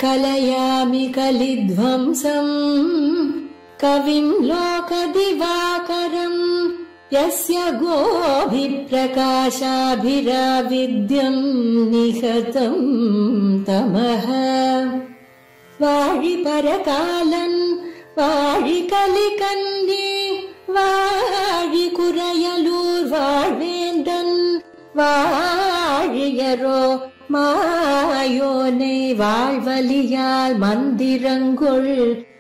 कलयामि कलिध्वंसं कविं लोकदिवाकरं यस्य गोभिप्रकाशाभिराविद्यं निहतं तमः वाळिपरकालन् वाळिकलिकन्ये वाळिकुरयलूर् वाळ्वेन्दन् वाழியரோ மாயோனை வாழ்வலியால் மந்திரங்கொள்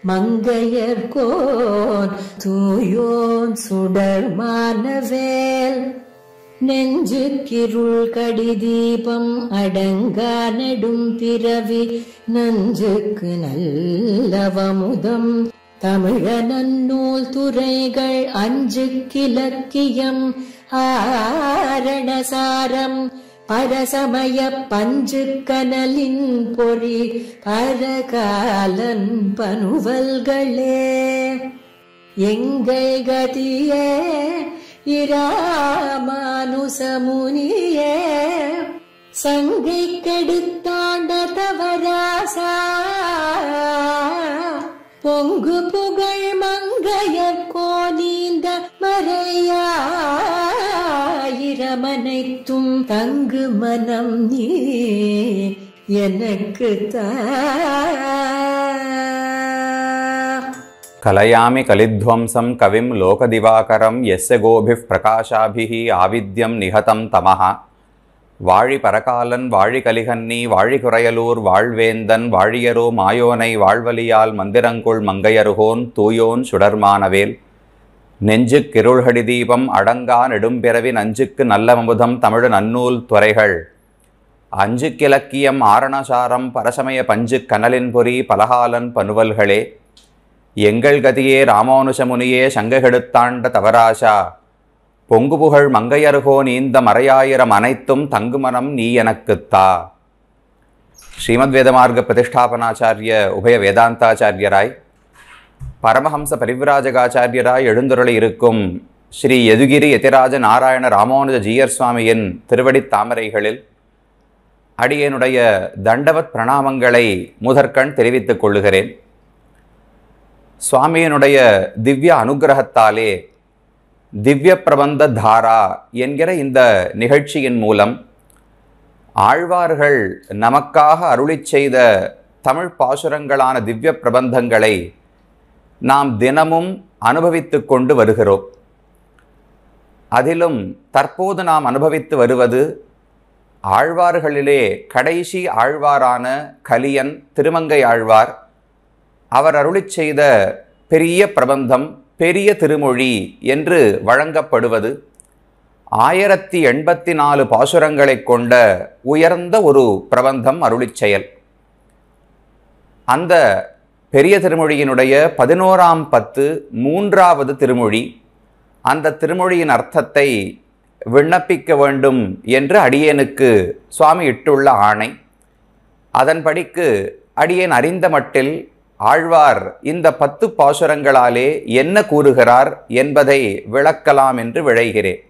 மங்கையர்கோன் தூயோன் சுடர் மானவேல் நெஞ்சுக்கிருள் கடிதீபம் அடங்கா நெடும் பிறவி நஞ்சுக்கு நல்லவமுதம் தமிழ நன்னூல் துறைகள் அஞ்சுக்கிலக்கியம் ஆரணசாரம் பரசமய பஞ்சு கனலின் பொறி பரகாலன் பனுவல்களே எங்கள் கதியே இராமானுசமுனியே சங்கை கெடுத்தாண்ட தவராசா பொங்கு புகழ் மங்கையர்கோ நீந்த மறையாயிரமனைத்தும் தங்கு மனம் நீ எனக்கு தா. கலயாமி கலித்வம்சம் கவிம் லோகதிவாகரம் யஸ்ய கோபிப் பிரகாஷாபிஹி ஆவித்யம் நிஹதம் தமஹ வாழி பரகாலன் வாழி கலிகன்னி வாழி குறையலூர் வாழ்வேந்தன் வாழியரோ மாயோனை வாழ்வலியால் மந்திரங்கொள் மங்கையருகோன் தூயோன் சுடர்மானவேல் நெஞ்சுக்கிருள்கடி தீபம் அடங்கா நெடும்பிறவி நஞ்சுக்கு நல்லமமுதம் தமிழ் நன்னூல் துறைகள் அஞ்சுக்கிலக்கியம் ஆரணசாரம் பரசமய பஞ்சு கனலின் பொறி பலகாலன் பனுவல்களே எங்கள் கதியே ராமானுஜமுனியே சங்ககெடுத்தாண்ட தவராசா பொங்கு புகழ் மங்கையருகோ நீந்த மறையாயிரம் அனைத்தும் தங்குமனம் நீ எனக்குத்தா. ஸ்ரீமத் வேதமார்க்க பிரதிஷ்டாபனாச்சாரிய உபய வேதாந்தாச்சாரியராய் பரமஹம்ச பரிவிராஜகாச்சாரியராய் எழுந்துருளி இருக்கும் ஸ்ரீ யதுகிரி யதிராஜ நாராயண ராமானுஜ ஜீயர் சுவாமியின் திருவடித் தாமரைகளில் அடியேனுடைய தண்டவத் பிரணாமங்களை முதற்கண் தெரிவித்துக் கொள்ளுகிறேன். சுவாமியினுடைய திவ்ய அனுகிரகத்தாலே திவ்ய பிரபந்த தாரா என்கிற இந்த நிகழ்ச்சியின் மூலம் ஆழ்வார்கள் நமக்காக அருளிச் செய்த தமிழ் பாசுரங்களான திவ்ய பிரபந்தங்களை நாம் தினமும் அனுபவித்து கொண்டு வருகிறோம். அதிலும் தற்போது நாம் அனுபவித்து வருவது ஆழ்வார்களிலே கடைசி ஆழ்வாரான கலியன் திருமங்கை ஆழ்வார் அவர் அருளிச் செய்த பெரிய பிரபந்தம் பெரிய திருமொழி என்று வழங்கப்படுவது 1084 பாசுரங்களை கொண்ட உயர்ந்த ஒரு பிரபந்தம் அருளிச் செயல். அந்த பெரிய திருமொழியினுடைய 11ஆம் பத்து 3வது திருமொழி. அந்த திருமொழியின் அர்த்தத்தை விண்ணப்பிக்க வேண்டும் என்று அடியேனுக்கு சுவாமி இட்டுள்ள ஆணை. அதன்படிக்கு அடியேன் அறிந்த மட்டில் ஆழ்வார் இந்த 10 பாசுரங்களாலே என்ன கூறுகிறார் என்பதை விளக்கலாம் என்று விழைகிறேன்.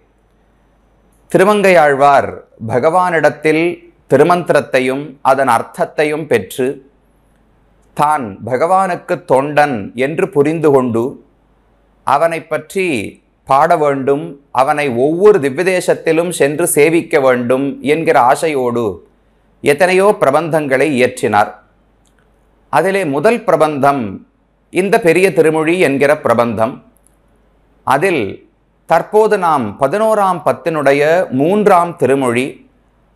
திருமங்கை ஆழ்வார் பகவானிடத்தில் திருமந்திரத்தையும் அதன் அர்த்தத்தையும் பெற்று தான் பகவானுக்கு தொண்டன் என்று புரிந்து கொண்டு அவனை பற்றி பாட வேண்டும், அவனை ஒவ்வொரு திவ்யதேசத்திலும் சென்று சேவிக்க வேண்டும் என்கிற ஆசையோடு எத்தனையோ பிரபந்தங்களை இயற்றினார். அதிலே முதல் பிரபந்தம் இந்த பெரிய திருமொழி என்கிற பிரபந்தம். அதில் தற்போது நாம் 11ஆம் பத்தினுடைய 3ஆம் திருமொழி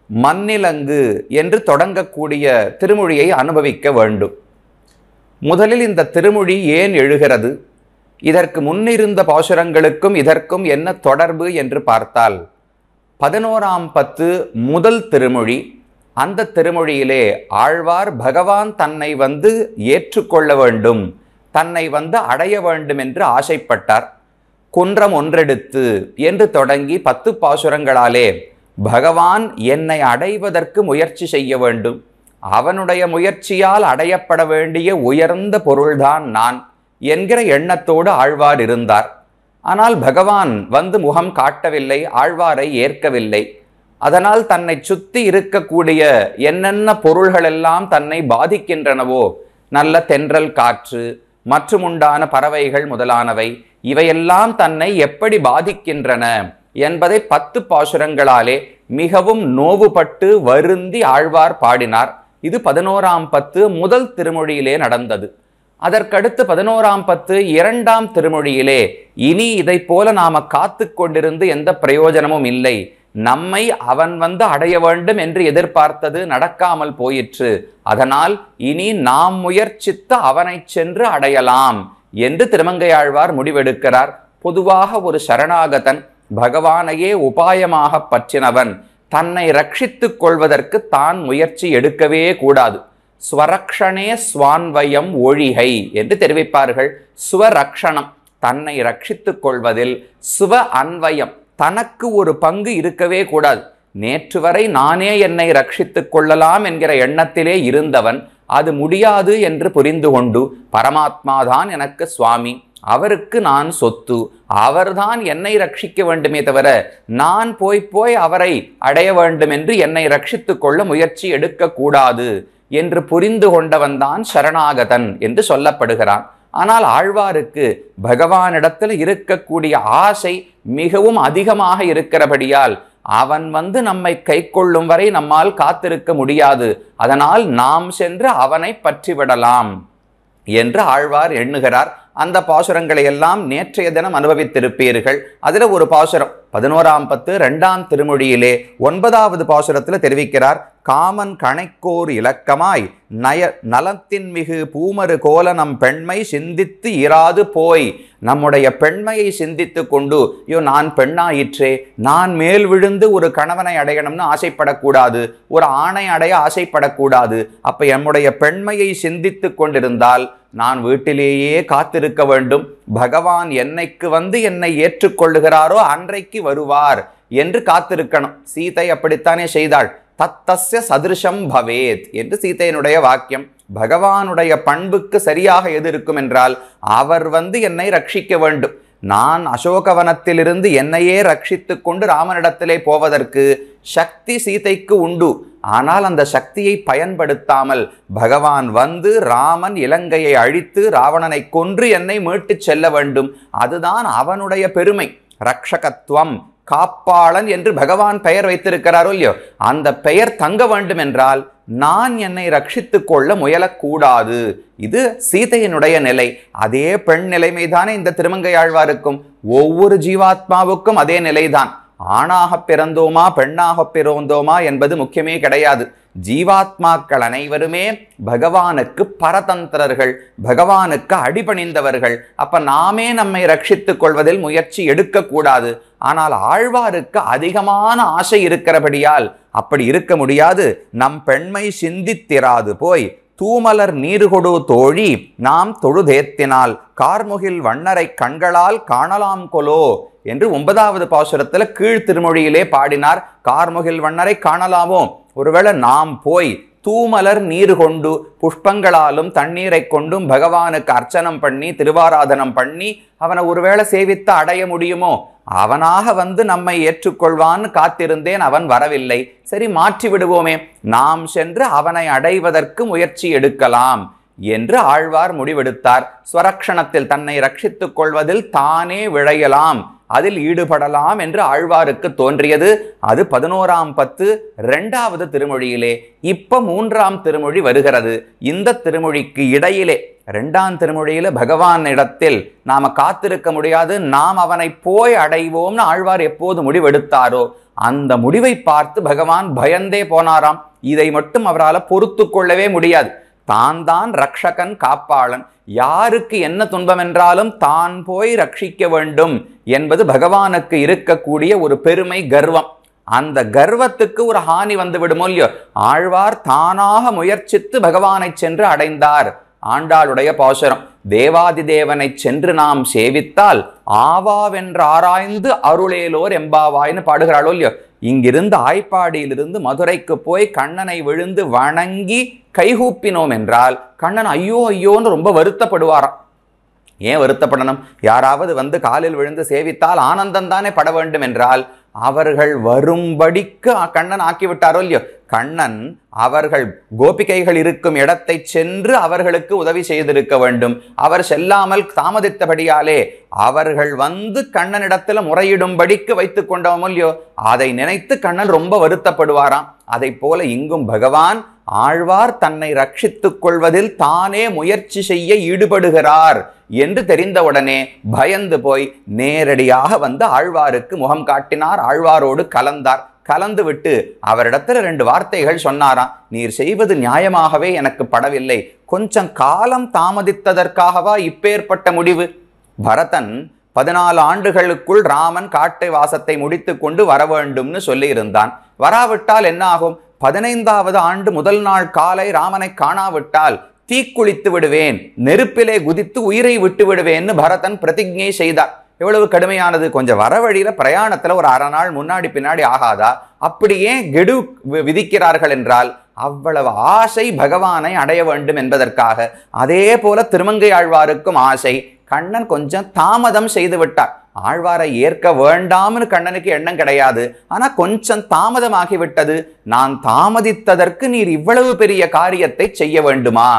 மன்னிலங்கு என்று தொடங்கக்கூடிய திருமொழியை அனுபவிக்க வேண்டும். முதலில் இந்த திருமொழி ஏன் எழுகிறது, இதற்கு முன்னிருந்த பாசுரங்களுக்கும் இதற்கும் என்ன தொடர்பு என்று பார்த்தால் 11ஆம் பத்து முதல் திருமொழி. அந்த திருமொழியிலே ஆழ்வார் பகவான் தன்னை வந்து ஏற்றுக்கொள்ள வேண்டும், தன்னை வந்து அடைய வேண்டும் என்று ஆசைப்பட்டார். குன்றம் ஒன்றெடுத்து என்று தொடங்கி 10 பாசுரங்களாலே பகவான் என்னை அடைவதற்கு முயற்சி செய்ய வேண்டும், அவனுடைய முயற்சியால் அடையப்பட வேண்டிய உயர்ந்த பொருள்தான் நான் என்கிற எண்ணத்தோடு ஆழ்வார் இருந்தார். ஆனால் பகவான் வந்து முகம் காட்டவில்லை, ஆழ்வாரை ஏற்கவில்லை. அதனால் தன்னை சுத்தி இருக்கக்கூடிய என்னென்ன பொருள்கள் எல்லாம் தன்னை பாதிக்கின்றனவோ, நல்ல தென்றல் காற்று மற்றும் உண்டான பறவைகள் முதலானவை, இவையெல்லாம் தன்னை எப்படி பாதிக்கின்றன என்பதை 10 பாசுரங்களாலே மிகவும் நோவுபட்டு வருந்தி ஆழ்வார் பாடினார். இது 11ஆம் பத்து முதல் திருமொழியிலே நடந்தது. அதற்கடுத்து 11ஆம் பத்து 2ஆம் திருமொழியிலே, இனி இதை போல நாம காத்து கொண்டிருந்து எந்த பிரயோஜனமும் இல்லை, நம்மை அவன் வந்து அடைய வேண்டும் என்று எதிர்பார்த்தது நடக்காமல் போயிற்று, அதனால் இனி நாம் முயற்சித்து அவனை சென்று அடையலாம் என்று திருமங்கையாழ்வார் முடிவெடுக்கிறார். பொதுவாக ஒரு சரணாகதன் பகவானையே உபாயமாக பற்றினவன் தன்னை ரட்சித்துக் கொள்வதற்கு தான் முயற்சி எடுக்கவே கூடாது. ஸ்வரக்ஷணே ஸ்வான்வயம் ஒழிகை என்று தெரிவிப்பார்கள். ஸ்வரக்ஷணம், தன்னை ரட்சித்துக் கொள்வதில், ஸ்வ அன்வயம், தனக்கு ஒரு பங்கு இருக்கவே கூடாது. நேற்று வரை நானே என்னை ரட்சித்துக் கொள்ளலாம் என்கிற எண்ணத்திலே இருந்தவன் அது முடியாது என்று புரிந்து கொண்டு, பரமாத்மாதான் எனக்கு சுவாமி, அவருக்கு நான் சொத்து, அவர்தான் என்னை ரட்சிக்க வேண்டுமே தவிர நான் போய் அவரை அடைய வேண்டும் என்று என்னை ரட்சித்துக் கொள்ள முயற்சி எடுக்கக்கூடாது என்று புரிந்து கொண்டவன் தான் சரணாகதன் என்று சொல்லப்படுகிறான். ஆனால் ஆழ்வாருக்கு பகவானிடத்தில் இருக்கக்கூடிய ஆசை மிகவும் அதிகமாக இருக்கிறபடியால் அவன் வந்து நம்மை கை கொள்ளும் வரை நம்மால் காத்திருக்க முடியாது, அதனால் நாம் சென்று அவனை பற்றிவிடலாம் என்று ஆழ்வார் எண்ணுகிறார். அந்த பாசுரங்களை எல்லாம் நேற்றைய தினம் அனுபவித்திருப்பீர்கள். அதில் ஒரு பாசுரம் 11ஆம் பத்து 2ஆம் திருமொழியிலே 9வது பாசுரத்தில் தெரிவிக்கிறார். காமன் கணைக்கோர் இலக்கமாய் நலத்தின் மிகு பூமரு கோல நம் பெண்மை சிந்தித்து இராது போய், நம்முடைய பெண்மையை சிந்தித்து கொண்டு, ஐயோ நான் பெண்ணாயிற்றே, நான் மேல் விழுந்து ஒரு கணவனை அடையணும்னு ஆசைப்படக்கூடாது, ஒரு ஆணை அடைய ஆசைப்படக்கூடாது. அப்ப நம்முடைய பெண்மையை சிந்தித்து கொண்டிருந்தால் நான் வீட்டிலேயே காத்திருக்க வேண்டும், பகவான் என்னைக்கு வந்து என்னை ஏற்றுக்கொள்ளுகிறாரோ அன்றைக்கு வருவார் என்று காத்திருக்கணும். சீதை அப்படித்தானே செய்தாள். தத்தஸ்ய சதிருஷம் பவேத் என்று சீதையினுடைய வாக்கியம். பகவானுடைய பண்புக்கு சரியாக எது இருக்கும் என்றால், அவர் வந்து என்னை ரட்சிக்க வேண்டும். நான் அசோகவனத்திலிருந்து என்னையே ரட்சித்து கொண்டு ராமனிடத்திலே போவதற்கு சக்தி சீதைக்கு உண்டு. ஆனால் அந்த சக்தியை பயன்படுத்தாமல் பகவான் வந்து ராமன் இலங்கையை அழித்து ராவணனை கொன்று என்னை மீட்டு செல்ல வேண்டும். அதுதான் அவனுடைய பெருமை. ரக்ஷகத்துவம், காப்பாளன் என்று பகவான் பெயர் வைத்திருக்கிறாரோ இல்லையோ, அந்த பெயர் தங்க வேண்டும் என்றால் நான் என்னை ரட்சித்துக் கொள்ள முயலக்கூடாது. இது சீதையினுடைய நிலை. அதே பெண் நிலைமைதானே இந்த திருமங்கையாழ்வாருக்கும். ஒவ்வொரு ஜீவாத்மாவுக்கும் அதே நிலைதான். ஆணாக பிறந்தோமா பெண்ணாக பிறந்தோமா என்பது முக்கியமே கிடையாது. ஜீவாத்மாக்கள் அனைவருமே பகவானுக்கு பரதந்திரர்கள், பகவானுக்கு அடிபணிந்தவர்கள். அப்ப நாமே நம்மை ரட்சித்துக் கொள்வதில் முயற்சி எடுக்கக்கூடாது. ஆனால் ஆழ்வாருக்கு அதிகமான ஆசை இருக்கிறபடியால் அப்படி இருக்க முடியாது. நம் பெண்மை சிந்தித்திராது போய் தூமலர் நீர் கொடு தோழி நாம் தொழுதேத்தினால் கார்முகில் வண்ணரை கண்களால் காணலாம் கொலோ என்று 9வது பாசுரத்தில் கீழ் திருமொழியிலே பாடினார். கார்முகில் வண்ணரை காணலாமோ? ஒருவேளை நாம் போய் தூமலர் நீர் கொண்டு புஷ்பங்களாலும் தண்ணீரை கொண்டும் பகவானுக்கு அர்ச்சனம் பண்ணி திருவாராதனம் பண்ணி அவனை ஒருவேளை சேவித்து அடைய முடியுமோ? அவனாக வந்து நம்மை ஏற்றுக்கொள்வான்னு காத்திருந்தேன், அவன் வரவில்லை. சரி, மாற்றி விடுவோமே, நாம் சென்று அவனை அடைவதற்கு முயற்சி எடுக்கலாம் என்று ஆழ்வார் முடிவெடுத்தார். ஸ்வரக்ஷணத்தில் தன்னை ரட்சித்துக் கொள்வதில் தானே விழையலாம், அதில் ஈடுபடலாம் என்று ஆழ்வாருக்கு தோன்றியது. அது 11ஆம் பத்து 2வது திருமொழியிலே. இப்ப 3ஆம் திருமொழி வருகிறது. இந்த திருமொழிக்கு இடையிலே 2ஆம் திருமொழியில பகவான் இடத்தில் நாம காத்திருக்க முடியாது, நாம் அவனை போய் அடைவோம்னு ஆழ்வார் எப்போது முடிவெடுத்தாரோ அந்த முடிவை பார்த்து பகவான் பயந்தே போனாராம். இதை மட்டும் அவரால் பொறுத்து கொள்ளவே முடியாது. தான் ரக்ஷகன், காப்பாளன். யாருக்கு என்ன துன்பம் என்றாலும் தான் போய் ரட்சிக்க வேண்டும் என்பது பகவானுக்கு இருக்கக்கூடிய ஒரு பெருமை, கர்வம். அந்த கர்வத்துக்கு ஒரு ஹானி வந்து விடுமோ இல்லையோ? ஆழ்வார் தானாக முயற்சித்து பகவானை சென்று அடைந்தார். ஆண்டாளுடைய பாசுரம், தேவாதி தேவனை சென்று நாம் சேவித்தால் ஆவாவென்று ஆராய்ந்து அருளேலோர் எம்பாவாய்னு பாடுகிறாளோ இல்லையோ? இங்கிருந்து ஆய்ப்பாடியிலிருந்து மதுரைக்கு போய் கண்ணனை விழுந்து வணங்கி கைகூப்பினோம் என்றால் கண்ணன் ஐயோ ஐயோன்னு ரொம்ப வருத்தப்படுவாராம். ஏன் வருத்தப்படணும்? யாராவது வந்து காலில் விழுந்து சேவித்தால் ஆனந்தம் தானே பட வேண்டும் என்றால் அவர்கள் வரும்படிக்கு கண்ணன் ஆக்கிவிட்டாரோ இல்லையோ. கண்ணன் அவர்கள் கோபிகைகள் இருக்கும் இடத்தை சென்று அவர்களுக்கு உதவி செய்திருக்க வேண்டும். அவர் செல்லாமல் தாமதித்தபடியாலே அவர்கள் வந்து கண்ணனிடத்துல முறையிடும்படிக்கு வைத்துக் கொண்டோம் இல்லையோ. அதை நினைத்து கண்ணன் ரொம்ப வருத்தப்படுவாராம். அதை போல இங்கும் பகவான் ஆழ்வார் தன்னை ரட்சித்துக் கொள்வதில் தானே முயற்சி செய்ய ஈடுபடுகிறார் என்று தெரிந்தவுடனே பயந்து போய் நேரடியாக வந்து ஆழ்வாருக்கு முகம் காட்டினார். ஆழ்வாரோடு கலந்தார். கலந்து விட்டு அவரிடத்துல 2 வார்த்தைகள் சொன்னாராம். நீர் செய்வது நியாயமாகவே எனக்கு படவில்லை. கொஞ்சம் காலம் தாமதித்ததற்காகவா இப்பேற்பட்ட முடிவு? பரதன் 14 ஆண்டுகளுக்குள் ராமன் காட்டு வாசத்தை முடித்து கொண்டு வர வேண்டும்னு சொல்லி இருந்தான். வராவிட்டால் என்ன ஆகும்? 15வது ஆண்டு முதல் நாள் காலை ராமனை காணாவிட்டால் தீக்குளித்து விடுவேன், நெருப்பிலே குதித்து உயிரை விட்டு விடுவேன்னு பரதன் பிரதிஜை செய்தார். எவ்வளவு கடுமையானது! கொஞ்சம் வர வழியில பிரயாணத்துல ஒரு அரை நாள் முன்னாடி பின்னாடி ஆகாதா? அப்படியே கெடு விதிக்கிறார்கள் என்றால் அவ்வளவு ஆசை பகவானை அடைய வேண்டும் என்பதற்காக. அதே போல திருமங்கை ஆழ்வாருக்கும் ஆசை. கண்ணன் கொஞ்சம் தாமதம் செய்து விட்டார். ஆழ்வாரை ஏற்க வேண்டாம்னு கண்ணனுக்கு எண்ணம் கிடையாது. ஆனா கொஞ்சம் தாமதமாகிவிட்டது. நான் தாமதித்ததற்கு நீர் இவ்வளவு பெரிய காரியத்தை செய்ய வேண்டுமா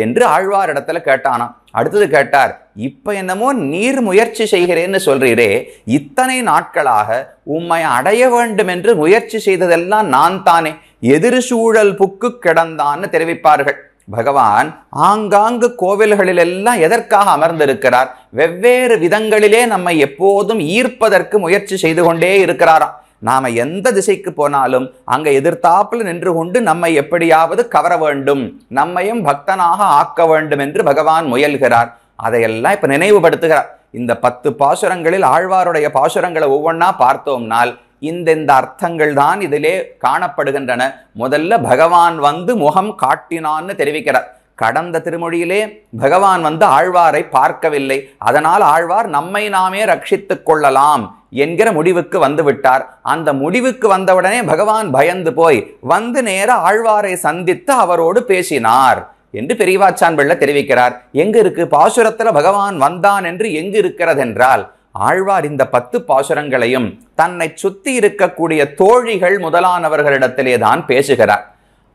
என்று ஆழ்வார் இடத்துல கேட்டானாம். அடுத்தது கேட்டார், இப்ப என்னமோ நீர் முயற்சி செய்கிறேன்னு சொல்றீரே, இத்தனை நாட்களாக உம்மை அடைய வேண்டும் என்று முயற்சி செய்ததெல்லாம் நான் தானே, எதிர் சூழல் புக்கு கிடந்தான்னு தெரிவிப்பார்கள். பகவான் ஆங்காங்கு கோவில்களில் எல்லாம் எதற்காக அமர்ந்திருக்கிறார்? வெவ்வேறு விதங்களிலே நம்மை எப்போதும் ஈர்ப்பதற்கு முயற்சி செய்து கொண்டே இருக்கிறாராம். நாம எந்த திசைக்கு போனாலும் அங்க எதிர்த்தாப்புல நின்று கொண்டு நம்மை எப்படியாவது கவர வேண்டும், நம்மையும் பக்தனாக ஆக்க வேண்டும் என்று பகவான் முயல்கிறார். அதையெல்லாம் இப்ப நினைவுபடுத்துகிறார். இந்த 10 பாசுரங்களில் ஆழ்வாருடைய பாசுரங்களை ஒவ்வொன்னா பார்த்தோம்னால் இந்த அர்த்தங்கள் தான் இதிலே காணப்படுகின்றன. முதல்ல பகவான் வந்து முகம் காட்டினான்னு தெரிவிக்கிறார். கடந்த திருமொழியிலே பகவான் வந்து ஆழ்வாரை பார்க்கவில்லை, அதனால் ஆழ்வார் நம்மை நாமே ரட்சித்துக் கொள்ளலாம் என்கிற முடிவுக்கு வந்து விட்டார். அந்த முடிவுக்கு வந்தவுடனே பகவான் பயந்து போய் வந்து நேர ஆழ்வாரை சந்தித்து அவரோடு பேசினார் என்று பெரியவாச்சான் பிள்ளை தெரிவிக்கிறார். எங்க இருக்கு பாசுரத்துல பகவான் வந்தான் என்று எங்கு இருக்கிறது என்றால், ஆழ்வார் இந்த 10 பாசுரங்களையும் தன்னை சுத்தி இருக்கக்கூடிய தோழிகள் முதலானவர்களிடத்திலே தான் பேசுகிறார்.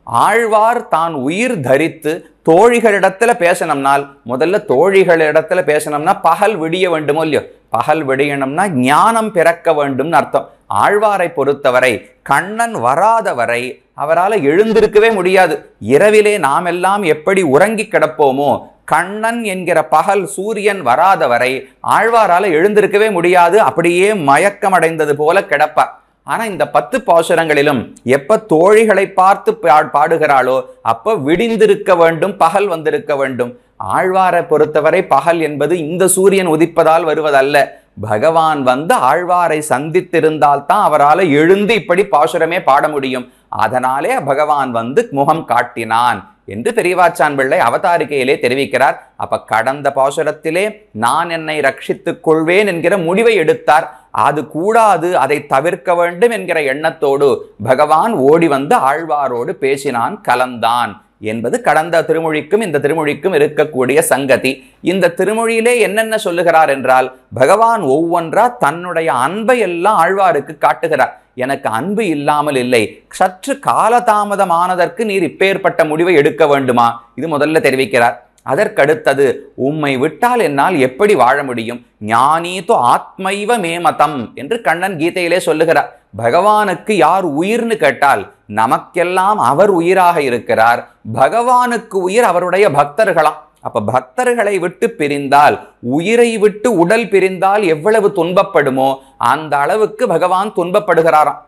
ஆழ்வார் தான் உயிர் தரித்து தோழிகளிடத்துல பேசணும்னால், முதல்ல தோழிகளிடத்துல பேசணும்னா பகல் விடிய வேண்டுமோ இல்லையோ. பகல் விடியணும்னா ஞானம் பிறக்க வேண்டும்னு அர்த்தம். ஆழ்வாரை பொறுத்தவரை கண்ணன் வராத வரை அவரால் எழுந்திருக்கவே முடியாது. இரவிலே நாம் எல்லாம் எப்படி உறங்கி கிடப்போமோ, கண்ணன் என்கிற பகல் சூரியன் வராத வரை ஆழ்வாரால எழுந்திருக்கவே முடியாது. அப்படியே மயக்கமடைந்தது போல கிடப்பார். ஆனா இந்த 10 பாசுரங்களிலும் எப்ப தோழிகளை பார்த்து பாடுகிறாளோ அப்ப விடிந்திருக்க வேண்டும், பகல் வந்திருக்க வேண்டும். ஆழ்வாரை பொறுத்தவரை பகல் என்பது இந்த சூரியன் உதிப்பதால் வருவதல்ல. பகவான் வந்து ஆழ்வாரை சந்தித்திருந்தால் தான் அவரால் எழுந்து இப்படி பாசுரமே பாட முடியும். அதனாலே பகவான் வந்து முகம் காட்டினான் என்று பெரியவாச்சான் பிள்ளை அவதாரிகையிலே தெரிவிக்கிறார். அப்ப கடந்த பாசுரத்திலே நான் என்னை ரட்சித்துக் கொள்வேன் என்கிற முடிவை எடுத்தார். அது கூடாது, அதை தவிர்க்க வேண்டும் என்கிற எண்ணத்தோடு பகவான் ஓடி வந்து ஆழ்வாரோடு பேசினான், கலந்தான் என்பது கடந்த திருமொழிக்கும் இந்த திருமொழிக்கும் இருக்கக்கூடிய சங்கதி. இந்த திருமொழியிலே என்னென்ன சொல்லுகிறார் என்றால், பகவான் ஒவ்வொன்றா தன்னுடைய அன்பை எல்லாம் ஆழ்வாருக்கு காட்டுகிறார். எனக்கு அன்பு இல்லாமல் இல்லை, சற்று காலதாமதமானதற்கு நீர் இப்பேற்பட்ட முடிவை எடுக்க வேண்டுமா, இது முதல்ல தெரிவிக்கிறார். அதற்கடுத்தது, உம்மை விட்டால் என்னால் எப்படி வாழ முடியும், ஞானீது ஆத்மைவ மேமதம் என்று கண்ணன் கீதையிலே சொல்லுகிறார். பகவானுக்கு யார் உயிர்னு கேட்டால் நமக்கெல்லாம் அவர் உயிராக இருக்கிறார். பகவானுக்கு உயிர் அவருடைய பக்தர்களாம். அப்ப பக்தர்களை விட்டு பிரிந்தால், உயிரை விட்டு உடல் பிரிந்தால் எவ்வளவு துன்பப்படுமோ அந்த அளவுக்கு பகவான் துன்பப்படுகிறாராம்.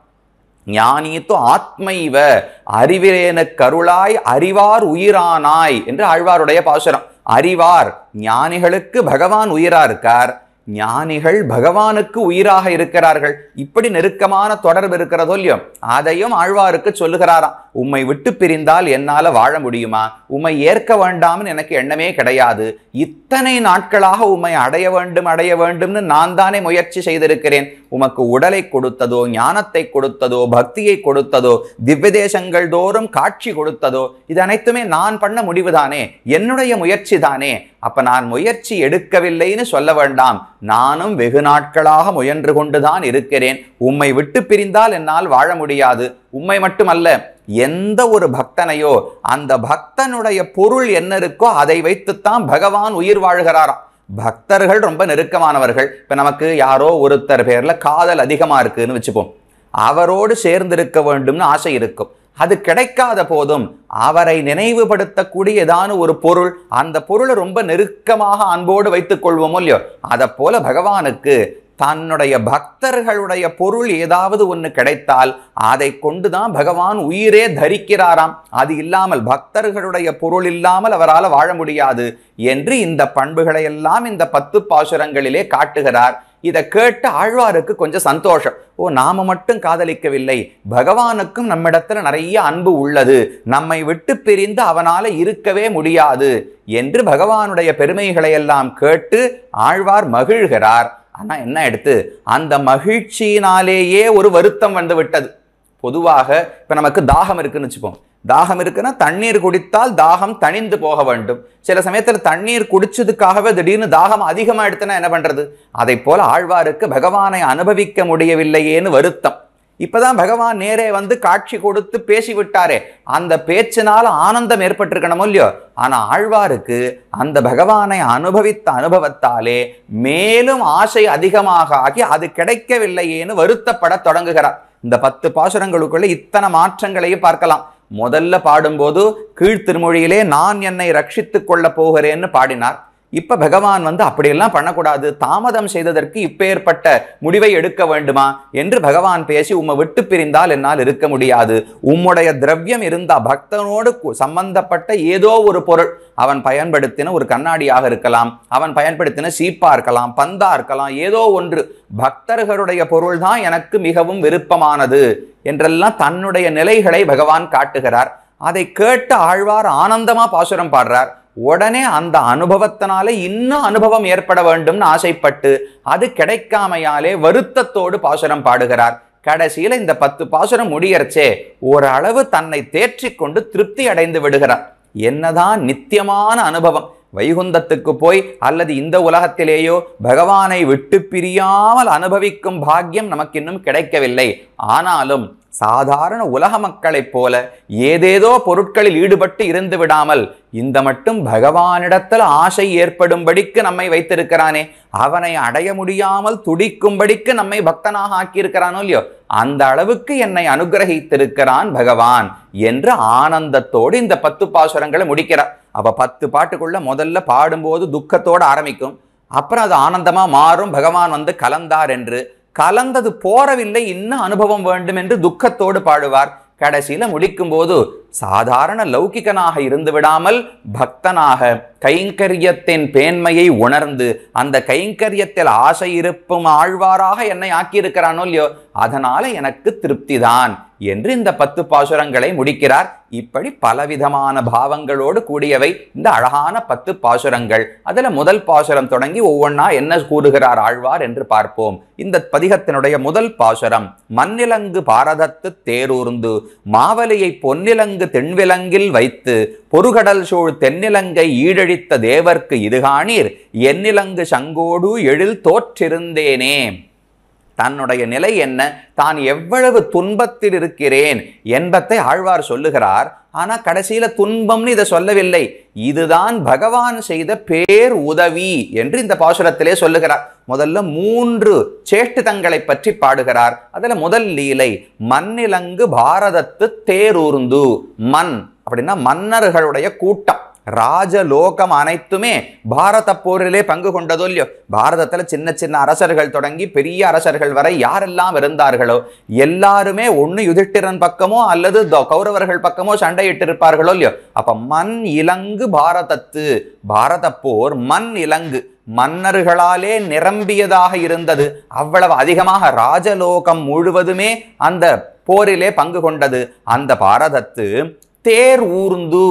ஞானீத்து ஆத்மைவ, அறிவிலேன கருளாய் அறிவார் உயிரானாய் என்று ஆழ்வாருடைய பாசுரம். அறிவார், ஞானிகளுக்கு பகவான் உயிரா இருக்கார், ஞானிகள் பகவானுக்கு உயிராக இருக்கிறார்கள். இப்படி நெருக்கமான தொடர்பு இருக்கிறதோ இல்லையோ, அதையும் ஆழ்வாருக்கு சொல்லுகிறாராம். உம்மை விட்டு பிரிந்தால் என்னால வாழ முடியுமா, உம்மை ஏற்க வேண்டாம்னு எனக்கு எண்ணமே கிடையாது, இத்தனை நாட்களாக உம்மை அடைய வேண்டும் அடையணும்னு நான் தானே முயற்சி செய்திருக்கிறேன், உமக்கு உடலை கொடுத்ததோ, ஞானத்தை கொடுத்ததோ, பக்தியை கொடுத்ததோ, திவ்ய தேசங்கள் தோறும் காட்சி கொடுத்ததோ, இது அனைத்துமே நான் பண்ண முடிவுதானே, என்னுடைய முயற்சி தானே. அப்ப நான் முயற்சி எடுக்கவில்லைன்னு சொல்ல வேண்டாம். நானும் வெகு நாட்களாக முயன்று கொண்டுதான் இருக்கிறேன். உம்மை விட்டு பிரிந்தால் என்னால் வாழ முடியாது. உம்மை மட்டுமல்ல, எந்த ஒரு பக்தனையோ அந்த பக்தனுடைய பொருள் என்ன இருக்கோ அதை வைத்துத்தான் பகவான் உயிர் வாழ்கிறாராம். பக்தர்கள் ரொம்ப நெருக்கமானவர்கள். இப்ப நமக்கு யாரோ ஒருத்தர் பேர்ல காதல் அதிகமா இருக்குன்னு வச்சுப்போம். அவரோடு சேர்ந்திருக்க வேண்டும்னு ஆசை இருக்கும். அது கிடைக்காத போதும் அவரை நினைவுபடுத்தக்கூடிய ஏதான ஒரு பொருள், அந்த பொருளை ரொம்ப நெருக்கமாக அன்போடு வைத்துக் கொள்வோமோ இல்லையோ, அதை போல பகவானுக்கு தன்னுடைய பக்தர்களுடைய பொருள் ஏதாவது ஒன்று கிடைத்தால் அதை கொண்டுதான் பகவான் உயிரே தரிக்கிறாராம். அது இல்லாமல், பக்தர்களுடைய பொருள் இல்லாமல் அவரால் வாழ முடியாது என்று இந்த பண்புகளை எல்லாம் இந்த 10 பாசுரங்களிலே காட்டுகிறார். இதை கேட்டு ஆழ்வாருக்கு கொஞ்சம் சந்தோஷம். நாம மட்டும் காதலிக்கவில்லை, பகவானுக்கும் நம்மிடத்துல நிறைய அன்பு உள்ளது, நம்மை விட்டு பிரிந்து அவனால இருக்கவே முடியாது என்று பகவானுடைய பெருமைகளை எல்லாம் கேட்டு ஆழ்வார் மகிழ்கிறார். ஆனா என்ன எடுத்து, அந்த மகிழ்ச்சியினாலேயே ஒரு வருத்தம் வந்து விட்டது. பொதுவாக இப்ப நமக்கு தாகம் இருக்குன்னு வச்சுப்போம். தாகம் இருக்குன்னா தண்ணீர் குடித்தால் தாகம் தணிந்து போக வேண்டும். சில சமயத்துல தண்ணீர் குடிச்சதுக்காகவே திடீர்னு தாகம் அதிகமா எடுத்தனா என்ன பண்றது? அதை போல ஆழ்வாருக்கு பகவானை அனுபவிக்க முடியவில்லையேன்னு வருத்தம். இப்பதான் பகவான் நேரே வந்து காட்சி கொடுத்து பேசி விட்டாரே, அந்த பேச்சினால ஆனந்தம் ஏற்பட்டிருக்கணும் இல்லையோ. ஆனா ஆழ்வாருக்கு அந்த பகவானை அனுபவித்த அனுபவத்தாலே மேலும் ஆசை அதிகமாக ஆகி அது கிடைக்கவில்லையேன்னு வருத்தப்பட தொடங்குகிறார். இந்த 10 பாசுரங்களுக்குள்ள இத்தனை மாற்றங்களையும் பார்க்கலாம். முதல்ல பாடும்போது கீழ்த்திருமொழியிலே நான் என்னை ரட்சித்துக் கொள்ள போகிறேன்னு பாடினார். இப்ப பகவான் வந்து அப்படியெல்லாம் பண்ணக்கூடாது, தாமதம் செய்ததற்கு இப்பேற்பட்ட முடிவை எடுக்க வேண்டுமா என்று பகவான் பேசி, உம்மை விட்டு பிரிந்தால் என்னால் இருக்க முடியாது, உம்முடைய திரவியம் இருந்தா, பக்தனோடு சம்பந்தப்பட்ட ஏதோ ஒரு பொருள், அவன் பயன்படுத்தின ஒரு கண்ணாடியாக இருக்கலாம், அவன் பயன்படுத்தின சீப்பா இருக்கலாம், பந்தா இருக்கலாம், ஏதோ ஒன்று, பக்தர்களுடைய பொருள் தான் எனக்கு மிகவும் விருப்பமானது என்றெல்லாம் தன்னுடைய நிலைகளை பகவான் காட்டுகிறார். அதை கேட்டு ஆழ்வார் ஆனந்தமா பாசுரம் பாடுறார். உடனே அந்த அனுபவத்தினாலே இன்னும் அனுபவம் ஏற்பட வேண்டும்னு ஆசைப்பட்டு அது கிடைக்காமையாலே வருத்தத்தோடு பாசுரம் பாடுகிறார். கடைசியில இந்த 10 பாசுரம் முடியறச்சே ஓரளவு தன்னை தேற்றிக் கொண்டு திருப்தி அடைந்து விடுகிறார். என்னதான் நித்தியமான அனுபவம், வைகுந்தத்துக்கு போய் அல்லது இந்த உலகத்திலேயோ பகவானை விட்டு பிரியாமல் அனுபவிக்கும் பாக்கியம் நமக்கு இன்னும் கிடைக்கவில்லை. ஆனாலும் சாதாரண உலக மக்களைப் போல ஏதேதோ பொருட்களில் ஈடுபட்டு இருந்து விடாமல் இந்த மட்டும் பகவானிடத்தில் ஆசை ஏற்படும்படிக்கு நம்மை வைத்திருக்கிறானே, அவனை அடைய முடியாமல் துடிக்கும்படிக்கு நம்மை பக்தனாக ஆக்கியிருக்கிறானோ இல்லையோ, அந்த அளவுக்கு என்னை அனுகிரகித்திருக்கிறான் பகவான் என்று ஆனந்தத்தோடு இந்த 10 பாசுரங்களை முடிக்கிறார். அப்ப 10 பாட்டுக்குள்ள முதல்ல பாடும்போது துக்கத்தோடு ஆரம்பிக்கும், அப்புறம் அது ஆனந்தமா மாறும். பகவான் வந்து கலந்தார் என்று, கலந்தது போறவில்லை, இன்னும் அனுபவம் வேண்டும் என்று துக்கத்தோடு பாடுவார். கடைசியில முடிக்கும் போது சாதாரண லௌகிகனாக இருந்து விடாமல் பக்தனாக கைங்கரியத்தின் பேன்மையை உணர்ந்து அந்த கைங்கரியத்தில் ஆசை இருப்பும் ஆழ்வாராக என்னை ஆக்கியிருக்கிறானோ இல்லையோ, அதனால எனக்கு திருப்தி தான் என்று இந்த 10 பாசுரங்களை முடிக்கிறார். இப்படி பலவிதமான பாவங்களோடு கூடியவை இந்த அழகான 10 பாசுரங்கள். அதுல முதல் பாசுரம் தொடங்கி ஒவ்வொன்னா என்ன கூறுகிறார் ஆழ்வார் என்று பார்ப்போம். இந்த பதிகத்தினுடைய முதல் பாசுரம், மண்ணிலங்கு பாரதத்து தேரூர்ந்து மாவலியை பொன்னிலங்கு தென்விலங்கில் வைத்து பொறுகடல் சூழ் தென்னிலங்கை ஈழழித்த தேவர்க்கு இதுகாணீர் எண்ணிலங்கு சங்கோடு எழில் தோற்றிருந்தேனே. தன்னுடைய நிலை என்ன, தான் எவ்வளவு துன்பத்தில் இருக்கிறேன் என்பதை ஆழ்வார் சொல்லுகிறார். ஆனா கடைசியில துன்பம்னு இதை சொல்லவில்லை, இதுதான் பகவான் செய்த பேர் உதவி என்று இந்த பாசுரத்திலே சொல்லுகிறார். முதல்ல 3 சேஷ்டிதங்களை பற்றி பாடுகிறார். அதுல முதல் லீலை, மண்ணிலங்கு பாரதத்து தேரூர்ந்து. மண் அப்படின்னா மன்னர்களுடைய கூட்டம், ராஜலோகம் அனைத்துமே பாரத போரிலே பங்கு கொண்டதோ இல்லையோ. பாரதத்துல சின்ன சின்ன அரசர்கள் தொடங்கி பெரிய அரசர்கள் வரை யாரெல்லாம் இருந்தார்களோ எல்லாருமே ஒண்ணு யுதிஷ்டிரன் பக்கமோ அல்லது கௌரவர்கள் பக்கமோ சண்டையிட்டு இருப்பார்களோ இல்லையோ. அப்ப மண் இலங்கு பாரதத்து, பாரத போர் மண் இலங்கு மன்னர்களாலே நிரம்பியதாக இருந்தது. அவ்வளவு அதிகமாக ராஜலோகம் முழுவதுமே அந்த போரிலே பங்கு கொண்டது. அந்த பாரதத்து தேர் ஊர்ந்து.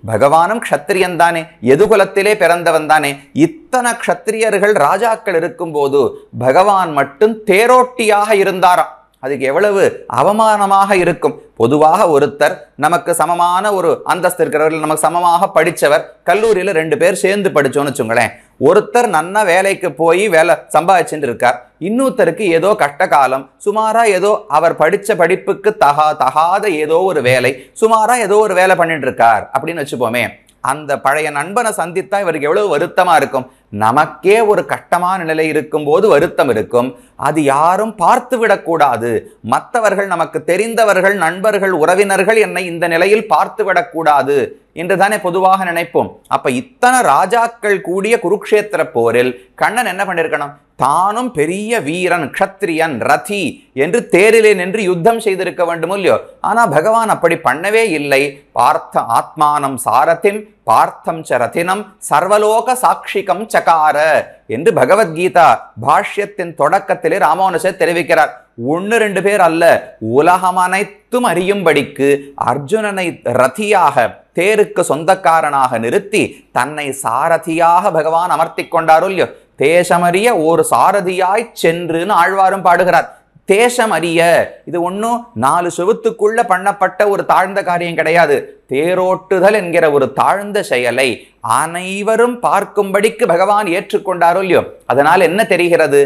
பகவானும் க்ஷத்திரியன் தானே, எதுகுலத்திலே பிறந்தவன் தானே. இத்தனை க்ஷத்திரியர்கள் ராஜாக்கள் இருக்கும் போது பகவான் மட்டும் தேரோட்டியாக இருந்தாராம். அதுக்கு எவ்வளவு அவமானமாக இருக்கும். பொதுவாக ஒருத்தர் நமக்கு சமமான ஒரு அந்தஸ்து இருக்கிறவர்கள், நமக்கு சமமாக படித்தவர், கல்லூரியில் 2 பேர் சேர்ந்து படிச்சோன்னு வச்சுங்களேன். ஒருத்தர் நன்னா வேலைக்கு போய் வேலை சம்பாதிச்சுட்டு இருக்கார், இன்னொருத்தருக்கு ஏதோ கஷ்ட காலம், சுமாரா ஏதோ அவர் படித்த படிப்புக்கு தகாத ஏதோ ஒரு வேலை, சுமாரா ஏதோ ஒரு வேலை பண்ணிட்டு இருக்கார் அப்படின்னு வச்சுப்போமே. அந்த பழைய நண்பனை சந்தித்தா இவருக்கு எவ்வளவு வருத்தமா இருக்கும். நமக்கே ஒரு கஷ்டமான நிலை இருக்கும் போது வருத்தம் இருக்கும். அது யாரும் பார்த்து விடக்கூடாது. மற்றவர்கள், நமக்கு தெரிந்தவர்கள், நண்பர்கள், உறவினர்கள் என்னை இந்த நிலையில் பார்த்து விடக்கூடாது என்றுதானே பொதுவாக நினைப்போம். அப்ப இத்தனை ராஜாக்கள் கூடிய குருக்ஷேத்திர போரில் கண்ணன் என்ன பண்ணிருக்கணும்? தானும் பெரிய வீரன், க்ஷத்ரியன், ரதி என்று தேரிலே நின்று யுத்தம் செய்திருக்க வேண்டும் இல்லையோ. ஆனா பகவான் அப்படி பண்ணவே இல்லை. பார்த்த ஆத்மானம் சாரதிம் பார்த்தம் ச ரதினம் சர்வலோக சாட்சிகம் சகார என்று பகவத்கீதா பாஷ்யத்தின் தொடக்கத்திலே ராமானுஜர் தெரிவிக்கிறார். 1-2 பேர் அல்ல, உலகம் அனைத்தும் அறியும்படிக்கு அர்ஜுனனை ரதியாக, தேருக்கு சொந்தக்காரனாக நிறுத்தி தன்னை சாரதியாக பகவான் அமர்த்தி கொண்டாரோ இல்லையோ. தேசமறிய ஒரு சாரதியாய் சென்றுன்னு ஆழ்வாரும் பாடுகிறார். தேசமறிய, இது ஒன்றும் 4 செவுத்துக்குள்ள பண்ணப்பட்ட ஒரு தாழ்ந்த காரியம் கிடையாது. தேரோட்டுதல் என்கிற ஒரு தாழ்ந்த செயலை அனைவரும் பார்க்கும்படிக்கு பகவான் ஏற்றுக்கொண்டாரோ இல்லையோ. அதனால் என்ன தெரிகிறது?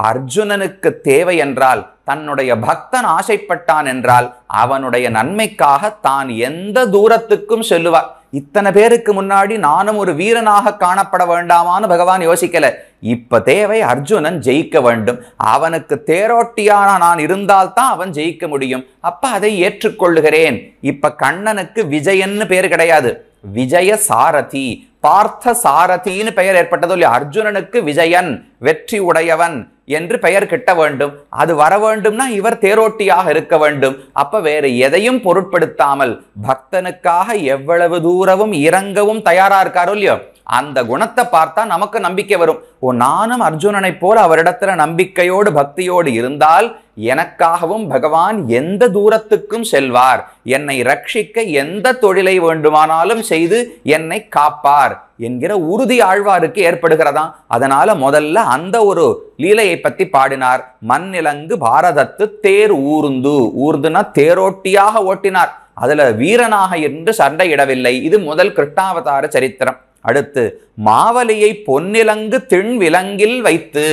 அர்ஜுனனுக்கு தேவை என்றால், தன்னுடைய பக்தன் ஆசைப்பட்டான் என்றால் அவனுடைய நன்மைக்காக தான் எந்த தூரத்துக்கும் செல்லுவார். இத்தனை பேருக்கு முன்னாடி நானும் ஒரு வீரனாக காணப்பட வேண்டாமான்னு பகவான் யோசிக்கல. இப்ப தேவை அர்ஜுனன் ஜெயிக்க வேண்டும். அவனுக்கு தேரோட்டியான நான் இருந்தால்தான் அவன் ஜெயிக்க முடியும். அப்ப அதை ஏற்றுக்கொள்ளுகிறேன். இப்ப கண்ணனுக்கு விஜயன்னு பேர் கிடையாது, விஜய சாரதி, பார்த்த சாரதின்னு பெயர் ஏற்பட்டதோ இல்லையா. அர்ஜுனனுக்கு விஜயன், வெற்றி உடையவன் என்று பெயர் கிட்ட வேண்டும். அது வர வேண்டும்னா இவர் தேரோட்டியாக இருக்க வேண்டும். அப்ப வேறு எதையும் பொருட்படுத்தாமல் பக்தனுக்காக எவ்வளவு தூரமும் இறங்கவும் தயாரா இருக்காரோ இல்லையோ. அந்த குணத்தை பார்த்தா நமக்கு நம்பிக்கை வரும். நானும் அர்ஜுனனை போல அவரிடத்துல நம்பிக்கையோடு பக்தியோடு இருந்தால் எனக்காகவும் பகவான் எந்த தூரத்துக்கும் செல்வார், என்னை ரட்சிக்க எந்த தொழிலை வேண்டுமானாலும் செய்து என்னை காப்பார் என்கிற உறுதி ஆழ்வாருக்கு ஏற்படுகிறதாம். அதனால முதல்ல அந்த ஒரு லீலையை பத்தி பாடினார். மண்ணிலங்கு பாரதத்து தேர் ஊர்ந்து, ஊர்ந்துனா தேரோட்டியாக ஓட்டினார். அதுல வீரனாக என்று சண்டையிடவில்லை. இது முதல் கிருஷ்ணாவதார சரித்திரம். அடுத்து மாவலியை பொன்னிலங்கு திண் விலங்கில் வைத்து,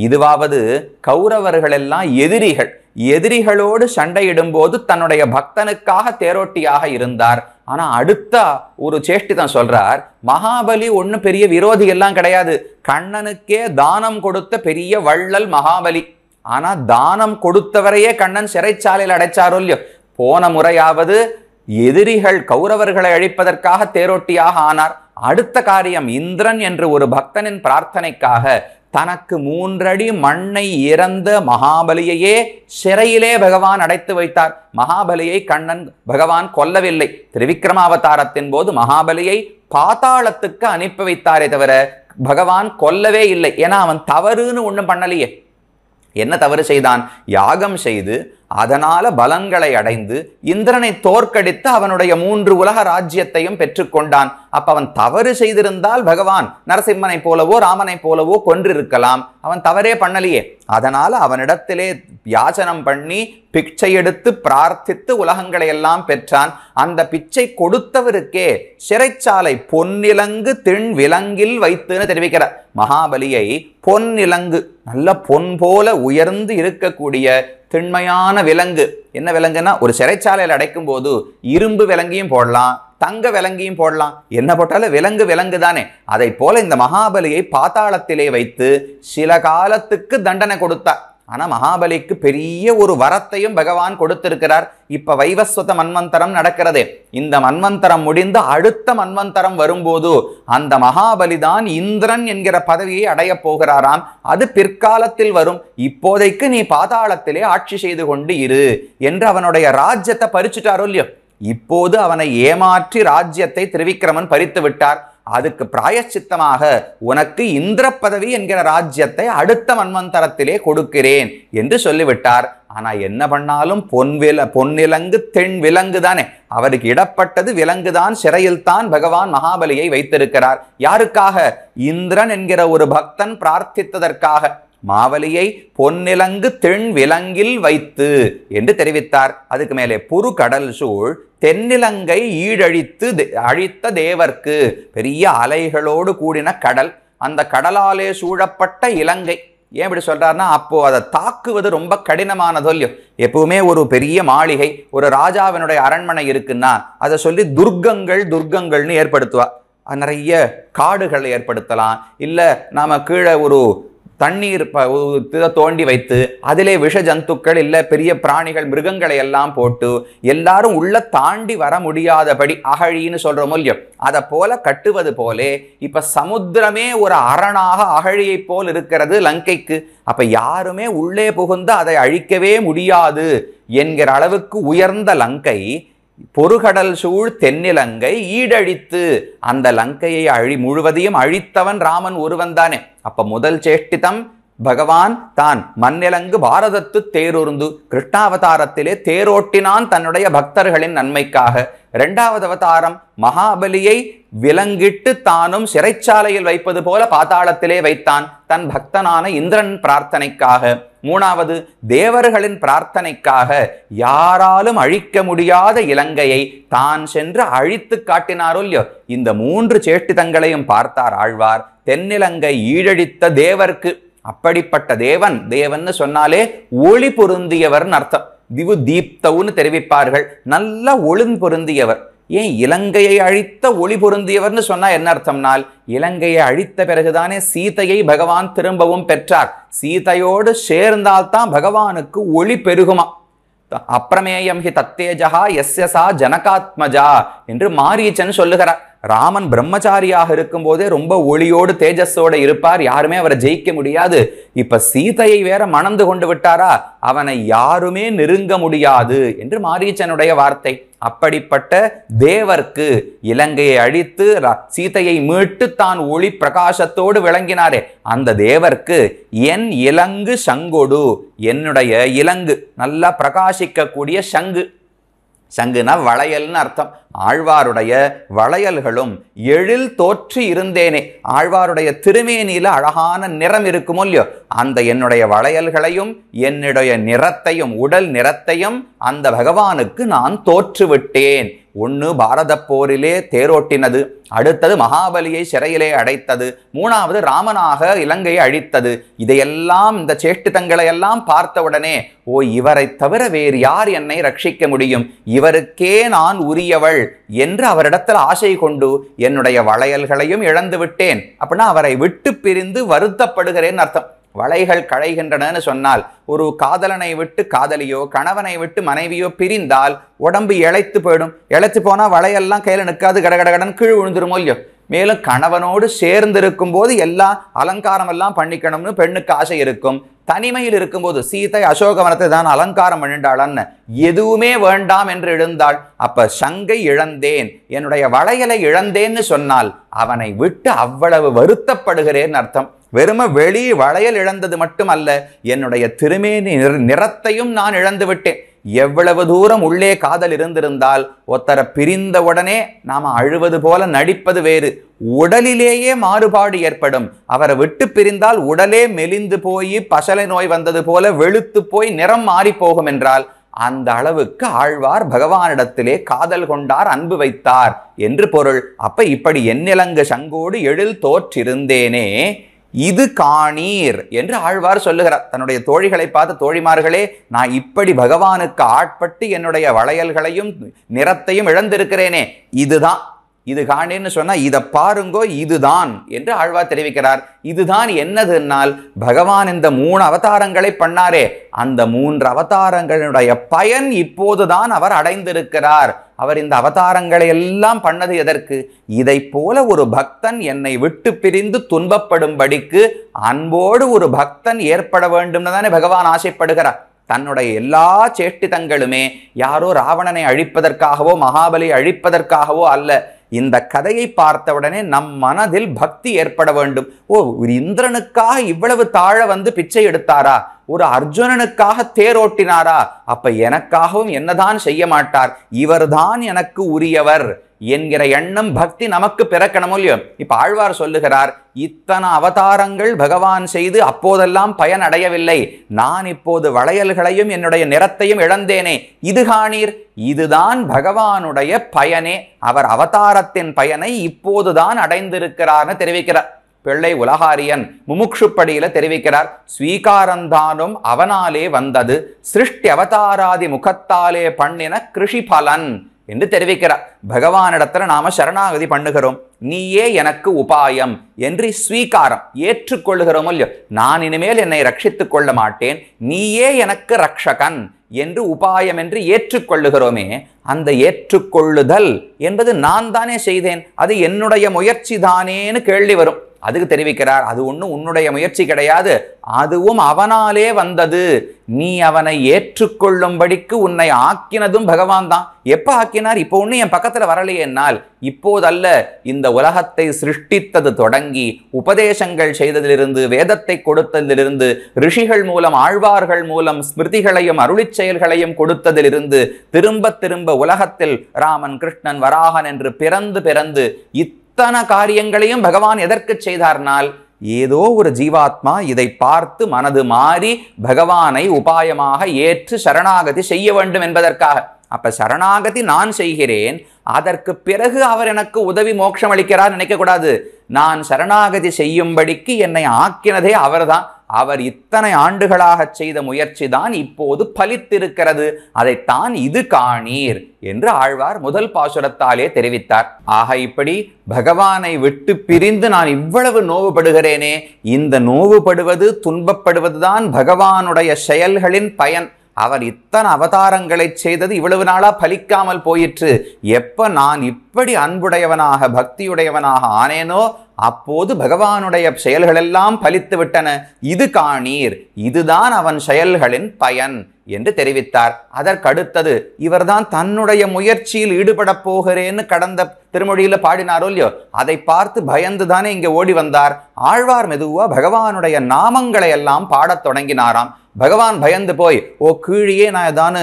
இதுவாவது கௌரவர்கள் எல்லாம் எதிரிகள், எதிரிகளோடு சண்டையிடும் போது தன்னுடைய பக்தனுக்காக தேரோட்டியாக இருந்தார். ஆனா அடுத்த ஒரு சேஷ்டிதான் சொல்றார், மகாபலி ஒண்ணு பெரிய விரோதி எல்லாம் கிடையாது, கண்ணனுக்கே தானம் கொடுத்த பெரிய வள்ளல் மகாபலி. ஆனா தானம் கொடுத்தவரையே கண்ணன் சிறைச்சாலையில் அடைச்சாரோ இல்லையோ. போன முறையாவது எதிரிகள் கௌரவர்களை அழிப்பதற்காக தேரோட்டியாக ஆனார். அடுத்த காரியம் இந்திரன் என்று ஒரு பக்தனின் பிரார்த்தனைக்காக தனக்கு 3 அடி மண்ணை இறந்த மகாபலியையே சிறையிலே பகவான் அடைத்து வைத்தார். மகாபலியை கண்ணன் பகவான் கொல்லவில்லை. திரிவிக்ரமாவதாரத்தின் போது மகாபலியை பாதாளத்துக்கு அனுப்பி வைத்தாரே தவிர பகவான் கொல்லவே இல்லை. ஏன்னா அவன் தவறுன்னு ஒண்ணும் பண்ணலையே. என்ன தவறு செய்தான்? யாகம் செய்து அதனால பலன்களை அடைந்து இந்திரனை தோற்கடித்து அவனுடைய 3 உலக ராஜ்யத்தையும் பெற்றுக்கொண்டான். அப்ப அவன் தவறு செய்திருந்தால் பகவான் நரசிம்மனை போலவோ ராமனை போலவோ கொன்றிருக்கலாம். அவன் தவறே பண்ணலையே. அதனால அவனிடத்திலே யாச்சனம் பண்ணி பிச்சை எடுத்து பிரார்த்தித்து உலகங்களை எல்லாம் பெற்றான். அந்த பிச்சை கொடுத்தவருக்கே சிறைச்சாலை பொன்னிலங்கு திண் விலங்கில் வைத்துன்னு தெரிவிக்கிறார். மகாபலியை பொன்னிலங்கு, நல்ல பொன் போல உயர்ந்து இருக்கக்கூடிய திண்மையான விலங்கு. என்ன விலங்குன்னா, ஒரு சிறைச்சாலையில் அடைக்கும் போது இரும்பு விலங்கியும் போடலாம், தங்க விலங்கியும் போடலாம், என்ன போட்டாலும் விலங்கு விலங்கு தானே. அதை போல இந்த மகாபலியை பாதாளத்திலே வைத்து சில காலத்துக்கு தண்டனை கொடுத்தார். ஆனா மகாபலிக்கு பெரிய ஒரு வரத்தையும் பகவான் கொடுத்திருக்கிறார். இப்ப வைவஸ்வத மன்வந்தரம் நடக்கிறதே. இந்த மன்வந்தரம் முடிந்து அடுத்த மன்வந்தரம் வரும்போது அந்த மகாபலிதான் இந்திரன் என்கிற பதவியை அடைய போகிறாராம். அது பிற்காலத்தில் வரும். இப்போதைக்கு நீ பாதாளத்திலே ஆட்சி செய்து கொண்டு இரு என்று அவனுடைய ராஜ்யத்தை பறிச்சுட்டாரோ இல்லையோ. இப்போது அவனை ஏமாற்றி ராஜ்யத்தை திரிவிக்ரமன் பறித்து விட்டார். அதுக்கு பிராயச்சித்தமாக உனக்கு இந்திர பதவி என்கிற ராஜ்யத்தை அடுத்த மன்வந்தரத்திலே கொடுக்கிறேன் என்று சொல்லிவிட்டார். ஆனா என்ன பண்ணாலும் பொன்னிலங்கு தென் விலங்கு தானே, அவருக்கு இடப்பட்டது விலங்குதான். சிறையில் தான் பகவான் மகாபலியை வைத்திருக்கிறார். யாருக்காக? இந்திரன் என்கிற ஒரு பக்தன் பிரார்த்தித்ததற்காக மாவலியை பொன்னிலங்கு தென் விலங்கில் வைத்து என்று தெரிவித்தார். அதுக்கு மேலே புரு கடல் சூழ் தென்னிலங்கை ஈழழித்து அழித்த தேவர்க்கு, பெரிய அலைகளோடு கூடின கடல், அந்த கடலாலே சூழப்பட்ட இலங்கை. ஏன் இப்படி சொல்றாருன்னா, அப்போ அதை தாக்குவது ரொம்ப கடினமானதோ இல்லையோ. எப்பவுமே ஒரு பெரிய மாளிகை, ஒரு ராஜாவினுடைய அரண்மனை இருக்குன்னா அதை சொல்லி துர்க்கங்கள்னு ஏற்படுத்துவா. நிறைய காடுகள் ஏற்படுத்தலாம், இல்ல நாம கீழே ஒரு தண்ணீர் தோண்டி வைத்து அதிலே விஷ ஜந்துக்கள் இல்ல பெரிய பிராணிகள் மிருகங்களை எல்லாம் போட்டு எல்லாரும் உள்ள தாண்டி வர முடியாதபடி அகழின்னு சொல்றோமோ இல்லையோ, அதை போல கட்டுவது போலே இப்ப சமுத்திரமே ஒரு அரணாக அகழியை போல் இருக்கிறது லங்கைக்கு. அப்ப யாருமே உள்ளே புகுந்து அதை அழிக்கவே முடியாது என்கிற அளவுக்கு உயர்ந்த லங்கை, பொருகடல் சூழ் தென்னிலங்கை ஈடழித்து, அந்த லங்கையை முழுவதையும் அழித்தவன் ராமன் ஒருவன் தானே. அப்ப முதல் சேஷ்டிதம் பகவான் தான் மண்ணிலங்கு பாரதத்து தேரூர்ந்து கிருஷ்ணாவதாரத்திலே தேரோட்டினான் தன்னுடைய பக்தர்களின் நன்மைக்காக. இரண்டாவது அவதாரம் மகாபலியை விலங்கிட்டு தானும் சிறைச்சாலையில் வைப்பது போல பாதாளத்திலே வைத்தான் தன் பக்தனான இந்திரன் பிரார்த்தனைக்காக. மூணாவது தேவர்களின் பிரார்த்தனைக்காக யாராலும் அழிக்க முடியாத இலங்கையை தான் சென்று அழித்து காட்டினாரோ இல்லையோ. இந்த மூன்று சேஷ்டிதங்களையும் பார்த்தார் ஆழ்வார். தென்னிலங்கை ஈழழித்த தேவர்க்கு, அப்படிப்பட்ட தேவன், தேவன்னு சொன்னாலே ஒளி பொருந்தியவர்னு அர்த்தம். திவு தீப்தவுன்னு தெரிவிப்பார்கள், நல்ல ஒளி பொருந்தியவர். ஏன் இலங்கையை அழித்த ஒளி பொருந்தியவர்னு சொன்னா என்ன அர்த்தம்னால், இலங்கையை அழித்த பிறகுதானே சீதையை பகவான் திரும்பவும் பெற்றார். சீதையோடு சேர்ந்தால்தான் பகவானுக்கு ஒளி பெருகுமா. அப்பிரமேயம் ஹி தத்தேஜா எஸ்யசா ஜனகாத்மஜா என்று மாரீச்சன் சொல்லுகிறார். ராமன் பிரம்மச்சாரியாக இருக்கும் போதே ரொம்ப ஒளியோடு தேஜஸோடு இருப்பார், யாருமே அவரை ஜெயிக்க முடியாது. இப்ப சீதையை வேற மணந்து கொண்டு விட்டாரா, அவனை யாருமே நெருங்க முடியாது என்று மாரீச்சனுடைய வார்த்தை. அப்படிப்பட்ட தேவர்க்கு, இலங்கையை அழித்து சீதையை மீட்டு தான் ஒளி பிரகாசத்தோடு விளங்கினாரே அந்த தேவர்க்கு என் இலங்கு சங்கொடு, என்னுடைய இலங்கு நல்லா பிரகாசிக்கக்கூடிய சங்கு. சங்குனா வளையல்னு அர்த்தம். ஆழ்வாருடைய வளையல்களும் எழில் தோற்றி இருந்தேனே, ஆழ்வாருடைய திருமேனியில அழகான நிறம் இருக்குமோ இல்லையோ, அந்த என்னுடைய வளையல்களையும் என்னுடைய நிறத்தையும் உடல் நிறத்தையும் அந்த பகவானுக்கு நான் தோற்றுவிட்டேன். ஒன்று பாரத போரிலே தேரோட்டினது, அடுத்தது மகாபலியை சிறையிலே அடைத்தது, மூணாவது ராமனாக இலங்கையை அழித்தது. இதையெல்லாம் இந்த சேஷ்டிதங்களை எல்லாம் பார்த்தவுடனே, ஓ இவரை தவிர வேறு யார் என்னை ரட்சிக்க முடியும், இவருக்கே நான் உரியவள் என்று அவரிடத்தில் ஆசை கொண்டு என்னுடைய வளையல்களையும் இழந்து விட்டேன். அப்படின்னா அவரை விட்டு பிரிந்து வருத்தப்படுகிறேன் அர்த்தம். வளைகள் களைகின்றன சொன்னால், ஒரு காதலனை விட்டு காதலியோ கணவனை விட்டு மனைவியோ பிரிந்தால் உடம்பு இழைத்து போயிடும். இழைத்து போனா வளையெல்லாம் கையில நிற்காது, கடகடகடன் கீழ் விழுந்துருமோ இல்லையோ. மேலும் கணவனோடு சேர்ந்து இருக்கும் போது எல்லா அலங்காரம் எல்லாம் பண்ணிக்கணும்னு பெண்ணுக்கு ஆசை இருக்கும். தனிமையில் இருக்கும்போது சீதை அசோகவனத்தை தான் அலங்காரம் பண்ணிட்டாளன்னு எதுவுமே வேண்டாம் என்று எழுந்தாள். அப்ப சங்கை இழந்தேன், என்னுடைய வளையலை இழந்தேன்னு சொன்னால் அவனை விட்டு அவ்வளவு வருத்தப்படுகிறேன் அர்த்தம். வெறும வெளி வளையல் இழந்தது மட்டுமல்ல, என்னுடைய திருமேனி நிறத்தையும் நான் இழந்து விட்டேன். எவ்வளவு தூரம் உள்ளே காதல் இருந்திருந்தால் ஒருத்தரை பிரிந்த உடனே நாம அழுவது போல நடிப்பது வேறு, உடலிலேயே மாறுபாடு ஏற்படும். அவரை விட்டு பிரிந்தால் உடலே மெலிந்து போய் பசலை நோய் வந்தது போல வெளுத்து போய் நிறம் மாறி போகும் என்றால், அந்த அளவுக்கு ஆழ்வார் பகவானிடத்திலே காதல் கொண்டார், அன்பு வைத்தார் என்று பொருள். அப்ப இப்படி எண்ணிலங்கு சங்கோடு எழில் தோற்றிருந்தேனே இது காணீர் என்று ஆழ்வார் சொல்லுகிறார். தன்னுடைய தோழிகளை பார்த்து, தோழிமார்களே நான் இப்படி பகவானுக்கு ஆட்பட்டு என்னுடைய வளையல்களையும் நிறத்தையும் இழந்திருக்கிறேனே, இதுதான் இது காணீர்னு சொன்னா இதை பாருங்கோ, இதுதான் என்று ஆழ்வார் தெரிவிக்கிறார். இதுதான் என்னதுன்னால், பகவான் இந்த 3 அவதாரங்களை பண்ணாரே, அந்த 3 அவதாரங்களுடைய பயன் இப்போதுதான் அவர் அடைந்திருக்கிறார். அவர் இந்த அவதாரங்களை எல்லாம் பண்ணது எதற்கு? இதை போல ஒரு பக்தன் என்னை விட்டு பிரிந்து துன்பப்படும்படிக்கு அன்போடு ஒரு பக்தன் ஏற்பட வேண்டும்னு தானே பகவான் ஆசைப்படுகிறார். தன்னுடைய எல்லா சேஷ்டிதங்களுமே யாரோ ராவணனை அழிப்பதற்காகவோ மகாபலியை அழிப்பதற்காகவோ அல்ல. இந்த கதையை பார்த்தவுடனே நம் மனதில் பக்தி ஏற்பட வேண்டும். ஓ, ஒரு இந்திரனுக்காக இவ்வளவு தாழ வந்து பிச்சை எடுத்தாரா, ஒரு அர்ஜுனனுக்காக தேரோட்டினாரா, அப்ப எனக்காகவும் என்னதான் செய்ய மாட்டார், இவர்தான் எனக்கு உரியவர் என்கிற எண்ணம் பக்தி நமக்கு பிறக்கணும் இல்லையோ. இப்ப ஆழ்வார் சொல்லுகிறார், இத்தனை அவதாரங்கள் பகவான் செய்து அப்போதெல்லாம் பயன் அடையவில்லை, நான் இப்போது வளையல்களையும் என்னுடைய நிறத்தையும் இழந்தேனே, இது காணீர், இதுதான் பகவானுடைய பயனே, அவர் அவதாரத்தின் பயனை இப்போதுதான் அடைந்திருக்கிறார்னு தெரிவிக்கிறார். பிள்ளை உலகாரியன் முமுக்ஷுப்படியில தெரிவிக்கிறார், ஸ்வீகாரந்தானும் அவனாலே வந்தது, சிருஷ்டி அவதாராதி முகத்தாலே பண்ணின கிருஷி பலன் என்று தெரிவிக்கிறார். பகவானிடத்துல நாம சரணாகதி பண்ணுகிறோம், நீயே எனக்கு உபாயம் என்று ஸ்வீகாரம் ஏற்றுக்கொள்ளுகிறோம் இல்லையோ. நான் இனிமேல் என்னை ரட்சித்துக் கொள்ள மாட்டேன், நீயே எனக்கு ரக்ஷகன் என்று உபாயம் என்று ஏற்றுக்கொள்ளுகிறோமே, அந்த ஏற்றுக்கொள்ளுதல் என்பது நான் தானே செய்தேன், அது என்னுடைய முயற்சி தானேன்னு கேள்வி வரும். அதுக்கு தெரிவிக்கிறார், அது ஒன்றும் உன்னுடைய முயற்சி கிடையாது, அதுவும் அவனாலே வந்தது, நீ அவனை ஏற்றுக்கொள்ளும்படிக்கு உன்னை ஆக்கினதும் பகவான் தான். எப்ப ஆக்கினார்? இப்போ ஒண்ணு என் பக்கத்துல வரலையே என்னால், இப்போதல்ல, இந்த உலகத்தை சிருஷ்டித்தது தொடங்கி உபதேசங்கள் செய்ததிலிருந்து, வேதத்தை கொடுத்ததிலிருந்து, ரிஷிகள் மூலம் ஆழ்வார்கள் மூலம் ஸ்மிருதிகளையும் அருளிச் செயல்களையும் கொடுத்ததிலிருந்து, திரும்ப திரும்ப உலகத்தில் ராமன் கிருஷ்ணன் வராகன் என்று பிறந்து பிறந்து இத்தனை காரியங்களையும் பகவான் எதற்கு செய்தார்னால், ஏதோ ஒரு ஜீவாத்மா இதை பார்த்து மனது மாறி பகவானை உபாயமாக ஏற்று சரணாகதி செய்ய வேண்டும் என்பதற்காக. அப்ப சரணாகதி நான் செய்கிறேன், அதற்கு பிறகு அவர் எனக்கு உதவி மோட்சம் அளிக்கிறார் நினைக்க கூடாது. நான் சரணாகதி செய்யும்படிக்கு என்னை ஆக்கினதே அவர்தான். அவர் இத்தனை ஆண்டுகளாக செய்த முயற்சி தான் இப்போது பலித்திருக்கிறது, அதைத்தான் இது காணீர் என்று ஆழ்வார் முதல் பாசுரத்தாலே தெரிவித்தார். ஆக இப்படி பகவானை விட்டு பிரிந்து நான் இவ்வளவு நோவுபடுகிறேனே, இந்த நோவுபடுவது துன்பப்படுவதுதான் பகவானுடைய செயல்களின் பயன். அவர் இத்தனை அவதாரங்களை செய்தது இவ்வளவு நாளா பலிக்காமல் போயிற்று. எப்ப நான் இப்படி அன்புடையவனாக பக்தியுடையவனாக ஆனேனோ அப்போது பகவானுடைய செயல்கள் எல்லாம் பலித்து விட்டன, இது காணீர், இதுதான் அவன் செயல்களின் பயன் என்று தெரிவித்தார். அதற்கடுத்தது இவர்தான் தன்னுடைய முயற்சியில் ஈடுபட போகிறேன்னு கடந்த திருமொழியில பாடினாரோ இல்லையோ, அதை பார்த்து பயந்து தானே இங்க ஓடி வந்தார். ஆழ்வார் மெதுவா பகவானுடைய நாமங்களை எல்லாம் பாடத் தொடங்கினாராம். பகவான் பயந்து போய், ஓ கீழியே நான் ஏதானு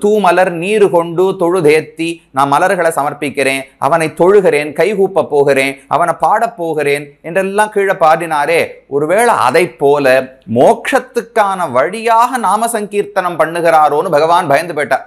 தூமலர் நீரு கொண்டு தொழுதேத்தி நான் மலர்களை சமர்ப்பிக்கிறேன், அவனை தொழுகிறேன், கைகூப்ப போகிறேன், அவனை பாடப் போகிறேன் என்றெல்லாம் கீழே பாடினாரே, ஒருவேளை அதை போல மோட்சத்துக்கான வழியாக நாம சங்கீர்த்தனம் பண்ணுகிறாரோன்னு பகவான் பயந்து போயிட்டார்.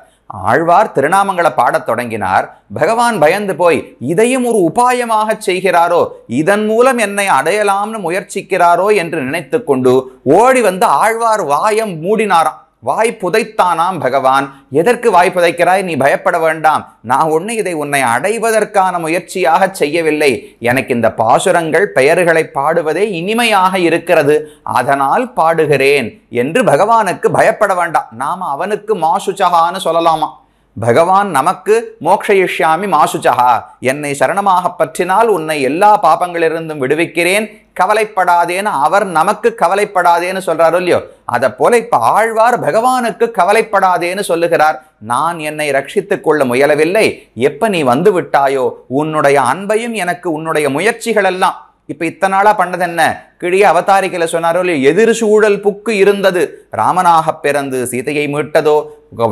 ஆழ்வார் திருநாமங்களை பாடத் தொடங்கினார். பகவான் பயந்து போய் இதையும் ஒரு உபாயமாக செய்கிறாரோ, இதன் மூலம் என்னை அடையலாம்னு முயற்சிக்கிறாரோ என்று நினைத்து கொண்டு ஓடி வந்து ஆழ்வார் வாயம் மூடினாராம். வாய் புதைத்தானாம் பகவான். எதற்கு வாய் புதைக்கிறாய், நீ பயப்பட வேண்டாம், நான் ஒண்ணு இதை உன்னை அடைவதற்கான முயற்சியாக செய்யவில்லை, எனக்கு இந்த பாசுரங்கள் பெயர்களை பாடுவதே இனிமையாக இருக்கிறது, அதனால் பாடுகிறேன் என்று பகவானுக்கு பயப்பட வேண்டாம். நாம அவனுக்கு மாசுச்சகான்னு சொல்லலாமா? பகவான் நமக்கு மோக்ஷயிஷ்யாமி மாசுச்சகா, என்னை சரணமாக பற்றினால் உன்னை எல்லா பாபங்களிலிருந்தும் விடுவிக்கிறேன், கவலைப்படாதேன்னு அவர் நமக்கு கவலைப்படாதேன்னு சொல்றாரோ இல்லையோ, அதை போல இப்ப ஆழ்வார் பகவானுக்கு கவலைப்படாதேன்னு சொல்லுகிறார். நான் என்னை ரட்சித்துக் கொள்ள முயலவில்லை, எப்ப நீ வந்து விட்டாயோ உன்னுடைய அன்பையும் எனக்கு உன்னுடைய முயற்சிகள் எல்லாம் இப்ப இத்தனை நாளா பண்ணது என்ன, கிழிய அவதாரிகளை சொன்னாரோ இல்லையோ, எதிர் சூழல் புக்கு இருந்தது, ராமனாக பிறந்து சீதையை மீட்டதோ,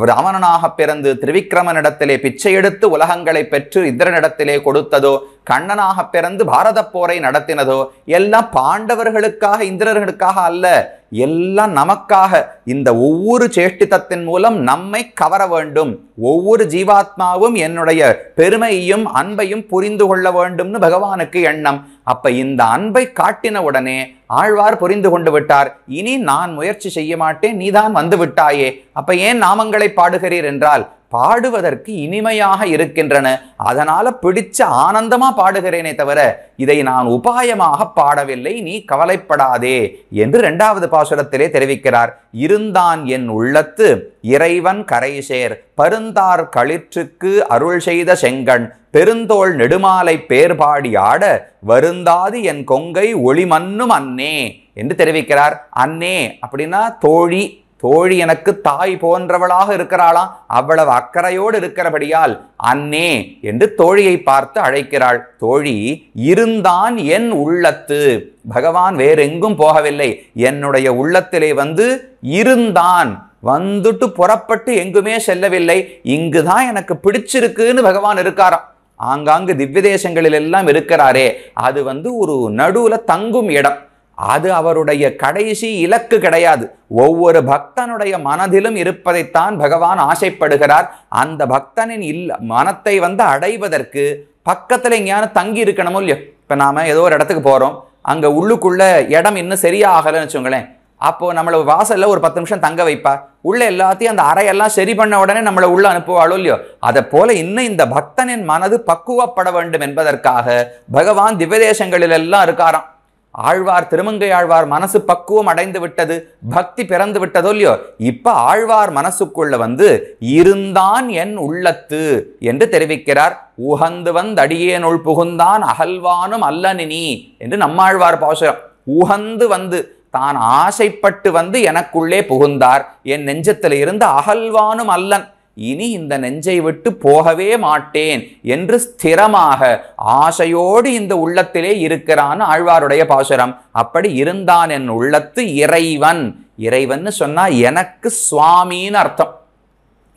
ராவணனாக பிறந்து திரிவிக்ரமனிடத்திலே பிச்சை எடுத்து உலகங்களை பெற்று இந்திரனிடத்திலே கொடுத்ததோ, கண்ணனாக பிறந்து பாரத போரை நடத்தினதோ, எல்லாம் பாண்டவர்களுக்காக இந்திரர்களுக்காக அல்ல, எல்லாம் நமக்காக. இந்த ஒவ்வொரு சேஷ்டிதத்தின் மூலம் நம்மை கவர வேண்டும், ஒவ்வொரு ஜீவாத்மாவும் என்னுடைய பெருமையையும் அன்பையும் புரிந்து கொள்ள வேண்டும்னு பகவானுக்கு எண்ணம். அப்ப இந்த அன்பை காட்டின உடனே ஆழ்வார் புரிந்து கொண்டு விட்டார், இனி நான் முயற்சி செய்ய மாட்டேன், நீதான் வந்து விட்டாயே, அப்ப ஏன் நாமங்களை பாடுகிறீர் என்றால் பாடுவதற்கு இனிமையாக இருக்கின்றன, அதனால பிடிச்ச ஆனந்தமா பாடுகிறேனே தவிர இதை நான் உபாயமாக பாடவில்லை, நீ கவலைப்படாதே என்று இரண்டாவது பாசுரத்திலே தெரிவிக்கிறார். இருந்தான் என் உள்ளத்து இறைவன் கரைசேர் பருந்தார் களிற்றுக்கு அருள் செய்த செங்கண் பெருந்தோள் நெடுமாலை பேர்பாடி ஆட வருந்தாது என் கொங்கை ஒளிமன்னும் அன்னே என்று தெரிவிக்கிறார். அன்னே அப்படின்னா தோழி, தோழி எனக்கு தாய் போன்றவளாக இருக்கிறாளாம். அவ்வளவு அக்கறையோடு இருக்கிறபடியால் அன்னே என்று தோழியை பார்த்து அழைக்கிறாள். தோழி இருந்தான் என் உள்ளத்து. பகவான் வேறெங்கும் போகவில்லை, என்னுடைய உள்ளத்திலே வந்து இருந்தான். வந்துட்டு புறப்பட்டு எங்குமே செல்லவில்லை. இங்குதான் எனக்கு பிடிச்சிருக்குன்னு பகவான் இருக்காராம். ஆங்காங்கு திவ்ய தேசங்களில் எல்லாம் இருக்கிறாரே, அது வந்து ஒரு நடுவுல தங்கும் இடம். அது அவருடைய கடைசி இலக்கு கிடையாது. ஒவ்வொரு பக்தனுடைய மனதிலும் இருப்பதைத்தான் பகவான் ஆசைப்படுகிறார். அந்த பக்தனின் மனத்தை வந்து அடைவதற்கு பக்கத்துல எங்கேயான தங்கி இருக்கணுமோ இல்லையோ. இப்ப நாம ஏதோ ஒரு இடத்துக்கு போறோம், அங்க உள்ளுக்குள்ள இடம் இன்னும் சரியாகலன்னு வச்சுங்களேன். அப்போ நம்மள வாசல்ல ஒரு 10 நிமிஷம் தங்க வைப்பா. உள்ள எல்லாத்தையும் அந்த அறையெல்லாம் சரி பண்ண உடனே நம்மளை உள்ள அனுப்புவாளோ இல்லையோ. அதை போல இன்னும் இந்த பக்தனின் மனது பக்குவப்பட வேண்டும் என்பதற்காக பகவான் திவ்யதேசங்களில் எல்லாம் இருக்காராம். ஆழ்வார், திருமங்கை ஆழ்வார் மனசு பக்குவம் அடைந்து விட்டது, பக்தி பிறந்து விட்டதோ இல்லையோ. இப்ப ஆழ்வார் மனசுக்குள்ள வந்து இருந்தான் என் உள்ளத்து என்று தெரிவிக்கிறார். உகந்து வந்து அடியேனுள் புகுந்தான் அகல்வானும் அல்லனினி என்று நம்மாழ்வார் பாசுரம். உகந்து வந்து தான் ஆசைப்பட்டு வந்து எனக்குள்ளே புகுந்தார், என் நெஞ்சத்தில் இருந்து அகல்வானும் அல்லன், இனி இந்த நெஞ்சை விட்டு போகவே மாட்டேன் என்று ஸ்திரமாக ஆசையோடு இந்த உள்ளத்திலே இருக்கிறான் ஆழ்வாருடைய பாசுரம். அப்படி இருந்தான் என் உள்ளத்து இறைவன். இறைவன் சொன்னா எனக்கு சுவாமின்னு அர்த்தம்.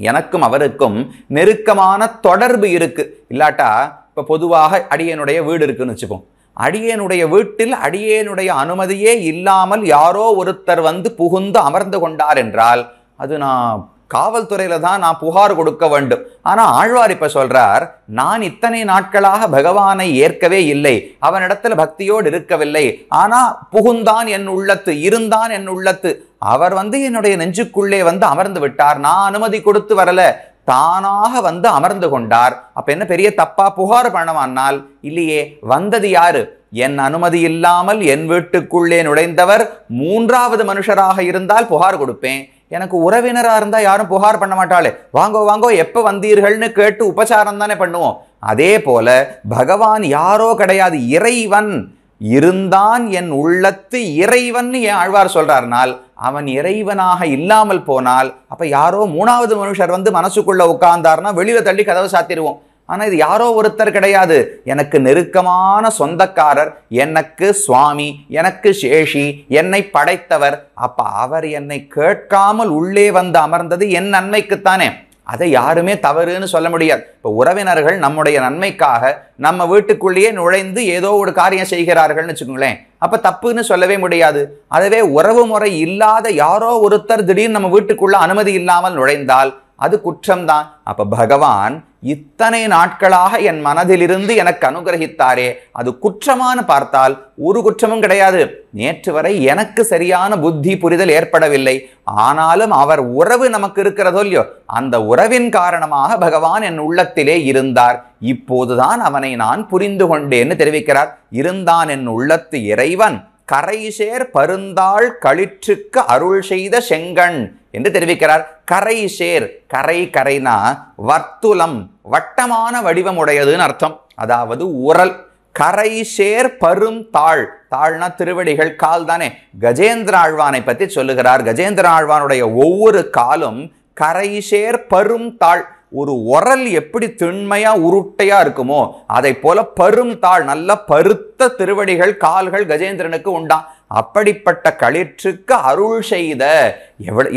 எனக்கும் அவருக்கும் நெருக்கமான தொடர்பு இருக்கு. இல்லாட்டா இப்ப பொதுவாக அடியனுடைய வீடு இருக்குன்னு வச்சுப்போம். அடியேனுடைய வீட்டில் அடியேனுடைய அனுமதியே இல்லாமல் யாரோ ஒருத்தர் வந்து புகுந்து அமர்ந்து கொண்டார் என்றால் அது நான் காவல்துறையில தான் நான் புகார் கொடுக்க வேண்டும். ஆனா ஆழ்வார் இப்ப சொல்றார், நான் இத்தனை நாட்களாக பகவானை ஏற்கவே இல்லை, அவனிடத்துல பக்தியோடு இருக்கவில்லை. ஆனா புகுந்தான் என் உள்ளத்து, இருந்தான் என் உள்ளத்து. அவர் வந்து என்னுடைய நெஞ்சுக்குள்ளே வந்து அமர்ந்து விட்டார். நான் அனுமதி கொடுத்து வரல, தானாக வந்து அமர்ந்து கொண்டார். அப்ப என்ன பெரிய தப்பா புகார் பண்ணவானால்? இல்லையே. வந்தது யாரு? என் அனுமதி இல்லாமல் என் வீட்டுக்குள்ளே நுழைந்தவர். மூன்றாவது மனுஷராக இருந்தால் புகார் கொடுப்பேன். எனக்கு உறவினராக இருந்தா யாரும் புகார் பண்ண மாட்டாளே. வாங்கோ வாங்கோ, எப்ப வந்தீர்கள்னு கேட்டு உபசாரம் தானே பண்ணுவோம். அதே போல பகவான் யாரோ கிடையாது, இறைவன். இருந்தான் என் உள்ளத்து இறைவன் ஏன் ஆழ்வார் சொல்றார்னால், அவன் இறைவனாக இல்லாமல் போனால் அப்ப யாரோ மூணாவது மனுஷர் வந்து மனசுக்குள்ள உட்கார்ந்தார்னா வெளியில தள்ளி கதவை சாத்திடுவோம். ஆனா இது யாரோ ஒருத்தர் கிடையாது, எனக்கு நெருக்கமான சொந்தக்காரர், எனக்கு சுவாமி, எனக்கு சேஷி, என்னை படைத்தவர். அப்ப அவர் என்னை கேட்காமல் உள்ளே வந்து அமர்ந்தது என் நன்மைக்குத்தானே. அதை யாருமே தவறுன்னு சொல்ல முடியாது. இப்போ உறவினர்கள் நம்முடைய நன்மைக்காக நம்ம வீட்டுக்குள்ளேயே நுழைந்து ஏதோ ஒரு காரியம் செய்கிறார்கள்னு வச்சுக்கோங்களேன், அப்ப தப்புன்னு சொல்லவே முடியாது. அதுவே உறவு முறை இல்லாத யாரோ ஒருத்தர் திடீர்னு நம்ம வீட்டுக்குள்ள அனுமதி இல்லாமல் நுழைந்தால் அது குற்றம்தான். அப்ப பகவான் இத்தனை நாட்களாக என் மனதிலிருந்து எனக்கு அனுகிரகித்தாரே, அது குற்றமானு பார்த்தால் ஒரு குற்றமும் கிடையாது. நேற்று வரை எனக்கு சரியான புத்தி புரிதல் ஏற்படவில்லை, ஆனாலும் அவர் உறவு நமக்கு இருக்கிறதோ இல்லையோ, அந்த உறவின் காரணமாக பகவான் என் உள்ளத்திலே இருந்தார். இப்போதுதான் அவனை நான் புரிந்து கொண்டேன்னு தெரிவிக்கிறார். இருந்தான் என் உள்ளத்து இறைவன் கரைசேர் பருந்தாள் களிற்றுக்கு அருள் செய்த செங்கண் என்று தெரிவிக்கிறார். கரைசேர், கரை கரைனா வர்த்துலம், வட்டமான வடிவம் உடையதுன்னு அர்த்தம். அதாவது உரல். கரைசேர் பரும் தாள், தாள்னா திருவடிகள், கால் தானே. கஜேந்திர ஆழ்வானை பற்றி சொல்லுகிறார். கஜேந்திர ஆழ்வானுடைய ஒவ்வொரு காலும் கரைசேர் பரும் தாள். ஒரு உரல் எப்படி திண்மையா உருட்டையா இருக்குமோ அதை போல பரும் தாள், நல்ல பருத்த திருவடிகள், கால்கள் கஜேந்திரனுக்கு உண்டாம். அப்படிப்பட்ட களிற்றுக்கு அருள் செய்த,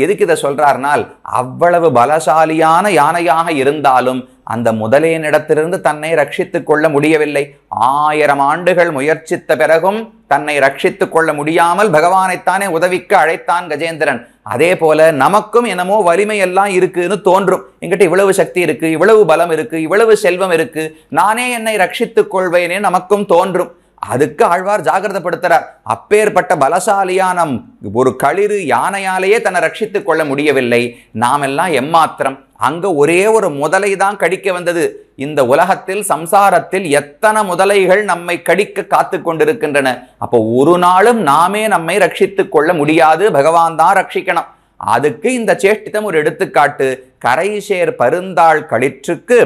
எதுக்கு இதை சொல்றார்னால், அவ்வளவு பலசாலியான யானையாக இருந்தாலும் அந்த முதலையனிடத்திலிருந்து தன்னை ரட்சித்துக் கொள்ள முடியவில்லை. 1000 ஆண்டுகள் முயற்சித்த பிறகும் தன்னை ரட்சித்துக் கொள்ள முடியாமல் பகவானைத்தானே உதவிக்கு அழைத்தான் கஜேந்திரன். அதே போல நமக்கும் என்னமோ வலிமை எல்லாம் இருக்குன்னு தோன்றும். என்கிட்ட இவ்வளவு சக்தி இருக்கு, இவ்வளவு பலம் இருக்கு, இவ்வளவு செல்வம் இருக்கு, நானே என்னை ரட்சித்துக் கொள்வேனே நமக்கும் தோன்றும். அதுக்கு ஆழ்வார் ஜாகிரதப்படுத்துறார். அப்பேற்பட்ட பலசாலியான ஒரு களிறு யானையாலேயே தன்னை ரட்சித்துக் கொள்ள முடியவில்லை, நாம் எல்லாம் எம்மாத்திரம். அங்க ஒரே ஒரு முதலை தான் கடிக்க வந்தது. இந்த உலகத்தில் சம்சாரத்தில் எத்தனை முதலைகள் நம்மை கடிக்க காத்து கொண்டிருக்கின்றன. அப்போ ஒரு நாளும் நாமே நம்மை ரட்சித்துக் கொள்ள முடியாது, பகவான் தான் ரட்சிக்கணும். அதுக்கு இந்த சேஷ்டிதம் ஒரு எடுத்துக்காட்டு. கரைசேர் பருந்தாள் களிற்றுக்கு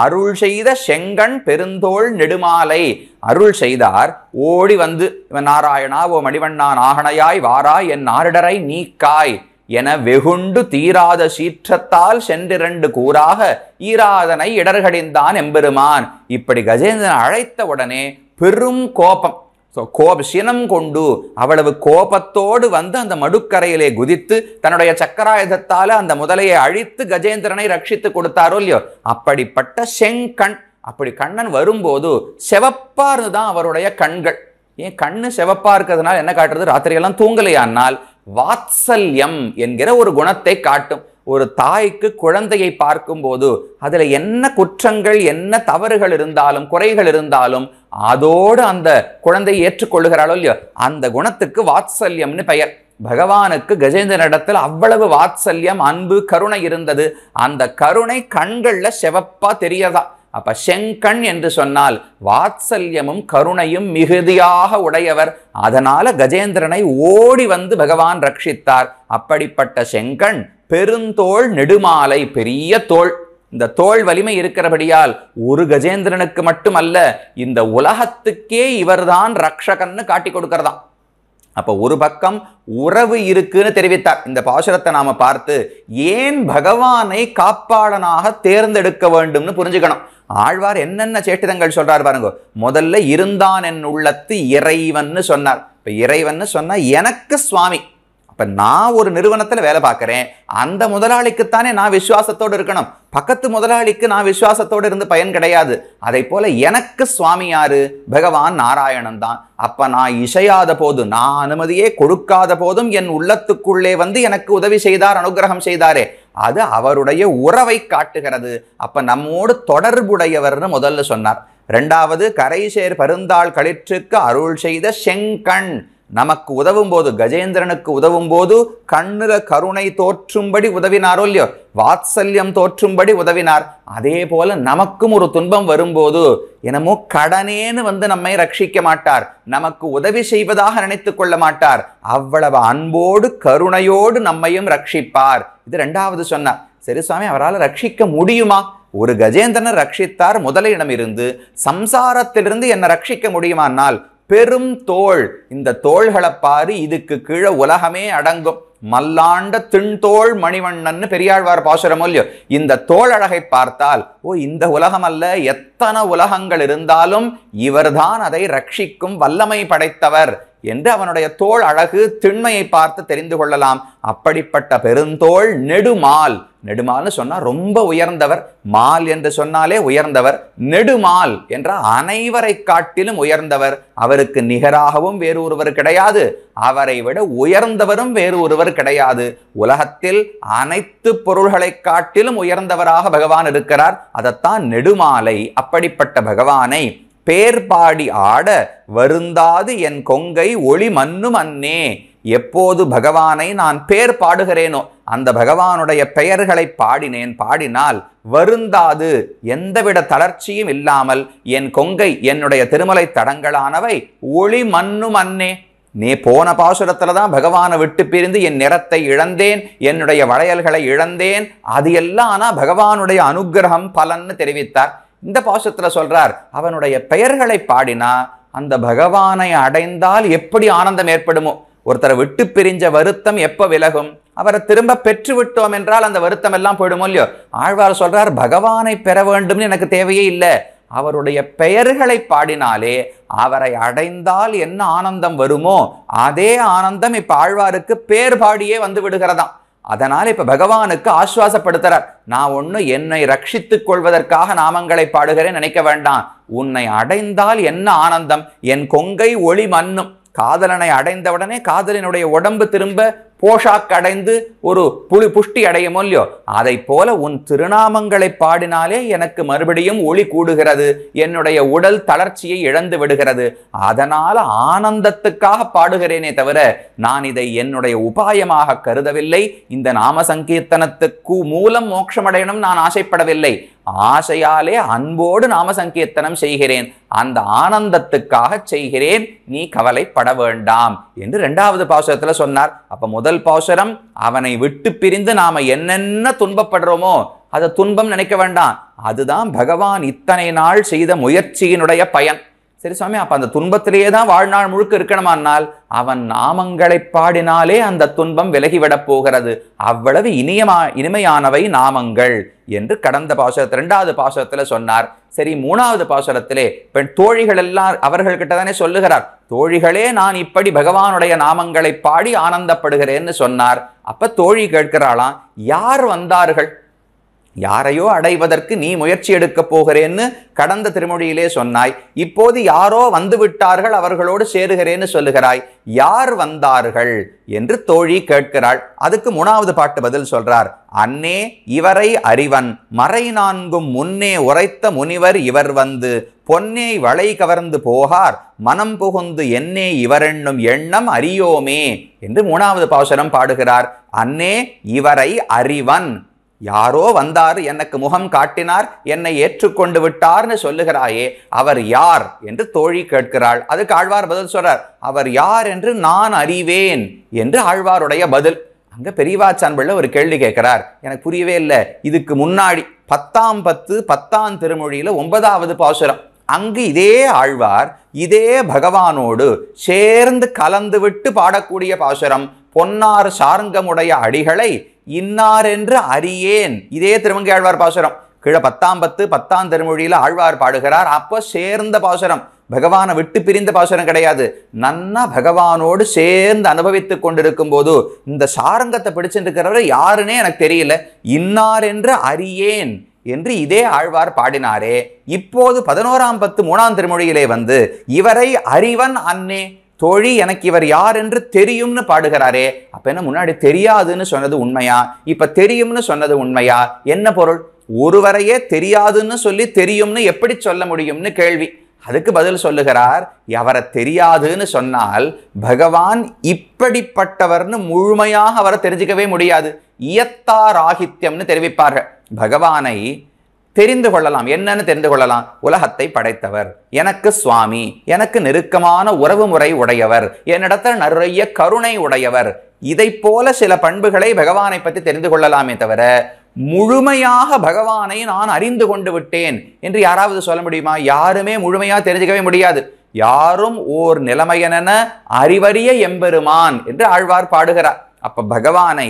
அருள் செய்த செங்கண் பெருந்தோள் நெடுமாலை. அருள் செய்தார், ஓடி வந்து இவன் நாராயணா ஓ மணிவண்ணா நாகனையாய் வாராய் என் நாரிடரை நீக்காய் என வெகுண்டு தீராத சீற்றத்தால் சென்றிரண்டு கூறாக ஈராதனை இடர்கடிந்தான் எம்பெருமான். இப்படி கஜேந்திரன் அழைத்த உடனே பெரும் கோபம், சினம் கொண்டு அவ்வளவு கோபத்தோடு வந்து அந்த மடுக்கரையிலே குதித்து தன்னுடைய சக்கராயுதத்தால அந்த முதலையை அழித்து கஜேந்திரனை ரட்சித்து கொடுத்தாரோ இல்லையோ, அப்படிப்பட்ட செங்கண். அப்படி கண்ணன் வரும்போது செவப்பா இருந்துதான் அவருடைய கண்கள். ஏன் கண்ணு செவப்பா இருக்கிறதுனால என்ன காட்டுறது? ராத்திரியெல்லாம் தூங்கலையானால் வாத்சல்யம் என்கிற ஒரு குணத்தை காட்டும். ஒரு தாய்க்கு குழந்தையை பார்க்கும் போது அதுல என்ன குற்றங்கள் என்ன தவறுகள் இருந்தாலும் குறைகள் இருந்தாலும் அதோடு அந்த குழந்தையை ஏற்றுக்கொள்ளுகிறாளோ இல்லையோ, அந்த குணத்துக்கு வாத்சல்யம்னு பெயர். பகவானுக்கு கஜேந்திரனிடத்தில் அவ்வளவு வாத்சல்யம், அன்பு, கருணை இருந்தது. அந்த கருணை கண்கள்ல செவப்பா தெரியதா. அப்ப செங்கண் என்று சொன்னால் வாத்சல்யமும் கருணையும் மிகுதியாக உடையவர். அதனால கஜேந்திரனை ஓடி வந்து பகவான் ரட்சித்தார். அப்படிப்பட்ட செங்கண், பெருந்தோள் நெடுமாலை, பெரிய தோள். இந்த தோள் வலிமை இருக்கிறபடியால் ஒரு கஜேந்திரனுக்கு மட்டுமல்ல, இந்த உலகத்துக்கே இவர்தான் ரக்ஷகன்னு காட்டி கொடுக்கறதாம். அப்ப ஒரு பக்கம் உறவு இருக்குன்னு தெரிவித்தார். இந்த பாசுரத்தை நாம பார்த்து ஏன் பகவானை காப்பாளனாக தேர்ந்தெடுக்க வேண்டும்னு புரிஞ்சுக்கணும். ஆழ்வார் என்னென்ன சேட்டிதங்கள் சொல்றார் பாருங்க. முதல்ல இருந்தான் என் உள்ளத்து இறைவன்னு சொன்னார். இப்ப இறைவன்னு சொன்னா எனக்கு சுவாமி. அப்ப நான் ஒரு நிறுவனத்துல வேலை பார்க்கிறேன், அந்த முதலாளிக்குத்தானே நான் விசுவாசத்தோடு இருக்கணும். பக்கத்து முதலாளிக்கு நான் விசுவாசத்தோடு இருந்து பயன் கிடையாது. அதை போல எனக்கு சுவாமி யாரு? பகவான் நாராயணன் தான். அப்ப நான் இசையாத போது, நான் அனுமதியே கொடுக்காத போதும் என் உள்ளத்துக்குள்ளே வந்து எனக்கு உதவி செய்தார், அனுகிரகம் செய்தாரே, அது அவருடைய உறவை காட்டுகிறது. அப்ப நம்மோடு தொடர்புடையவர்னு முதல்ல சொன்னார். இரண்டாவது, கரைசேர் பருந்தாள் களிற்றுக்கு அருள் செய்த செங்கண். நமக்கு உதவும் போது, கஜேந்திரனுக்கு உதவும் போது கண்ணுல கருணை தோற்றும்படி உதவினாரோ இல்லையோ, வாத்சல்யம் தோற்றும்படி உதவினார். அதே போல நமக்கும் ஒரு துன்பம் வரும்போது என்னமோ கடனேன்னு வந்து நம்மை ரட்சிக்க மாட்டார், நமக்கு உதவி செய்வதாக நினைத்து கொள்ள மாட்டார். அவ்வளவு அன்போடு கருணையோடு நம்மையும் ரட்சிப்பார். இது இரண்டாவது சொன்னார். சரி சுவாமி, அவரால் ரட்சிக்க முடியுமா? ஒரு கஜேந்திரனை ரட்சித்தார் முதலையிடம் இருந்து, சம்சாரத்திலிருந்து என்னை ரட்சிக்க முடியுமானால் பெரும் தோள். இந்த தோள்களை பாரு, இதுக்கு கீழே உலகமே அடங்கும். மல்லாண்ட திண்தோள் மணிவண்ணன்னு பெரியாழ்வார் பாசுரம் இல்லையோ, இந்த தோள் அழகை பார்த்தால் ஓ, இந்த உலகம் அல்ல, எத்தனை உலகங்கள் இருந்தாலும் இவர்தான் அதை ரட்சிக்கும் வல்லமை படைத்தவர் என்று அவனுடைய தோள் அழகு திண்மையை பார்த்து தெரிந்து கொள்ளலாம். அப்படிப்பட்ட பெருந்தோள் நெடுமால். நெடுமால்னு சொன்னா ரொம்ப உயர்ந்தவர், மால் என்று சொன்னாலே உயர்ந்தவர். நெடுமால் என்ற அனைவரை காட்டிலும் உயர்ந்தவர். அவருக்கு நிகராகவும் வேறு ஒருவர் கிடையாது, அவரை விட உயர்ந்தவரும் வேறு ஒருவர் கிடையாது. உலகத்தில் அனைத்து பொருள்களை காட்டிலும் உயர்ந்தவராக பகவான் இருக்கிறார். அதைத்தான் நெடுமாலை. அப்படிப்பட்ட பகவானை பேர் பாடி ஆட வருந்தாது என் கொங்கை ஒளி மன்னும் அன்னே. எப்போது பகவானை நான் பேர் பாடுகிறேனோ, அந்த பகவானுடைய பெயர்களை பாடினால் வருந்தாது, எந்தவித தளர்ச்சியும் இல்லாமல் என் கொங்கை, என்னுடைய திருமலை தடங்களானவை ஒளி மன்னும் அன்னே. நீ போன பாசுரத்துலதான் பகவானை விட்டு பிரிந்து என் நிறத்தை இழந்தேன், என்னுடைய வளையல்களை இழந்தேன், அது எல்லாம் ஆனா பகவானுடைய அனுகிரகம் பலன்னு தெரிவித்தார். இந்த பாசுரத்துல சொல்றார், அவனுடைய பெயர்களை பாடினா அந்த பகவானை அடைந்தால் எப்படி ஆனந்தம் ஏற்படுமோ. ஒருத்தரை விட்டு பிரிஞ்ச வருத்தம் எப்ப விலகும்? அவரை திரும்ப பெற்று விட்டோம் என்றால் அந்த வருத்தம் எல்லாம் போயிடுமோ இல்லையோ. ஆழ்வார் சொல்றார், பகவானை பெற வேண்டும் எனக்கு தேவையே இல்லை, அவருடைய பெயர்களை பாடினாலே அவரை அடைந்தால் என்ன ஆனந்தம் வருமோ அதே ஆனந்தம் இப்ப ஆழ்வாருக்கு பேர் பாடியே வந்து விடுகிறதாம். அதனால இப்ப பகவானுக்கு ஆசுவாசப்படுத்துறார், நான் ஒண்ணு என்னை ரட்சித்துக் கொள்வதற்காக நாமங்களை பாடுகிறேன் நினைக்க வேண்டாம், உன்னை அடைந்தால் என்ன ஆனந்தம், என் கொங்கை ஒளி மன்னும். காதலனை அடைந்தவுடனே காதலினுடைய உடம்பு திரும்ப போஷாக்கு அடைந்து ஒரு புஷ்டி அடையுமோ இல்லையோ, அதை போல உன் திருநாமங்களை பாடினாலே எனக்கு மறுபடியும் ஒளி கூடுகிறது, என்னுடைய உடல் தளர்ச்சியை இழந்து விடுகிறது. அதனால ஆனந்தத்துக்காக பாடுகிறேனே தவிர நான் இதை என்னுடைய உபாயமாக கருதவில்லை. இந்த நாம சங்கீர்த்தனத்துக்கு மூலம் மோட்சமடையணும் நான் ஆசைப்படவில்லை, ஆசையாலே அன்போடு நாம சங்கீர்த்தனம் செய்கிறேன், அந்த ஆனந்தத்துக்காக செய்கிறேன், நீ கவலைப்பட வேண்டாம் என்று இரண்டாவது பாசுரத்துல சொன்னார். அப்ப முதல் பாசுரம், அவனை விட்டு பிரிந்து நாம என்னென்ன துன்பப்படுறோமோ அதை துன்பம் நினைக்க வேண்டாம், அதுதான் பகவான் இத்தனை நாள் செய்த முயற்சியினுடைய பயன். சரி சுவாமி, அப்ப அந்த துன்பத்திலேயே தான் வாழ்நாள் முழுக்க இருக்கணுமானால் அவன் நாமங்களை பாடினாலே அந்த துன்பம் விலகிவிடப் போகிறது. அவ்வளவு இனிமையானவை நாமங்கள் என்று கடந்த பாசுரத்தில் 2வது பாசுரத்துல சொன்னார். சரி, 3வது பாசுரத்திலே பெண் தோழிகள் எல்லாம் அவர்கள்கிட்ட தானே சொல்லுகிறார், தோழிகளே நான் இப்படி பகவானுடைய நாமங்களை பாடி ஆனந்தப்படுகிறேன்னு சொன்னார். அப்ப தோழி கேட்கிறாளாம், யார் வந்தார்கள்? யாரையோ அடைவதற்கு நீ முயற்சி எடுக்க போகிறேன்னு கடந்த திருமொழியிலே சொன்னாய். இப்போது யாரோ வந்து விட்டார்கள், அவர்களோடு சேருகிறேன்னு சொல்லுகிறாய். யார் வந்தார்கள் என்று தோழி கேட்கிறாள். அதுக்கு 3வது பாட்டு பதில் சொல்றார். அன்னே இவரை அறிவன் மறை 4 முன்னே உரைத்த முனிவர் இவர் வந்து பொன்னே வளை கவர்ந்து போகார் மனம் புகுந்து என்னே இவரென்னும் எண்ணம் அறியோமே என்று 3வது பாசுரம் பாடுகிறார். அன்னே இவரை அறிவன், யாரோ வந்தார், எனக்கு முகம் காட்டினார், என்னை ஏற்றுக்கொண்டு விட்டார்னு சொல்லுகிறாயே, அவர் யார் என்று தோழி கேட்கிறாள். அதுக்கு ஆழ்வார் பதில் சொல்றார், அவர் யார் என்று நான் அறிவேன் என்று ஆழ்வாருடைய பதில். அங்க பெரியவாச்சான் பிள்ளை ஒரு கேள்வி கேட்கிறார், எனக்கு புரியவே இல்லை. இதுக்கு முன்னாடி 10ஆம் 10ஆம் திருமொழியில 9வது பாசுரம், அங்கு இதே ஆழ்வார் இதே பகவானோடு சேர்ந்து கலந்து விட்டு பாடக்கூடிய பாசுரம், பொன்னார் சார்ங்கமுடைய அடிகளை இன்னார் என்று அறியேன். இதே திருமங்கை ஆழ்வார் பாசுரம் கீழே 10ஆம் 10ஆம் திருமொழியில ஆழ்வார் பாடுகிறார். அப்போ சேர்ந்த பாசுரம், பகவானை விட்டு பிரிந்த பாசுரம் கிடையாது. நன்னா பகவானோடு சேர்ந்து அனுபவித்துக் கொண்டிருக்கும் போது இந்த சாரங்கத்தை பிடிச்சிருக்கிறவர் யாருன்னே எனக்கு தெரியல, இன்னார் என்று அறியேன் என்று இதே ஆழ்வார் பாடினாரே. இப்போது 11ஆம் 3ஆம் திருமொழியிலே வந்து இவரை அறிவன் அன்னே, தோழி எனக்கு இவர் யார் என்று தெரியும்னு பாடுகிறாரே. அப்ப என்ன, முன்னாடி தெரியாதுன்னு சொன்னது உண்மையா, இப்ப தெரியும்னு சொன்னது உண்மையா? என்ன பொருள்? ஒருவரையே தெரியாதுன்னு சொல்லி தெரியும்னு எப்படி சொல்ல முடியும்னு கேள்வி. அதுக்கு பதில் சொல்லுகிறார், அவரை தெரியாதுன்னு சொன்னால் பகவான் இப்படிப்பட்டவர்னு முழுமையாக அவரை தெரிஞ்சுக்கவே முடியாது. இயத்தாராகித்யம்னு தெரிவிப்பார்கள். பகவானை தெரிந்து கொள்ளலாம். என்னன்னு தெரிந்து கொள்ளலாம்? உலகத்தை படைத்தவர், எனக்கு சுவாமி, எனக்கு நெருக்கமான உறவு முறை உடையவர், என்னிடத்தில் நிறைய கருணை உடையவர், இதை போல சில பண்புகளை பகவானை பற்றி தெரிந்து கொள்ளலாமே தவிர முழுமையாக பகவானை நான் அறிந்து கொண்டு விட்டேன் என்று யாராவது சொல்ல முடியுமா? யாருமே முழுமையாக தெரிஞ்சுக்கவே முடியாது. யாரும் ஓர் நிலைமையென அறிவறிய எம்பெருமான் என்று ஆழ்வார் பாடுகிறார். அப்ப பகவானை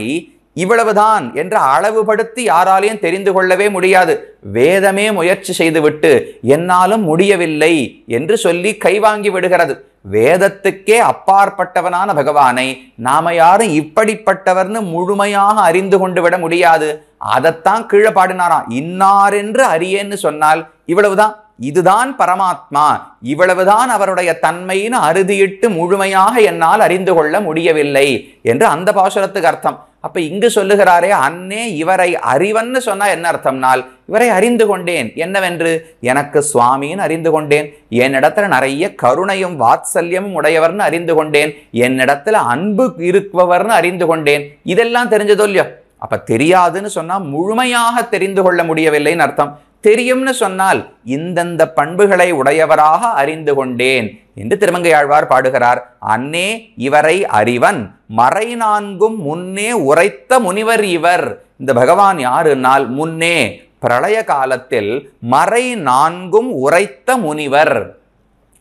இவ்வளவுதான் என்ற அளவுபடுத்தி யாராலையும் தெரிந்து கொள்ளவே முடியாது. வேதமே முயற்சி செய்துவிட்டு என்னாலும் முடியவில்லை என்று சொல்லி கைவாங்கி விடுகிறது. வேதத்துக்கே அப்பாற்பட்டவனான பகவானை நாம யாரும் இப்படிப்பட்டவர்னு முழுமையாக அறிந்து கொண்டு விட முடியாது. அதைத்தான் கீழே பாடினாராம், இன்னார் என்று அறியேன்னு சொன்னால் இவ்வளவுதான், இதுதான் பரமாத்மா, இவ்வளவுதான் அவருடைய தன்மைன்னு அறுதியிட்டு முழுமையாக என்னால் அறிந்து கொள்ள முடியவில்லை என்று அந்த பாசுரத்துக்கு அர்த்தம். அப்ப இங்கு சொல்லுகிறாரே, அன்னே இவரை அறிவன்னு சொன்னா என்ன அர்த்தம்னால், இவரை அறிந்து கொண்டேன். என்னவென்று? எனக்கு சுவாமின்னு அறிந்து கொண்டேன், என்னிடத்துல நிறைய கருணையும் வாத்சல்யமும் உடையவர்னு அறிந்து கொண்டேன், என்னிடத்துல அன்பு இருப்பவர்னு அறிந்து கொண்டேன். இதெல்லாம் தெரிஞ்சதோ இல்லையோ? அப்ப தெரியாதுன்னு சொன்னா முழுமையாக தெரிந்து கொள்ள முடியவில்லைன்னு அர்த்தம். தெரியும்னு சொன்னால் இந்தந்த பண்புகளை உடையவராக அறிந்து கொண்டேன் என்று திருமங்கையாழ்வார் பாடுகிறார். அன்னே இவரை அறிவன் மறை 4 முன்னே உரைத்த முனிவர் இவர். இந்த பகவான் யாருனால் முன்னே பிரளய காலத்தில் மறை 4 உரைத்த முனிவர்.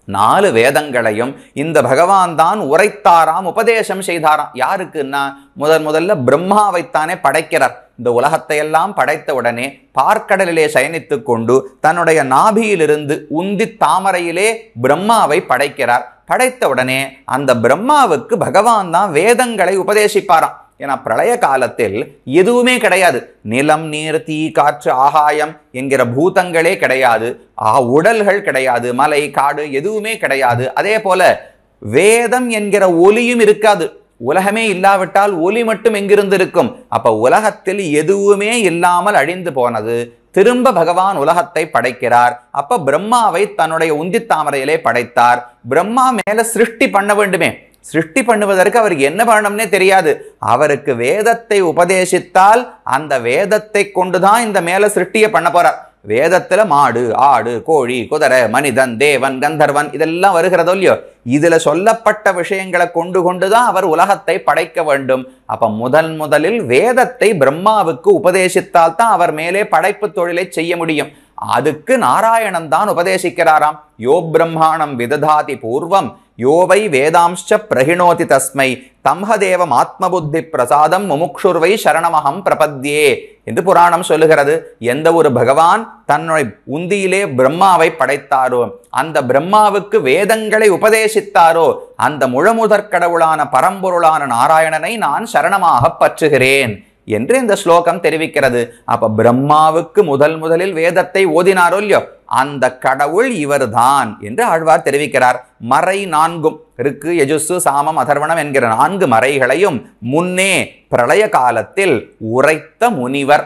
4 வேதங்களையும் இந்த பகவான் தான் உரைத்தாராம், உபதேசம் செய்தாராம். யாருக்குன்னா முதல்ல பிரம்மாவைத்தானே படைக்கிறார். இந்த உலகத்தை எல்லாம் படைத்த உடனே பார்க்கடலிலே சயனித்துக் கொண்டு தன்னுடைய நாபியிலிருந்து உந்தி தாமரையிலே பிரம்மாவை படைக்கிறார். படைத்த உடனே அந்த பிரம்மாவுக்கு பகவான் தான் வேதங்களை உபதேசிப்பாராம். ஏன்னா பிரளய காலத்தில் எதுவுமே கிடையாது. நிலம், நீர், தீ, காற்று, ஆகாயம் என்கிற பூதங்களே கிடையாது. உடல்கள் கிடையாது. மலை, காடு எதுவுமே கிடையாது. அதே போல வேதம் என்கிற ஒலியும் இருக்காது. உலகமே இல்லாவிட்டால் ஒலி மட்டும் எங்கிருந்து இருக்கும்? அப்ப உலகத்தில் எதுவுமே இல்லாமல் அழிந்து போனது. திரும்ப பகவான் உலகத்தை படைக்கிறார். அப்ப பிரம்மாவை தன்னுடைய உந்தி தாமரையிலே படைத்தார். பிரம்மா மேல சிருஷ்டி பண்ண வேண்டுமே. சிருஷ்டி பண்ணுவதற்கு அவருக்கு என்ன பண்ணணும்னே தெரியாது. அவருக்கு வேதத்தை உபதேசித்தால் அந்த வேதத்தை கொண்டுதான் இந்த மேல சிருஷ்டியை பண்ண போறார். வேதத்துல மாடு, ஆடு, கோழி, குதிரை, மனிதன், தேவன், கந்தர்வன் இதெல்லாம் வருகிறதோ இல்லையோ? இதுல சொல்லப்பட்ட விஷயங்களை கொண்டுதான் அவர் உலகத்தை படைக்க வேண்டும். அப்ப முதலில் வேதத்தை பிரம்மாவுக்கு உபதேசித்தால் தான் அவர் மேலே படைப்பு தொழிலை செய்ய முடியும். அதுக்கு நாராயணன் தான் உபதேசிக்கிறாராம். யோ பிரம்மாணம் விததாதி பூர்வம் யோவை வேதாம்ச பிரகிணோதி தஸ்மை தம்ஹதேவம் ஆத்மபுத்தி பிரசாதம் முமுக்ஷுர்வை சரணமகம் பிரபத்யே என்று புராணம் சொல்லுகிறது. எந்த ஒரு பகவான் தன்னுடைய உந்தியிலே பிரம்மாவை படைத்தாரோ, அந்த பிரம்மாவுக்கு வேதங்களை உபதேசித்தாரோ, அந்த முழுமுதற் கடவுளான பரம்பொருளான நாராயணனை நான் சரணமாக பற்றுகிறேன் என்று இந்த ஸ்லோகம் தெரிவிக்கிறது. அப்ப பிரம்மாவுக்கு முதலில் வேதத்தை ஓதினாரோ இல்லையோ, அந்த கடவுள் இவர்தான் என்று ஆழ்வார் தெரிவிக்கிறார். மறை 4 ருக்கு, யஜுசு, சாமம், அதர்வணம் என்கிற 4 மறைகளையும் முன்னே பிரளய காலத்தில் உரைத்த முனிவர்.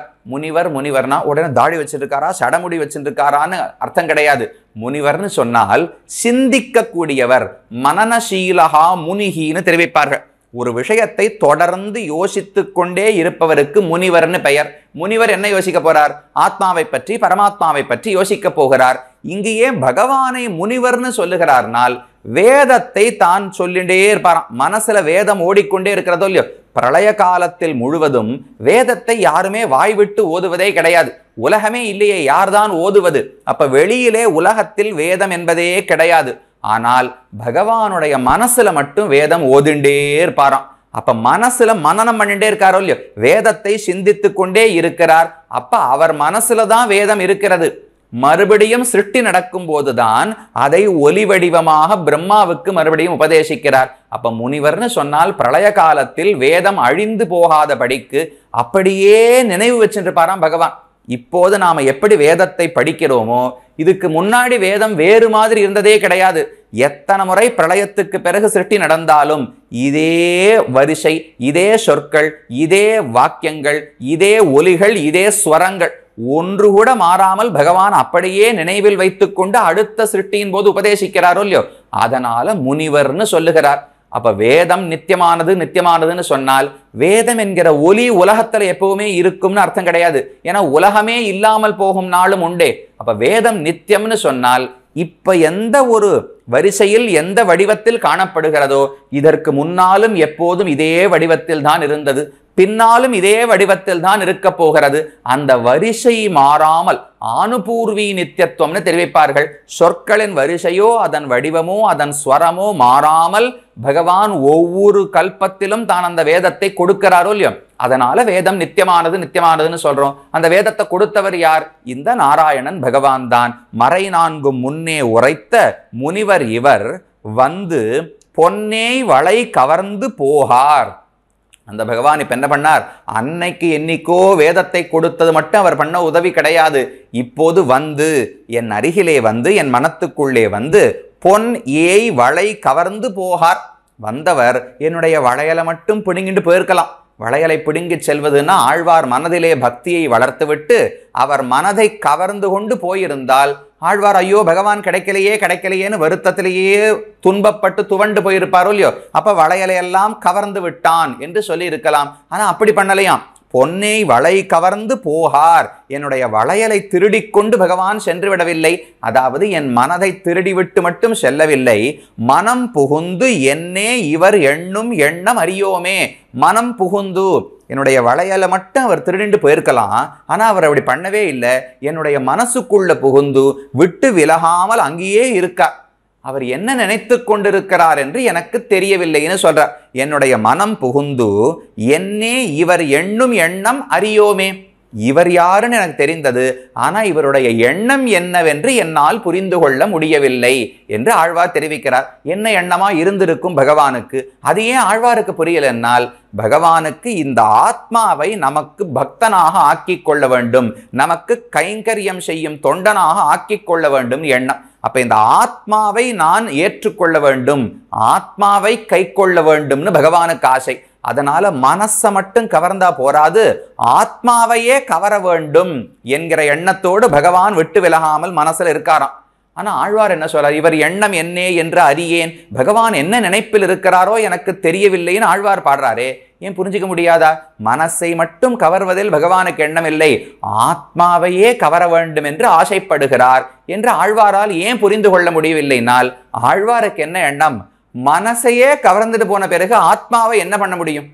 முனிவர்னா உடனே தாடி வச்சிருக்காரா, சடமுடி வச்சிருக்காரான்னு அர்த்தம் கிடையாது. முனிவர்னு சொன்னால் சிந்திக்க கூடியவர், மனநசீலகா முனிகின்னு தெரிவிப்பார்கள். ஒரு விஷயத்தை தொடர்ந்து யோசித்து கொண்டே இருப்பவருக்கு முனிவர்னு பெயர். முனிவர் என்ன யோசிக்க போறார்? ஆத்மாவை பற்றி, பரமாத்மாவை பற்றி யோசிக்க போகிறார். இங்கேயே பகவானை முனிவர்னு சொல்லுகிறார்னால் வேதத்தை தான் சொல்லிட்டே இருப்பாராம். மனசுல வேதம் ஓடிக்கொண்டே இருக்கிறதோ இல்லையோ, பிரளய காலத்தில் முழுவதும் வேதத்தை யாருமே வாய்விட்டு ஓதுவதே கிடையாது. உலகமே இல்லையே, யார்தான் ஓதுவது? அப்ப வெளியிலே உலகத்தில் வேதம் என்பதே கிடையாது. ஆனால் பகவானுடைய மனசுல மட்டும் வேதம் ஓதிண்டே இருப்பாராம். அப்ப மனசுல மனனம் பண்ணிட்டே இருக்காரோ இல்லையோ, வேதத்தை சிந்தித்து கொண்டே இருக்கிறார். அப்ப அவர் மனசுல தான் வேதம் இருக்கிறது. மறுபடியும் சிருஷ்டி நடக்கும் போதுதான் அதை ஒலி வடிவமாக பிரம்மாவுக்கு மறுபடியும் உபதேசிக்கிறார். அப்ப முனிவர்னு சொன்னால் பிரளய காலத்தில் வேதம் அழிந்து போகாதபடிக்கு அப்படியே நினைவு வச்சுருப்பாராம் பகவான். இப்போது நாம எப்படி வேதத்தை படிக்கிறோமோ, இதுக்கு முன்னாடி வேதம் வேறு மாதிரி இருந்ததே கிடையாது. எத்தனை முறை பிரளயத்துக்கு பிறகு சிருஷ்டி நடந்தாலும் இதே வரிசை, இதே சொற்கள், இதே வாக்கியங்கள், இதே ஒலிகள், இதே ஸ்வரங்கள் ஒன்று கூட மாறாமல் பகவான் அப்படியே நினைவில் வைத்துக் கொண்டு அடுத்த சிருஷ்டியின் போது உபதேசிக்கிறாரோ இல்லையோ, அதனால முனிவர்னு சொல்லுகிறார். அப்ப வேதம் நித்தியமானதுன்னு சொன்னால் வேதம் என்கிற ஒலி உலகத்துல எப்பவுமே இருக்கும்னு அர்த்தம் கிடையாது. ஏன்னா உலகமே இல்லாமல் போகும் நாளும் உண்டே. அப்ப வேதம் நித்தியம்னு சொன்னால் இப்ப எந்த ஒரு வரிசையில் எந்த வடிவத்தில் காணப்படுகிறதோ, இதற்கு முன்னாலும் எப்போதும் இதே வடிவத்தில் தான் இருந்தது, பின்னாலும் இதே வடிவத்தில் தான் இருக்க போகிறது. அந்த வரிசை மாறாமல் ஆனுபூர்வி நித்தியத்துவம்னு தெரிவிப்பார்கள். சொற்களின் வரிசையோ அதன் வடிவமோ அதன் ஸ்வரமோ மாறாமல் பகவான் ஒவ்வொரு கல்பத்திலும் தான் அந்த வேதத்தை கொடுக்கிறாரோ இல்லையோ, அதனால வேதம் நித்தியமானதுன்னு சொல்றோம். அந்த வேதத்தை கொடுத்தவர் யார்? இந்த நாராயணன் பகவான் தான். மறை 4 முன்னே உரைத்த முனிவர் இவர் வந்து பொன்னே வளை கவர்ந்து போகார். அந்த பகவான் இப்ப என்ன பண்ணார்? அன்னைக்கு என்னைக்கோ வேதத்தை கொடுத்தது மட்டும் அவர் பண்ண உதவி கிடையாது. இப்போது வந்து என் அருகிலே வந்து என் மனத்துக்குள்ளே வந்து பொன் ஏய் வளை கவர்ந்து போகார். வந்தவர் என்னுடைய வளையலை மட்டும் பிடுங்கிட்டு போயிருக்கலாம். வளையலை பிடுங்கி செல்வதுன்னா ஆழ்வார் மனதிலே பக்தியை வளர்த்துவிட்டு அவர் மனதை கவர்ந்து கொண்டு போயிருந்தால் ஆழ்வார் ஐயோ பகவான் கிடைக்கலையேன்னு வருத்தத்திலேயே துன்பப்பட்டு துவண்டு போயிருப்பாரோ இல்லையோ, அப்ப வளையலை எல்லாம் கவர்ந்து விட்டான் என்று சொல்லி இருக்கலாம். ஆனா அப்படி பண்ணலையாம். பொன்னை வளை கவர்ந்து போகார். என்னுடைய வளையலை திருடிக்கொண்டு பகவான் சென்று விடவில்லை. அதாவது என் மனதை திருடிவிட்டு மட்டும் செல்லவில்லை. மனம் புகுந்து என்னே இவர் எண்ணும் எண்ணம் அறியோமே. மனம் புகுந்து என்னுடைய வளையலை மட்டும் அவர் திருடிண்டு போயிருக்கலாம். ஆனா அவர் அப்படி பண்ணவே இல்லை. என்னுடைய மனசுக்குள்ள புகுந்து விட்டு விலகாமல் அங்கேயே இருக்கார். அவர் என்ன நினைத்து கொண்டிருக்கிறார் என்று எனக்கு தெரியவில்லைன்னு சொல்றார். என்னுடைய மனம் புகுந்து என்னே இவர் எண்ணும் எண்ணம் அறியோமே. இவர் யாருன்னு எனக்கு தெரிந்தது, ஆனா இவருடைய எண்ணம் என்னவென்று என்னால் புரிந்து கொள்ள முடியவில்லை என்று ஆழ்வார் தெரிவிக்கிறார். என்ன எண்ணமா இருந்திருக்கும் பகவானுக்கு? அது ஏன் ஆழ்வாருக்கு புரியல என்னால், பகவானுக்கு இந்த ஆத்மாவை நமக்கு பக்தனாக ஆக்கி கொள்ள வேண்டும், நமக்கு கைங்கரியம் செய்யும் தொண்டனாக ஆக்கி கொள்ள வேண்டும் எண்ணம். அப்ப இந்த ஆத்மாவை நான் ஏற்றுக்கொள்ள வேண்டும், ஆத்மாவை கை கொள்ள வேண்டும்னு பகவானுக்கு ஆசை. அதனால மனசை மட்டும் கவர்ந்தா போராது, ஆத்மாவையே கவர வேண்டும் என்கிற எண்ணத்தோடு பகவான் விட்டு விலகாமல் மனசுல இருக்காராம். ஆனா ஆழ்வார் என்ன சொல்றார்? இவர் எண்ணம் என்னே என்று அறியேன். பகவான் என்ன நினைப்பில் இருக்கிறாரோ எனக்கு தெரியவில்லைன்னு ஆழ்வார் பாடுறாரே, ஏன் புரிஞ்சுக்க முடியாதா? மனசை மட்டும் கவர்வதில் பகவானுக்கு எண்ணம் இல்லை, ஆத்மாவையே கவர வேண்டும் என்று ஆசைப்படுகிறார் என்று ஆழ்வாரால் ஏன் புரிந்து கொள்ள முடியவில்லைனால், ஆழ்வாருக்கு என்ன எண்ணம்? மனசையே கவர்ந்துட்டு போன பிறகு ஆத்மாவை என்ன பண்ண முடியும்?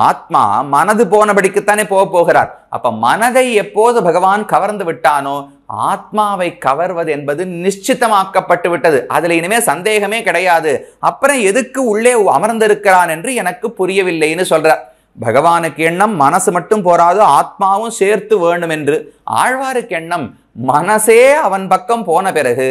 ஆத்மா மனது போனபடிக்குத்தானே போகிறார். அப்ப மனதை எப்போது பகவான் கவர்ந்து விட்டானோ ஆத்மாவை கவர்வது என்பது நிச்சிதமாக்கப்பட்டு விட்டது. அதுல இனிமே சந்தேகமே கிடையாது. அப்புறம் எதுக்கு உள்ளே அமர்ந்திருக்கிறான் என்று எனக்கு புரியவில்லைன்னு சொல்றார். பகவானுக்கு எண்ணம் மனசு மட்டும் போராது, ஆத்மாவும் சேர்த்து வேணும் என்று. ஆழ்வாருக்கு எண்ணம் மனசே அவன் பக்கம் போன பிறகு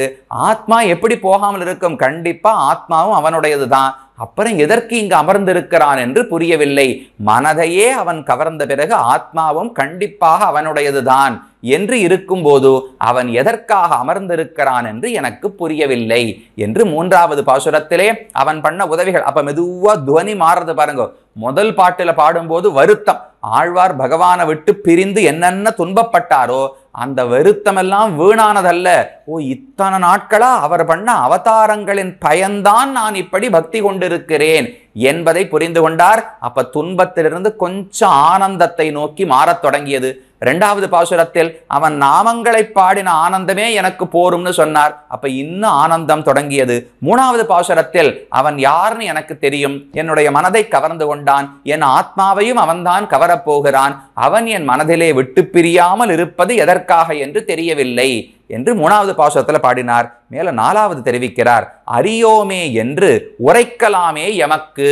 ஆத்மா எப்படி போகாமல் இருக்கும்? கண்டிப்பா ஆத்மாவும் அவனுடையது தான். அப்புறம் எதற்கு இங்கு அமர்ந்திருக்கிறான் என்று புரியவில்லை. மனதையே அவன் கவர்ந்த பிறகு ஆத்மாவும் கண்டிப்பாக அவனுடையதுதான் என்று இருக்கும்போது அவன் எதற்காக அமர்ந்திருக்கிறான் என்று எனக்கு புரியவில்லை என்று 3வது பாசுரத்திலே அவன் பண்ண உதவிகள். அப்ப மெதுவா துவனி மாறுறது பாருங்க. முதல் பாட்டுல பாடும்போது வருத்தம், ஆழ்வார் பகவானை விட்டு பிரிந்து என்னென்ன துன்பப்பட்டாரோ அந்த வருத்தம் எல்லாம் வீணானதல்ல. ஓ, இத்தனை நாட்களா அவர் பண்ண அவதாரங்களின் பயன்தான் நான் இப்படி பக்தி கொண்டிருக்கிறேன் என்பதை புரிந்து கொண்டார். அப்ப துன்பத்திலிருந்து கொஞ்சம் ஆனந்தத்தை நோக்கி மாறத் தொடங்கியது. 2வது பாசுரத்தில் அவன் நாமங்களை பாடின ஆனந்தமே எனக்கு போரும்னு சொன்னார். அப்ப இன்னும் ஆனந்தம் தொடங்கியது. 3வது பாசுரத்தில் அவன் யாருன்னு எனக்கு தெரியும், என்னுடைய மனதை கவர்ந்து கொண்டான், என் ஆத்மாவையும் அவன்தான் கவரப்போகிறான், அவன் என் மனதிலே விட்டு பிரியாமல் இருப்பது எதற்காக என்று தெரியவில்லை என்று 3வது பாசுரத்துல பாடினார். மேல 4வது தெரிவிக்கிறார், அறியோமே என்று உரைக்கலாமே எமக்கு.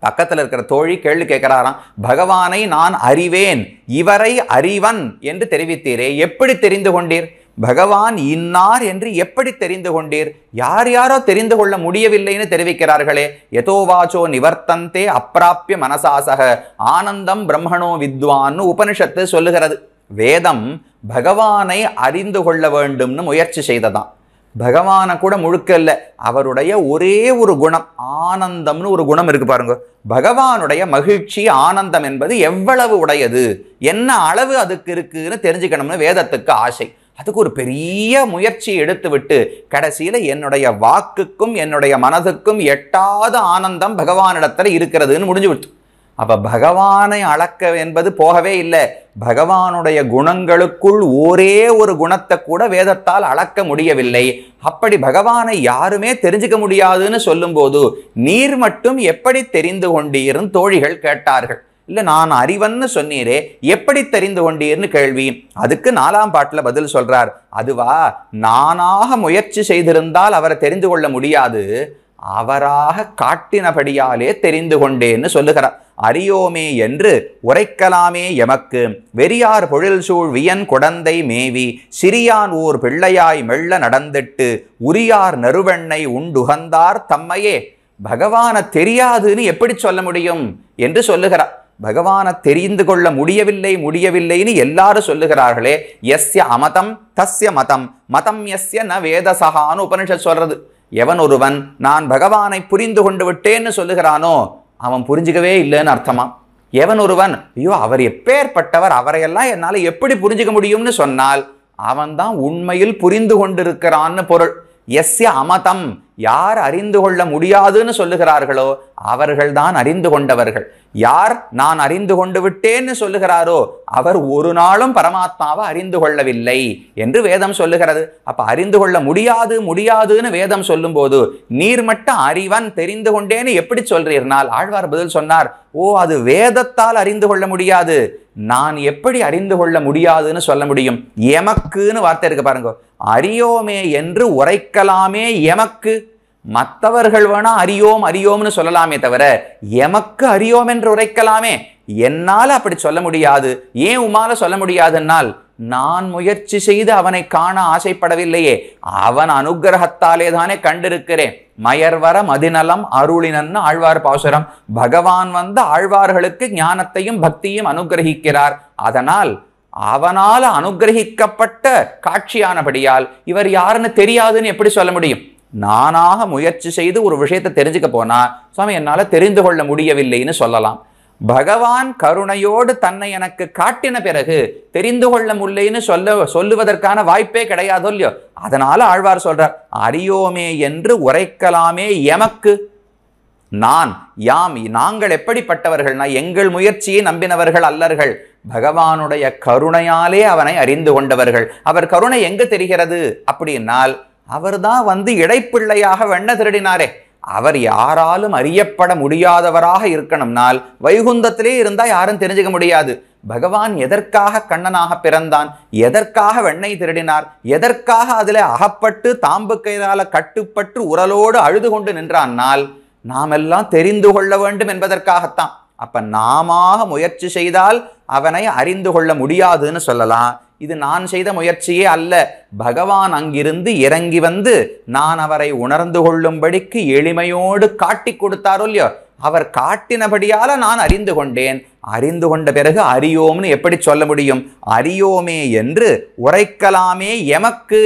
பக்கத்தில் இருக்கிற தோழி கேள்வி கேட்கிறாராம், பகவானை நான் அறிவேன், இவரை அறிவன் என்று தெரிவித்தீரே, எப்படி தெரிந்து கொண்டீர்? பகவான் இன்னார் என்று எப்படி தெரிந்து கொண்டீர்? யார் யாரோ தெரிந்து கொள்ள முடியவில்லைன்னு தெரிவிக்கிறார்களே. யதோவாச்சோ நிவர்த்தந்தே அப்பிராப்பிய மனசாசக ஆனந்தம் பிரம்மணோ வித்வான்னு உபனிஷத்து சொல்லுகிறது. வேதம் பகவானை அறிந்து கொள்ள வேண்டும்னு முயற்சி செய்ததாம். பகவானை கூட முழுக்க இல்லை, அவருடைய ஒரே ஒரு குணம் ஆனந்தம்னு ஒரு குணம் இருக்கு பாருங்க. பகவானுடைய மகிழ்ச்சி ஆனந்தம் என்பது எவ்வளவு உடையது, என்ன அளவு அதுக்கு இருக்குன்னு தெரிஞ்சுக்கணும்னு வேதத்துக்கு ஆசை. அதுக்கு ஒரு பெரிய முயற்சியை எடுத்து விட்டு கடைசியில என்னுடைய வாக்குக்கும் என்னுடைய மனதுக்கும் எட்டாத ஆனந்தம் பகவானிடத்துல இருக்கிறதுன்னு முடிஞ்சு விட்டு. அப்ப பகவானை அளக்க என்பது போகவே இல்லை. பகவானுடைய குணங்களுக்குள் ஒரே ஒரு குணத்தை கூட வேதத்தால் அளக்க முடியவில்லை. அப்படி பகவானை யாருமே தெரிஞ்சுக்க முடியாதுன்னு சொல்லும் போது நீர் மட்டும் எப்படி தெரிந்து கொண்டீர்னு தோழிகள் கேட்டார்கள். இல்ல நான் அறிவன்னு சொன்னீரே, எப்படி தெரிந்து கொண்டீர்னு கேள்வி. அதுக்கு 4ஆம் பாட்டுல பதில் சொல்றார். அதுவா, நானாக முயற்சி செய்திருந்தால் அவரை தெரிந்து கொள்ள முடியாது, அவராக காட்டினபடியாலே தெரிந்து கொண்டேன்னு சொல்லுகிறார். அறியோமே என்று உரைக்கலாமே எமக்கு, வெறியார் பொழில் சூழ் வியன் குடந்தை மேவி சிறியான் ஓர் பிள்ளையாய் மெல்ல நடந்திட்டு உரியார் நறுவெண்ணை உண்டுகந்தார் தம்மையே. பகவானை தெரியாதுன்னு எப்படி சொல்ல முடியும் என்று சொல்லுகிறார். பகவானை தெரிந்து கொள்ள முடியவில்லைன்னு எல்லாரும் சொல்லுகிறார்களே. யஸ்ய அமதம் தஸ்ய மதம் மதம் யஸ்ய ந வேதசகான்னு உபனிஷத் சொல்றது. எவன் ஒருவன் நான் பகவானை புரிந்து கொண்டு விட்டேன்னு சொல்லுகிறானோ அவன் புரிஞ்சுக்கவே இல்லைன்னு அர்த்தமா. எவன் ஒருவன் ஐயோ அவர் எப்பேற்பட்டவர், அவரையெல்லாம் என்னால எப்படி புரிஞ்சுக்க முடியும்னு சொன்னால் அவன்தான் உண்மையில் புரிந்து கொண்டிருக்கிறான்னு பொருள். எஸ்ய அமதம், யார் அறிந்து கொள்ள முடியாதுன்னு சொல்லுகிறார்களோ அவர்கள்தான் அறிந்து கொண்டவர்கள். யார் நான் அறிந்து கொண்டு விட்டேன்னு சொல்லுகிறாரோ அவர் ஒரு நாளும் பரமாத்மாவை அறிந்து கொள்ளவில்லை என்று வேதம் சொல்லுகிறது. அப்ப அறிந்து கொள்ள முடியாதுன்னு வேதம் சொல்லும் போது நீர் மட்டும் அறிவன் தெரிந்து கொண்டேன்னு எப்படி சொல்றீர்னால் ஆழ்வார் பதில் சொன்னார், ஓ அது வேதத்தால் அறிந்து கொள்ள முடியாது, நான் எப்படி அறிந்து கொள்ள முடியாதுன்னு சொல்ல முடியும்? எமக்குன்னு வார்த்தை இருக்கு பாருங்க. அறியோமே என்று உரைக்கலாமே எமக்கு. மற்றவர்கள் வேணா அறியோம்னு சொல்லலாமே தவிர எமக்கு அறியோம் என்று உரைக்கலாமே. என்னால அப்படி சொல்ல முடியாது. ஏன் உமால சொல்ல முடியாதுன்னால் நான் முயற்சி செய்து அவனை காண ஆசைப்படவில்லையே, அவன் அனுகிரகத்தாலே தானே கண்டிருக்கிறேன். மயர்வர மதிநலம் அருளினன்னு ஆழ்வார் பாசுரம். பகவான் வந்து ஆழ்வார்களுக்கு ஞானத்தையும் பக்தியும் அனுகிரகிக்கிறார். அதனால் அவனால அனுகிரகிக்கப்பட்ட காட்சியானபடியால் இவர் யாருன்னு தெரியாதுன்னு எப்படி சொல்ல முடியும்? நானாக முயற்சி செய்து ஒரு விஷயத்தை தெரிஞ்சுக்க போனா சுவாமி என்னால தெரிந்து கொள்ள முடியவில்லைன்னு சொல்லலாம். பகவான் கருணையோடு தன்னை எனக்கு காட்டின பிறகு தெரிந்து கொள்ள முடியலைன்னு சொல்லுவதற்கான வாய்ப்பே கிடையாதோ இல்லையோ. அதனால ஆழ்வார் சொல்றார், அறியோமே என்று உரைக்கலாமே எமக்கு. நாங்கள் எப்படிப்பட்டவர்கள்னா எங்கள் முயற்சியை நம்பினவர்கள் அல்லர்கள், பகவானுடைய கருணையாலே அவனை அறிந்து கொண்டவர்கள். அவர் கருணை எங்க தெரிகிறது அப்படின்னால் அவர்தான் வந்து இடைப்பிள்ளையாக வெண்ண திருடினாரே. அவர் யாராலும் அறியப்பட முடியாதவராக இருக்கணும்னால் வைகுந்தத்திலே இருந்தா யாரும் தெரிஞ்சுக்க முடியாது. பகவான் எதற்காக கண்ணனாக பிறந்தான், எதற்காக வெண்ணெய் திருடினார், எதற்காக அதில் அகப்பட்டு தாம்பு கயிறால கட்டுப்பட்டு உரலோடு அழுது கொண்டு நின்றான்னால் நாமெல்லாம் தெரிந்து கொள்ள வேண்டும் என்பதற்காகத்தான். அப்ப நாம முயற்சி செய்தால் அவனை அறிந்து கொள்ள முடியாதுன்னு சொல்லலாம். இது நான் செய்த முயற்சியே அல்ல. பகவான் அங்கிருந்து இறங்கி வந்து நான் அவரை உணர்ந்து கொள்ளும்படிக்கு எளிமையோடு காட்டி கொடுத்தாரோ இல்லையோ, அவர் காட்டினபடியால நான் அறிந்து கொண்டேன். அறிந்து கொண்ட பிறகு அறியோம்னு எப்படி சொல்ல முடியும்? அறியோமே என்று உரைக்கலாமே எமக்கு,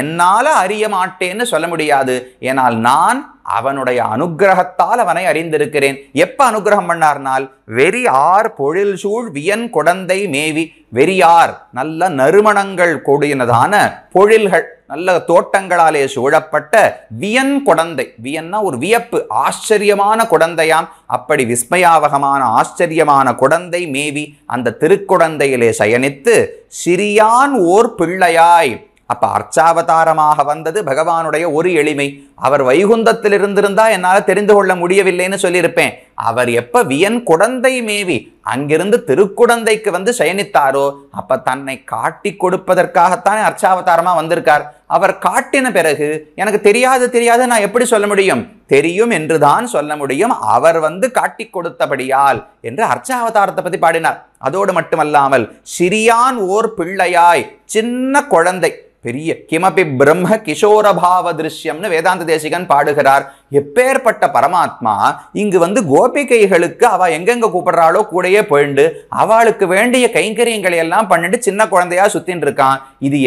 என்னால அறிய மாட்டேன்னு சொல்ல முடியாது. ஏனால் நான் அவனுடைய அனுகிரகத்தால் அவனை அறிந்திருக்கிறேன். எப்ப அனுகிரகம் பண்ணார்னால், வெறியார் பொழில் சூழ் வியன் குடந்தை மேவி. வெறியார் நல்ல நறுமணங்கள் கூடியனதான பொழில்கள், நல்ல தோட்டங்களாலே சூழப்பட்ட வியன் குடந்தை. வியன்னா ஒரு வியப்பு, ஆச்சரியமான குடந்தையாம். அப்படி விஸ்மயாவகமான ஆச்சரியமான குடந்தை மேவி அந்த திருக்குடந்தையிலே சயனித்து சிறியான் ஓர் பிள்ளையாய். அப்ப அர்ச்சாவதாரமாக வந்தது பகவானுடைய ஒரு எளிமை. அவர் வைகுந்தத்தில் இருந்திருந்தா என்னால தெரிந்து கொள்ள முடியவில்லைன்னு சொல்லியிருப்பேன். அவர் எப்ப வியன் குடந்தை மேவி அங்கிருந்து திருக்குடந்தைக்கு வந்து சயனித்தாரோ அப்ப தன்னை காட்டி கொடுப்பதற்காகத்தானே அர்ச்சாவதாரமா வந்திருக்கார். அவர் காட்டின பிறகு எனக்கு தெரியாது நான் எப்படி சொல்ல முடியும்? தெரியும் என்றுதான் சொல்ல முடியும். அவர் வந்து காட்டி கொடுத்தபடியால் என்று அர்ச்சாவதாரத்தை பத்தி பாடினார். அதோடு மட்டுமல்லாமல் சிறியான் ஓர் பிள்ளையாய், சின்ன குழந்தை, பெரிய கிமபி பிரம்ம கிஷோரபாவ திருஷ்யம்னு வேதாந்த தேசிகன் பாடுகிறார். எப்பேற்பட்ட பரமாத்மா இங்கு வந்து கோபிகைகளுக்கு அவ எங்கெங்க கூப்பிடுறாளோ கூடையே போயிண்டு அவளுக்கு வேண்டிய கைங்கரியங்களை எல்லாம் பண்ணிட்டு சின்ன குழந்தையா சுத்தின்னு இருக்கான். இது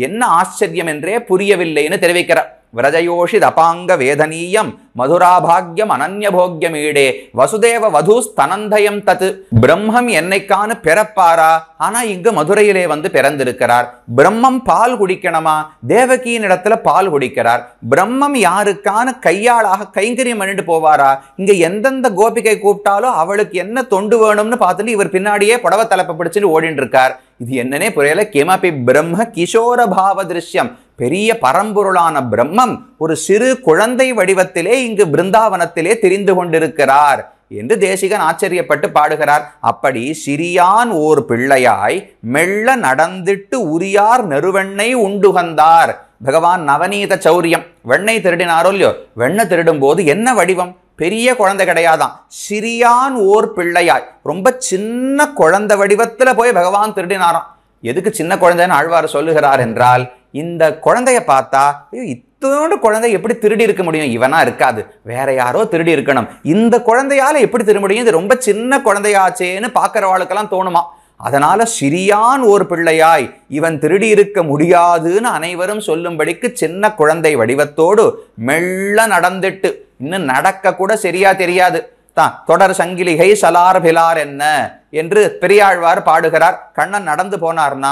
என்ன ஆச்சரியம் என்றே புரியவில்லைன்னு தெரிவிக்கிறார். விரஜயோஷித் அபாங்க வேதனீயம் மதுராபாகியம் அனன்யபோக்யமீடே வசுதேவ வது ஸ்தனந்தயம் தத்து. பிரம்மம் என்னைக்கானு பிறப்பாரா? ஆனா இங்கு மதுரையிலே வந்து பிறந்திருக்கிறார். பிரம்மம் பால் குடிக்கணுமா? தேவகியின் இடத்துல பால் குடிக்கிறார். பிரம்மம் யாருக்கான கையாளாக கைங்கரியம் பண்ணிட்டு போவாரா? இங்க எந்தெந்த கோபிகை கூப்பிட்டாலும் அவளுக்கு என்ன தொண்டு வேணும்னு பார்த்துட்டு இவர் பின்னாடியே புடவை தலைப்பை பிடிச்சிட்டு ஓடிட்டு இருக்கார். இது என்னன்னே புரியல. கிமபி பிரம்ம கிஷோர பாவ திருஷ்யம், பெரிய பரம்பொருளான பிரம்மம் ஒரு சிறு குழந்தை வடிவத்திலே இங்கு பிருந்தாவனத்திலே திரிந்து கொண்டிருக்கிறார் என்று தேசிகன் ஆச்சரியப்பட்டு பாடுகிறார். அப்படி சிறியான் ஓர் பிள்ளையாய் மெல்ல நடந்திட்டு உரியார் நெருவெண்ணை உண்டுகந்தார். பகவான் நவநீத சௌரியம், வெண்ணெய் திருடினாரோ இல்லையோ, வெண்ணெய் திருடும் போது என்ன வடிவம்? பெரிய குழந்தை கிடையாதான், சிறியான் ஓர் பிள்ளையாய், ரொம்ப சின்ன குழந்தை வடிவத்துல போய் பகவான் திருடினாராம். எதுக்கு சின்ன குழந்தைன்னு ஆழ்வார் சொல்லுகிறார் என்றால், இந்த குழந்தைய பார்த்தா இத்தோடு குழந்தை எப்படி திருடி இருக்க முடியும்? இவனா இருக்காது, வேற யாரோ திருடி இருக்கணும். இந்த குழந்தையால எப்படி திருட முடியும்? இது ரொம்ப சின்ன குழந்தையாச்சேன்னு பார்க்கிறவாளுக்கெல்லாம் தோணுமா. அதனால சிறியான் ஓர் பிள்ளையாய், இவன் திருடி இருக்க முடியாதுன்னு அனைவரும் சொல்லும்படிக்கு சின்ன குழந்தை வடிவத்தோடு மெல்ல நடந்துட்டு, இன்னும் நடக்க கூட சரியா தெரியாது தான், தொடர் சங்கிலிகை சலார் பிலார் என்ன என்று பெரியாழ்வார் பாடுகிறார். கண்ணன் நடந்து போனார்னா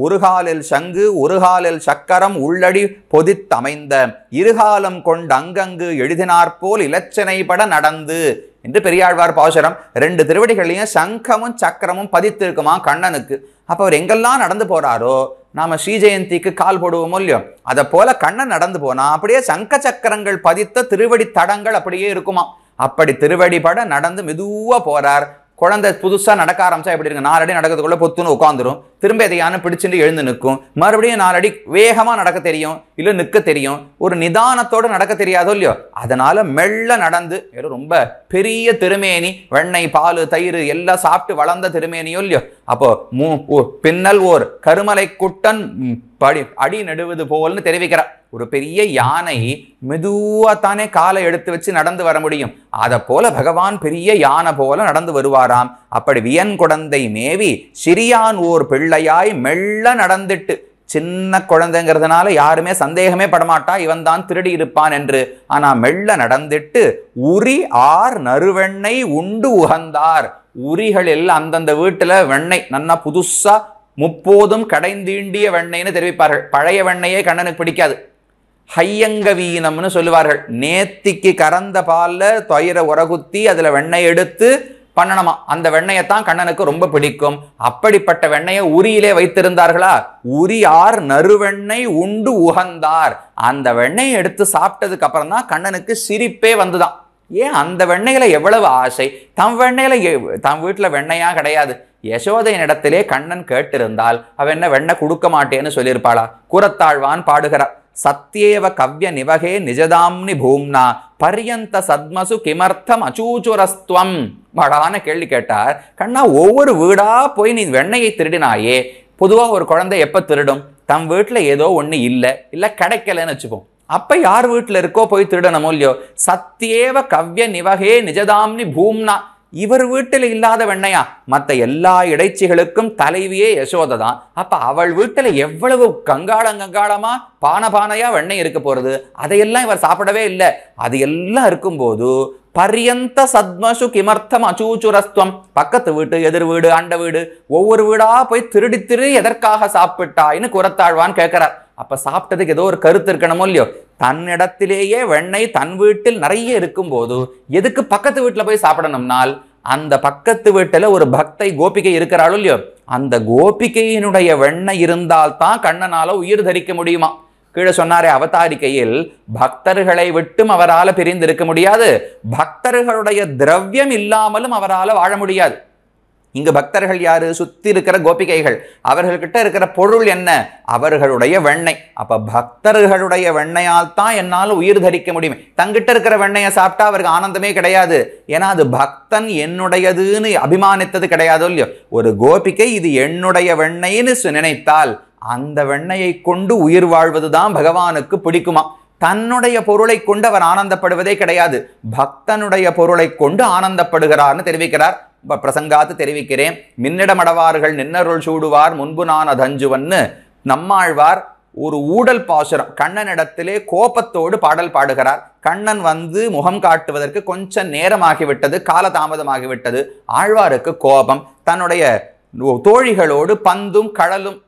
ஒரு காலில் சங்கு ஒரு காலில் சக்கரம் உள்ளடி பொதித்தமைந்த இருகாலம் கொண்டு அங்கங்கு எழுதினாற்போல் இலச்சனை பட நடந்து என்று பெரியாழ்வார் பாசுரம். ரெண்டு திருவடிகளையும் சங்கமும் சக்கரமும் பதித்து இருக்குமா கண்ணனுக்கு. அப்ப அவர் எங்கெல்லாம் நடந்து போறாரோ, நாம ஸ்ரீ ஜெயந்திக்கு கால் போடுவோமோ இல்லையோ, அதை போல கண்ணன் நடந்து போனா அப்படியே சங்க சக்கரங்கள் பதித்த திருவடி தடங்கள் அப்படியே இருக்குமா. அப்படி திருவடி பட நடந்து மெதுவா போறார். குழந்தை புதுசா நடக்க ஆரம்பிச்சா எப்படி இருக்கு? 4 அடி நடக்கிறதுக்குள்ள பொத்துன்னு உட்காந்துரும், திரும்ப எதையான பிடிச்சிட்டு எழுந்து நிற்கும், மறுபடியும் 4 அடி வேகமா நடக்க தெரியும், இல்ல நிற்க தெரியும், ஒரு நிதானத்தோடு நடக்க தெரியாதோ இல்லையோ. அதனால மெல்ல நடந்து, ரொம்ப பெரிய திருமேனி, வெண்ணெய் பால் தயிர் எல்லாம் சாப்பிட்டு வளர்ந்த திருமேனியோ இல்லையோ. அப்போ பின்னல் ஓர் கருமலை குட்டன் அடி நடுவது போல்னு தெரிவிக்கிறார். ஒரு பெரிய யானை மெதுவா தானே காலை எடுத்து வச்சு நடந்து வர முடியும். அதை போல பகவான் பெரிய யானை போல நடந்து வருவாராம். அப்படி வியன் குடந்தை மேவி சிறியான் ஓர் பிள்ளையாய் மெல்ல நடந்துட்டு, சின்ன குழந்தைங்கிறதுனால யாருமே சந்தேகமே படமாட்டா இவன் தான் திருடி இருப்பான் என்று. ஆனா மெல்ல நடந்துட்டு உரி ஆர் நறுவெண்ணெய் உண்டு உகந்தார். உரிகளில் அந்தந்த வீட்டுல வெண்ணெய் நன்னா புதுசா முப்போதும் கடைந்தீண்டிய வெண்ணெய்னு தெரிவிப்பார்கள். பழைய வெண்ணெயே கண்ணனுக்கு பிடிக்காது. ஹையங்க வீனம்னு சொல்லுவார்கள். நேத்திக்கு கறந்த பால்ல தயிரை உரகுத்தி அதுல வெண்ணெய் எடுத்து பண்ணணுமா, அந்த வெண்ணெயத்தான் கண்ணனுக்கு ரொம்ப பிடிக்கும். அப்படிப்பட்ட வெண்ணெயை உரியிலே வைத்திருந்தார்களா. உரியார் நறுவெண்ணெய் உண்டு உகந்தார். அந்த வெண்ணெய் எடுத்து சாப்பிட்டதுக்கு அப்புறம் தான் கண்ணனுக்கு சிரிப்பே வந்துதான். ஏன் அந்த வெண்ணெயில எவ்வளவு ஆசை? தம் வெண்ணெயில தம் வீட்டுல வெண்ணையா கிடையாது. யசோதையின் இடத்திலே கண்ணன் கேட்டிருந்தால் அவ என்ன வெண்ணெய் கொடுக்க மாட்டேன்னு சொல்லியிருப்பாளா? கூறத்தாழ்வான் பாடுகிறார், சத்யேவ கவ்ய நிவகே நிஜதாம்னி பூம்னா பரியந்த சத்மசு கிமர்த்தம் அச்சூச்சுரஸ்துவம். படான கேள்வி கேட்டார். கண்ணா, ஒவ்வொரு வீடா போய் நீ வெண்ணையை திருடினாயே. பொதுவா ஒரு குழந்தை எப்ப திருடும்? தம் வீட்டுல ஏதோ ஒண்ணு இல்ல கிடைக்கலன்னு வச்சுப்போம். அப்ப யார் வீட்டுல இருக்கோ போய் திருடணுமோ இல்லையோ? சத்யேவ கவ்ய நிவகே நிஜதாம்னி பூம்னா, இவர் வீட்டில் இல்லாத வெண்ணையா? மற்ற எல்லா இடைச்சிகளுக்கும் தலைவியே யசோதை தான். அப்ப அவள் வீட்டுல எவ்வளவு கங்காளமா பானையா வெண்ணெய் இருக்க போறது? அதையெல்லாம் இவர் சாப்பிடவே இல்லை. அது எல்லாம் இருக்கும்போது பரியந்த சத்மசு கிமர்த்தம் அச்சூச்சுரஸ்துவம். பக்கத்து வீட்டு, எதிர் வீடு, அண்ட வீடு, ஒவ்வொரு வீடா போய் திருடி எதற்காக சாப்பிட்டாயின்னு கூறத்தாழ்வான் கேட்கிறார். அப்ப சாப்பிட்டதுக்கு ஏதோ ஒரு கருத்து இருக்கணுமோ இல்லையோ? தன்னிடத்திலேயே வெண்ணெய் தன் வீட்டில் நிறைய இருக்கும் போது எதுக்கு பக்கத்து வீட்டுல போய் சாப்பிடணும்னால், அந்த பக்கத்து வீட்டுல ஒரு பக்தை கோபிகை இருக்கிறாளோ இல்லையோ, அந்த கோபிகையினுடைய வெண்ணெய் இருந்தால்தான் கண்ணனால உயிர் தரிக்க முடியுமா. கீழே சொன்னாரே அவதாரிக்கையில், பக்தர்களை விட்டும் அவரால் பிரிந்து இருக்க முடியாது, பக்தர்களுடைய திரவியம் இல்லாமலும் அவரால் வாழ முடியாது. இங்கு பக்தர்கள் யாரு? சுத்தி இருக்கிற கோபிகைகள். அவர்கள்கிட்ட இருக்கிற பொருள் என்ன? அவர்களுடைய வெண்ணெய். அப்ப பக்தர்களுடைய வெண்ணையால் தான் என்னால் உயிர் தரிக்க முடியும். தங்கிட்ட இருக்கிற வெண்ணையை சாப்பிட்டா அவருக்கு ஆனந்தமே கிடையாது. ஏன்னா அது பக்தன் என்னுடையதுன்னு அபிமானித்தது கிடையாதோ இல்லையோ? ஒரு கோபிகை இது என்னுடைய வெண்ணெய்ன்னு நினைத்தால் அந்த வெண்ணையை கொண்டு உயிர் வாழ்வதுதான் பகவானுக்கு பிடிக்குமா. தன்னுடைய பொருளை கொண்டு அவர் ஆனந்தப்படுவதே கிடையாது, பக்தனுடைய பொருளை கொண்டு ஆனந்தப்படுகிறார்னு தெரிவிக்கிறார். பிரசங்காத்து தெரிவிக்கிறேன். மின்னிடமடவார்கள் நின்னருள் சூடுவார் முன்பு நான் அதஞ்சுவன்னு நம்மாழ்வார் ஒரு ஊடல் பாசுரம் கண்ணனிடத்திலே கோபத்தோடு பாடல் பாடுகிறார். கண்ணன் வந்து முகம் காட்டுவதற்கு கொஞ்சம் நேரமாகிவிட்டது, காலதாமதமாகிவிட்டது. ஆழ்வாருக்கு கோபம். தன்னுடைய தோழிகளோடு பந்தும் கடலும்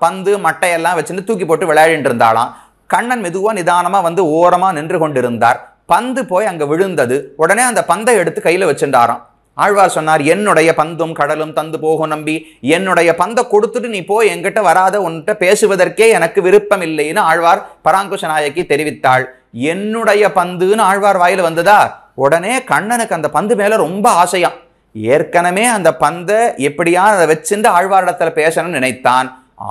பந்து மட்டையெல்லாம் வச்சுட்டு தூக்கி போட்டு விளையாடிட்டு இருந்தாலாம். கண்ணன் மெதுவா நிதானமா வந்து ஓரமா நின்று கொண்டிருந்தார். பந்து போய் அங்க விழுந்தது. உடனே அந்த பந்தை எடுத்து கையில வச்சுட்டாராம். ஆழ்வார் சொன்னார், என்னுடைய பந்தும் கடலும் தந்து போகும் நம்பி, என்னுடைய பந்தை கொடுத்துட்டு நீ போய் என்கிட்ட வராத, உன்கிட்ட பேசுவதற்கே எனக்கு விருப்பம் இல்லைன்னு ஆழ்வார் பராங்குஷ நாயகி தெரிவித்தாள். என்னுடைய பந்துன்னு ஆழ்வார் வாயில வந்ததா, உடனே கண்ணனுக்கு அந்த பந்து மேல ரொம்ப ஆசையாம். ஏற்கனவே அந்த பந்தை எப்படியா அதை வச்சுட்டு ஆழ்வாரிடத்துல பேசணும்னு நினைத்தான்.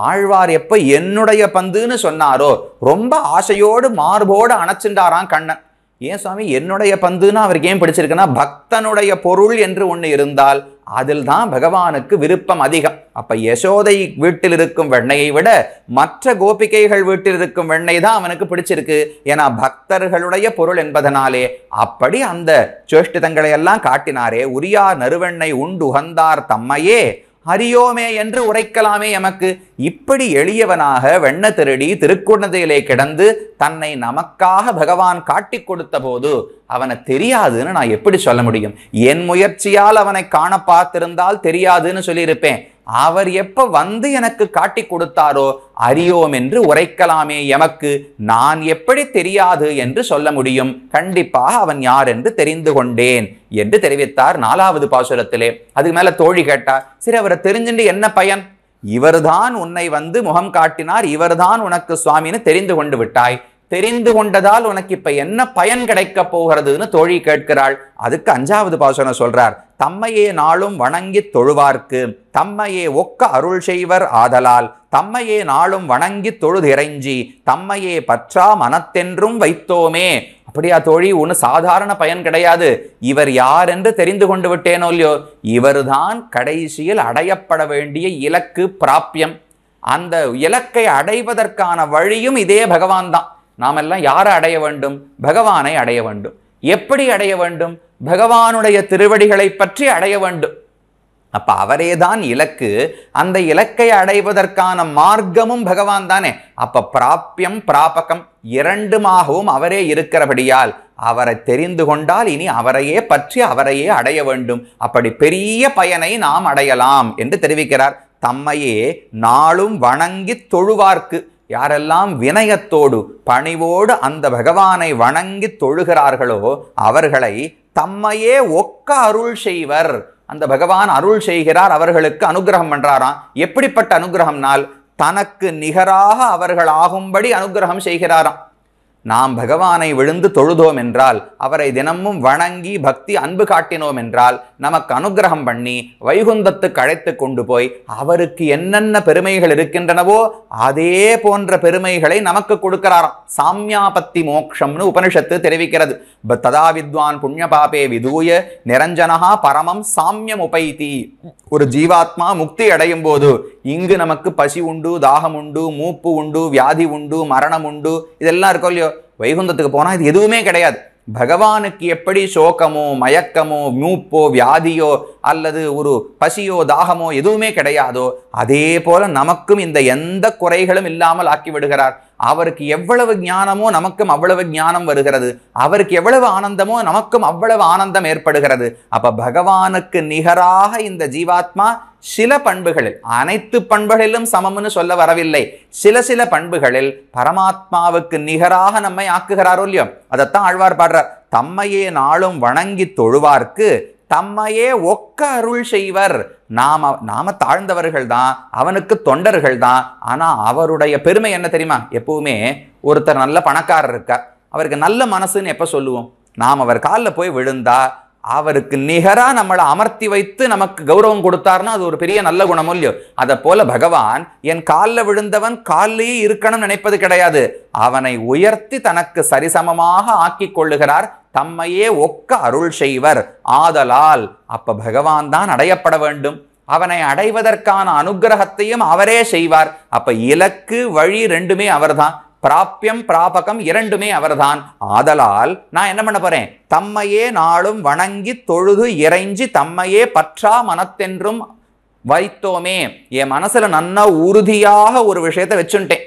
ஆழ்வார் எப்ப என்னுடைய பந்துன்னு சொன்னாரோ ரொம்ப ஆசையோடு மார்போடு அணைச்சுட்டாராம் கண்ணன். ஏன் சுவாமி என்னுடைய பந்துன்னா அவருக்கு ஏன் பிடிச்சிருக்குன்னா, பக்தனுடைய பொருள் என்று ஒண்ணு இருந்தால் அதில் தான் பகவானுக்கு விருப்பம் அதிகம். அப்ப யசோதை வீட்டில் இருக்கும் வெண்ணையை விட மற்ற கோபிகைகள் வீட்டில் இருக்கும் வெண்ணெய் தான் அவனுக்கு பிடிச்சிருக்கு. ஏன்னா பக்தர்களுடைய பொருள் என்பதனாலே. அப்படி அந்த சேஷ்டிதங்களை எல்லாம் காட்டினாரே. உரியார் நறுவெண்ணெய் உண்டு உகந்தார் தம்மையே ஹரியோமே என்று உரைக்கலாமே எமக்கு. இப்படி எளியவனாக வெண்ண திருடி திருக்குணத்திலே கிடந்து தன்னை நமக்காக பகவான் காட்டி கொடுத்த போது அவனை தெரியாதுன்னு நான் எப்படி சொல்ல முடியும்? என் முயற்சியால் அவனை காண பார்த்திருந்தால் தெரியாதுன்னு சொல்லியிருப்பேன். அவர் எப்ப வந்து எனக்கு காட்டி கொடுத்தாரோ அறியோம் என்று உரைக்கலாமே எமக்கு. நான் எப்படி தெரியாது என்று சொல்ல முடியும்? கண்டிப்பாக அவன் யார் என்று தெரிந்து கொண்டேன் என்று தெரிவித்தார் 4வது பாசுரத்திலே. அதுக்கு மேல தோழி கேட்டார், சரி அவரை தெரிஞ்சுட்டு என்ன பயன்? இவர்தான் உன்னை வந்து முகம் காட்டினார், இவர்தான் உனக்கு சுவாமின்னு தெரிந்து கொண்டு விட்டாய். தெரிந்து கொண்டதால் உனக்கு இப்ப என்ன பயன் கிடைக்க போகிறதுன்னு தோழி கேட்கிறாள். அதுக்கு 5வது பாசுரம் சொல்றார், தம்மையே நாளும் வணங்கி தொழுவார்க்கு தம்மையே ஒக்க அருள் செய்வர் ஆதலால் தம்மையே நாளும் வணங்கி தொழுதிறைஞ்சி தம்மையே பற்றா மனத்தென்றும் வைத்தோமே. அப்படியா தோழி? ஒன்று சாதாரண பயன் கிடையாது. இவர் யார் என்று தெரிந்து கொண்டு விட்டேனோ இல்லையோ, இவர்தான் கடைசியில் அடையப்பட வேண்டிய இலக்கு பிராப்பியம். அந்த இலக்கை அடைவதற்கான வழியும் இதே பகவான் தான். நாமெல்லாம் யாரை அடைய வேண்டும்? பகவானை அடைய வேண்டும். எப்படி அடைய வேண்டும்? பகவானுடைய திருவடிகளை பற்றி அடைய வேண்டும். அப்ப அவரேதான் இலக்கு. அந்த இலக்கை அடைவதற்கான மார்க்கமும் பகவான் தானே. அப்ப பிராப்பியம் பிராபகம் இரண்டுமாகவும் அவரே இருக்கிறபடியால் அவரை தெரிந்து கொண்டால் இனி அவரையே பற்றி அவரையே அடைய வேண்டும். அப்படி பெரிய பயனை நாம் அடையலாம் என்று தெரிவிக்கிறார். தம்மையே நாளும் வணங்கி தொழுவார்க்கு, யாரெல்லாம் வினயத்தோடு பணிவோடு அந்த பகவானை வணங்கி தொழுகிறார்களோ அவர்களை தம்மையே ஒக்க அருள் செய்வர். அந்த பகவான் அருள் செய்கிறார், அவர்களுக்கு அனுகிரகம் பண்றாராம். எப்படிப்பட்ட அனுகிரகம்னால் தனக்கு நிகராக அவர்கள் ஆகும்படி அனுகிரகம் செய்கிறாராம். நாம் பகவானை விழுந்து தொழுதோம் என்றால், அவரை தினமும் வணங்கி பக்தி அன்பு காட்டினோம் என்றால், நமக்கு அனுகிரகம் பண்ணி வைகுந்தத்துக்கு அழைத்து கொண்டு போய் அவருக்கு என்னென்ன பெருமைகள் இருக்கின்றனவோ அதே போன்ற பெருமைகளை நமக்கு கொடுக்கிறாராம். சாம்யாபத்தி மோக்ஷம்னு உபனிஷத்து தெரிவிக்கிறது. ததா வித்வான் புண்ணிய பாபே விதூய நிரஞ்சனஹா பரமம் சாமியம் உபைதி. ஒரு ஜீவாத்மா முக்தி அடையும் போது இங்கு நமக்கு பசி உண்டு, தாகம் உண்டு, மூப்பு உண்டு, வியாதி உண்டு, மரணம் உண்டு, இதெல்லாம் இருக்கும் இல்லையோ. வைகுந்தத்துக்கு போனா இது எதுவுமே கிடையாது. பகவானுக்கு எப்படி சோகமோ மயக்கமோ மூப்போ வியாதியோ அல்லது ஒரு பசியோ தாகமோ எதுவுமே கிடையாதோ அதே போல நமக்கும் இந்த எந்த குறைகளும் இல்லாமல் ஆக்கி விடுகிறார். அவருக்கு எவ்வளவு ஞானமோ நமக்கும் அவ்வளவு ஞானம் வருகிறது. அவருக்கு எவ்வளவு ஆனந்தமோ நமக்கும் அவ்வளவு ஆனந்தம் ஏற்படுகிறது. அப்ப பகவானுக்கு நிகராக இந்த ஜீவாத்மா சில பண்புகளில், அனைத்து பண்புகளிலும் சமம்னு சொல்ல வரவில்லை, சில பண்புகளில் பரமாத்மாவுக்கு நிகராக நம்மை ஆக்குகிறாரோ இல்லையோ. அதைத்தான் ஆழ்வார் பாடுறார். தம்மையே நாளும் வணங்கி தொழுவார்க்கு தம்மையே ஒக்க அருள் செய்வர். நாம தாழ்ந்தவர்கள் தான், அவனுக்கு தொண்டர்கள் தான். ஆனா அவருடைய பெருமை என்ன தெரியுமா? எப்பவுமே ஒருத்தர் நல்ல பணக்காரர் இருக்கார், அவருக்கு நல்ல மனசுன்னு எப்ப சொல்லுவோம்? நாம் அவர் காலில் போய் விழுந்தா அவருக்கு நிகரா நம்மளை அமர்த்தி வைத்து நமக்கு கௌரவம் கொடுத்தார்னா அது ஒரு பெரிய நல்ல குணமோ இல்லையோ. அதை போல பகவான் என் காலில் விழுந்தவன் காலிலேயே இருக்கணும் நினைப்பது கிடையாது. அவனை உயர்த்தி தனக்கு சரிசமமாக ஆக்கி கொள்ளுகிறார். தம்மையே ஒக்க அருள் செய்வர். ஆதலால் அப்ப பகவான் தான் அடையப்பட வேண்டும். அவனை அடைவதற்கான அனுகிரகத்தையும் அவரே செய்வார். அப்ப இலக்கு வழி ரெண்டுமே அவர்தான். பிராப்யம் பிராபகம் இரண்டுமே அவர்தான். ஆதலால் நான் என்ன பண்ண போறேன்? தம்மையே நாளும் வணங்கி தொழுது இறைஞ்சி தம்மையே பற்றா மனத்தென்றும் வைத்தோமே. என் மனசுல நன்னா உறுதியாக ஒரு விஷயத்தை வச்சுட்டேன்.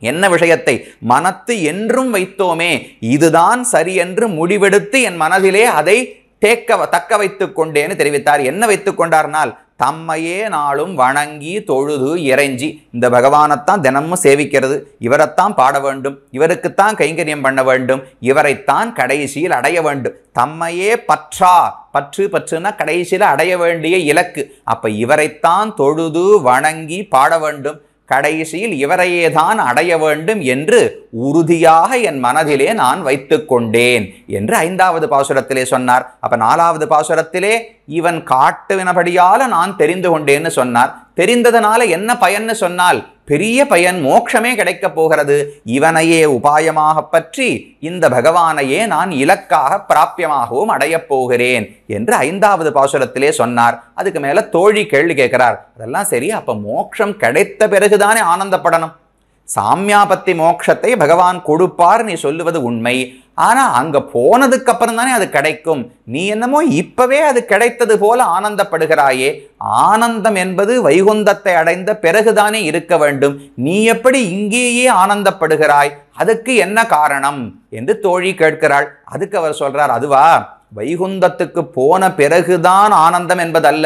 என்ன விஷயத்தை? மனத்து என்றும் வைத்தோமே, இதுதான் சரி என்று முடிவெடுத்து என் மனதிலே அதை தக்க வைத்துக் கொண்டேன்னு தெரிவித்தார். என்ன வைத்துக் கொண்டார்னால், தம்மையே நாளும் வணங்கி தொழுது இறைஞ்சி. இந்த பகவானைத்தான் தினமும் சேவிக்கிறது, இவரைத்தான் பாட வேண்டும், இவருக்குத்தான் கைங்கரியம் பண்ண வேண்டும், இவரைத்தான் கடைசியில் அடைய வேண்டும். தம்மையே பற்றுனா கடைசியில் அடைய வேண்டிய இலக்கு. அப்ப இவரைத்தான் தொழுது வணங்கி பாட வேண்டும், கடைசியில் இவரையே தான் அடைய வேண்டும் என்று உறுதியாக என் மனதிலே நான் வைத்துக் கொண்டேன் என்று 5வது பாசுரத்திலே சொன்னார். அப்ப 4வது பாசுரத்திலே இவன் காட்டுவினபடியால நான் தெரிந்து கொண்டேன்னு சொன்னார். தெரிந்ததனால என்ன பயன்னு சொன்னால், பெரிய பயன், மோட்சமே கிடைக்க போகிறது. இவனையே உபாயமாக பற்றி இந்த பகவானையே நான் இலக்காக பிராப்பியமாகவும் அடையப் போகிறேன் என்று 5வது பாசுரத்திலே சொன்னார். அதுக்கு மேல தோழி கேள்வி கேட்கிறார். அதெல்லாம் சரி, அப்ப மோட்சம் கிடைத்த பிறகுதானே ஆனந்தப்படணும். சாமியாபத்தி மோட்சத்தை பகவான் கொடுப்பார் நீ சொல்லுவது உண்மை. ஆனா அங்க போனதுக்கு அப்புறம் தானே அது கிடைக்கும். நீ என்னமோ இப்பவே அது கிடைத்தது போல ஆனந்தப்படுகிறாயே. ஆனந்தம் என்பது வைகுந்தத்தை அடைந்த பிறகுதானே இருக்க வேண்டும். நீ எப்படி இங்கேயே ஆனந்தப்படுகிறாய்? அதுக்கு என்ன காரணம் என்று தோழி கேட்கிறாள். அதுக்கு அவர் சொல்றார், அதுவா, வைகுந்தத்துக்கு போன பிறகுதான் ஆனந்தம் என்பதல்ல,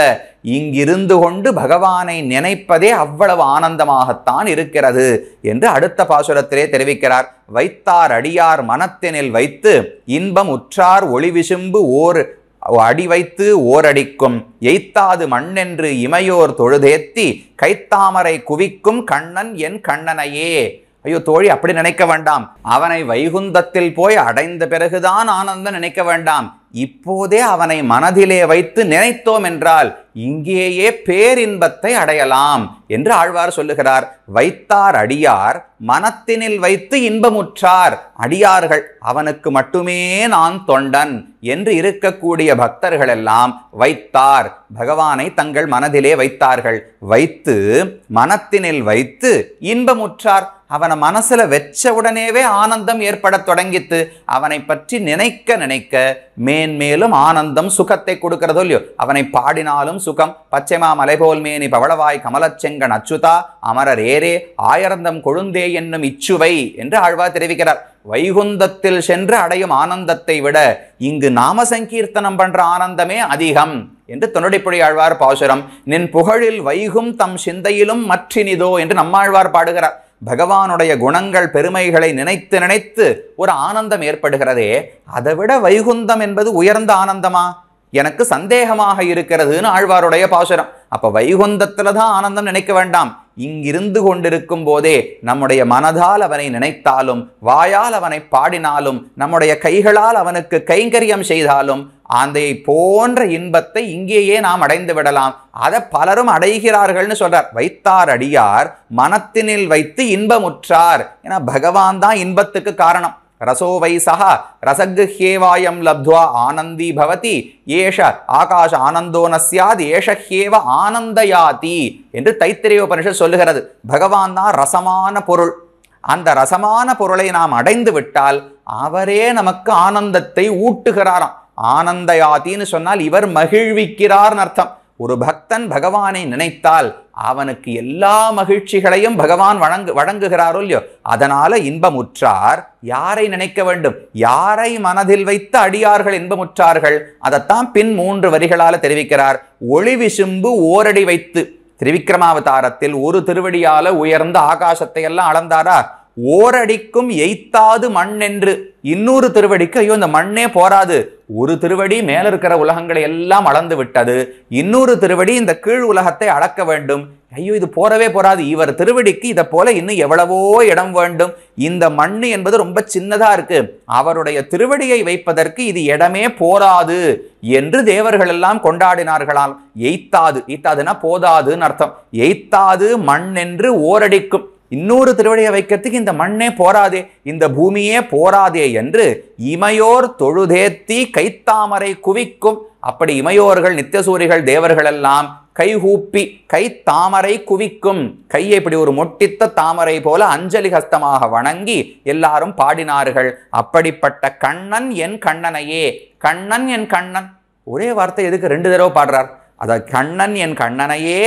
இங்கிருந்து கொண்டு பகவானை நினைப்பதே அவ்வளவு ஆனந்தமாகத்தான் இருக்கிறது என்று அடுத்த பாசுரத்திலே தெரிவிக்கிறார். வைத்தார் அடியார் மனத்தினில் வைத்து இன்பம் உற்றார் ஒளி விசும்பு ஓர் அடி வைத்து ஓரடிக்கும் எய்த்தாது மண்ணென்று இமையோர் தொழுதேத்தி கைத்தாமரை குவிக்கும் கண்ணன் என் கண்ணனையே. ஐயோ தோழி, அப்படி நினைக்க வேண்டாம். அவனை வைகுந்தத்தில் போய் அடைந்த பிறகுதான் ஆனந்தம் நினைக்க வேண்டாம். இப்போதே அவனை மனதிலே வைத்து நினைத்தோம் என்றால் இங்கேயே பேரின்பத்தை அடையலாம் என்று ஆழ்வார் சொல்லுகிறார். வைத்தார் அடியார் மனத்தினில் வைத்து இன்பமுற்றார். அடியார்கள், அவனுக்கு மட்டுமே நான் தொண்டன் என்று இருக்கக்கூடிய பக்தர்கள் எல்லாம் வைத்தார், பகவானை தங்கள் மனதிலே வைத்தார்கள். வைத்து மனத்தினில் வைத்து இன்பமுற்றார். அவனை மனசுல வச்ச உடனேவே ஆனந்தம் ஏற்பட தொடங்கித்து. அவனை பற்றி நினைக்க நினைக்க மேன்மேலும் ஆனந்தம் சுகத்தை கொடுக்கிறதோ இல்லையோ. அவனை பாடினாலும் சுகம். பச்சைமா மலைபோல் மேனி பவளவாய் கமலச்செங்கன் அச்சுதா அமரர் ஏரே ஆயிரந்தம் கொழுந்தே என்னும் இச்சுவை என்று ஆழ்வார் தெரிவிக்கிறார். வைகுந்தத்தில் சென்று அடையும் ஆனந்தத்தை விட இங்கு நாம சங்கீர்த்தனம் பண்ற ஆனந்தமே அதிகம் என்று தொண்டடிப்புழை ஆழ்வார் பாசுரம். நின் புகழில் வைகும் தம் சிந்தையிலும் மற்றினிதோ என்று நம்மாழ்வார் பாடுகிறார். பகவானுடைய குணங்கள் பெருமைகளை நினைத்து நினைத்து ஒரு ஆனந்தம் ஏற்படுகிறதே, அதை விட வைகுந்தம் என்பது உயர்ந்த ஆனந்தமா? எனக்கு சந்தேகமாக இருக்கிறதுன்னு ஆழ்வாருடைய பாசுரம். அப்ப வைகுந்தத்துல தான் ஆனந்தம் நினைக்க வேண்டாம், இங்கிருந்து கொண்டிருக்கும் போதே நம்முடைய மனதால் அவனை நினைத்தாலும், வாயால் அவனை பாடினாலும், நம்முடைய கைகளால் அவனுக்கு கைங்கரியம் செய்தாலும் அதை போன்ற இன்பத்தை இங்கேயே நாம் அடைந்து விடலாம். அதை பலரும் அடைகிறார்கள்னு சொல்றார். வைத்தார் அடியார் மனத்தினில் வைத்து இன்பமுற்றார். ஏன்னா பகவான் தான் இன்பத்துக்கு காரணம். ரசோ வைசா ரசகுஹ்யேவாயம் லப்த்வா ஆனந்தி பவதி ஏஷ ஆகாஷ ஆனந்தோ நஸ்யாத் ஏஷஹ்யேவ ஆனந்தயாதி என்று தைத்திரிய உபனிஷத் சொல்லுகிறது. பகவான் தான் ரசமான பொருள். அந்த ரசமான பொருளை நாம் அடைந்து விட்டால் அவரே நமக்கு ஆனந்தத்தை ஊட்டுகிறாராம். ஆனந்தயாத்தின்னு சொன்னால் இவர் மகிழ்விக்கிறார்னு அர்த்தம். ஒரு பக்தன் பகவானை நினைத்தால் அவனுக்கு எல்லா மகிழ்ச்சிகளையும் பகவான் வழங்குகிறாரோ இல்லையோ. அதனால இன்பமுற்றார். யாரை நினைக்க வேண்டும்? யாரை மனதில் வைத்து அடியார்கள் இன்பமுற்றார்கள்? அதைத்தான் பின் 3 வரிகளால தெரிவிக்கிறார். ஒளி விசும்பு ஓரடி வைத்து. திரிவிக்ரமாவதாரத்தில் ஒரு திருவடியால உயர்ந்த ஆகாசத்தை எல்லாம் அளந்தாரா? ஓரடிக்கும் எய்த்தாது மண் என்று. இன்னொரு திருவடிக்கு ஐயோ இந்த மண்ணே போராது, ஒரு திருவடி மேல இருக்கிற உலகங்களை எல்லாம் அளந்து விட்டது, இன்னொரு திருவடி இந்த கீழ் உலகத்தை அளக்க வேண்டும், ஐயோ இது போறவே போராது, இவர் திருவடிக்கு இதை போல இன்னும் எவ்வளவோ இடம் வேண்டும், இந்த மண்ணு என்பது ரொம்ப சின்னதா இருக்கு, அவருடைய திருவடியை வைப்பதற்கு இது இடமே போராது என்று தேவர்கள் எல்லாம் கொண்டாடினார்களாம். எய்த்தாது, எய்த்தாதுன்னா போதாதுன்னு அர்த்தம். எய்த்தாது மண் என்று ஓரடிக்கும். இன்னொரு திருவடியை வைக்கிறதுக்கு இந்த மண்ணே போராதே, இந்த பூமியே போராதே என்று இமையோர் தொழுதேத்தி கைத்தாமரை குவிக்கும். அப்படி இமையோர்கள் நித்தியசூரிகள் தேவர்கள் எல்லாம் கைகூப்பி கைத்தாமரை குவிக்கும். கையை இப்படி ஒரு மொட்டித்த தாமரை போல அஞ்சலி ஹஸ்தமாக வணங்கி எல்லாரும் பாடினார்கள். அப்படிப்பட்ட கண்ணன் என் கண்ணனையே. கண்ணன் என் கண்ணன் ஒரே வார்த்தை எதுக்கு 2 தடவை பாடுறார்? அத கண்ணன் என் கண்ணனையே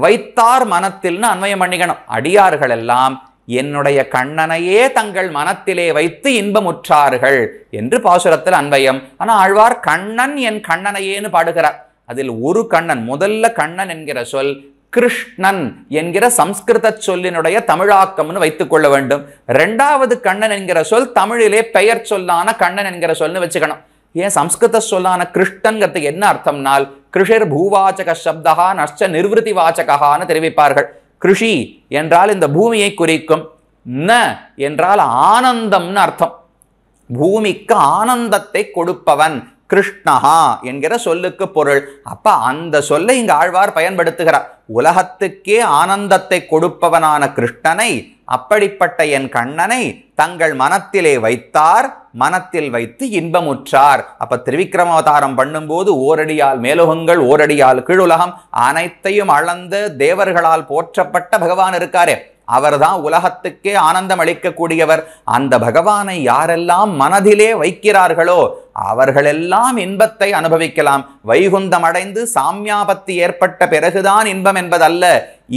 வைத்தார் மனத்தில்னு அன்வயம் பண்ணிக்கணும். அடியார்கள் எல்லாம் என்னுடைய கண்ணனையே தங்கள் மனத்திலே வைத்து இன்பமுற்றார்கள் என்று பாசுரத்தில் அன்வயம். ஆனா ஆழ்வார் கண்ணன் என் கண்ணனையேன்னு பாடுகிறார். அதில் ஒரு கண்ணன், முதல்ல கண்ணன் என்கிற சொல் கிருஷ்ணன் என்கிற சம்ஸ்கிருத சொல்லினுடைய தமிழாக்கம்னு வைத்துக் கொள்ள வேண்டும். 2வது கண்ணன் என்கிற சொல் தமிழிலே பெயர் சொல்லான கண்ணன் என்கிற சொல்னு வச்சுக்கணும். ஏன் சம்ஸ்கிருத சொல்லான கிருஷ்ணன்கிறதுக்கு என்ன அர்த்தம்னால் கிருஷிர் பூவாச்சக சப்தா நஷ்ட நிர்வൃத்தி வாச்சகான்னு தெரிவிப்பார்கள். கிருஷி என்றால் இந்த பூமியை குறிக்கும், ந என்றால் ஆனந்தம்னு அர்த்தம். பூமிக்கு ஆனந்தத்தை கொடுப்பவன் கிருஷ்ணஹா என்கிற சொல்லுக்கு பொருள். அப்ப அந்த சொல்லை இங்கு ஆழ்வார் பயன்படுத்துகிறார். உலகத்துக்கே ஆனந்தத்தை கொடுப்பவனான கிருஷ்ணனை, அப்படிப்பட்ட என் கண்ணனை தங்கள் மனத்திலே வைத்தார், மனத்தில் வைத்து இன்பமுற்றார். அப்ப திரிவிக்ரமாவதாரம் பண்ணும்போது ஓரடியால் மேலுகங்கள் ஓரடியால் கீழுலகம் அனைத்தையும் அளந்து தேவர்களால் போற்றப்பட்ட பகவான் இருக்காரே, அவர்தான் உலகத்துக்கே ஆனந்தம் அளிக்கக்கூடியவர். அந்த பகவானை யாரெல்லாம் மனதிலே வைக்கிறார்களோ அவர்களெல்லாம் இன்பத்தை அனுபவிக்கலாம். வைகுந்தம் அடைந்து சாமியாபத்தி ஏற்பட்ட பிறகுதான் இன்பம் என்பதல்ல,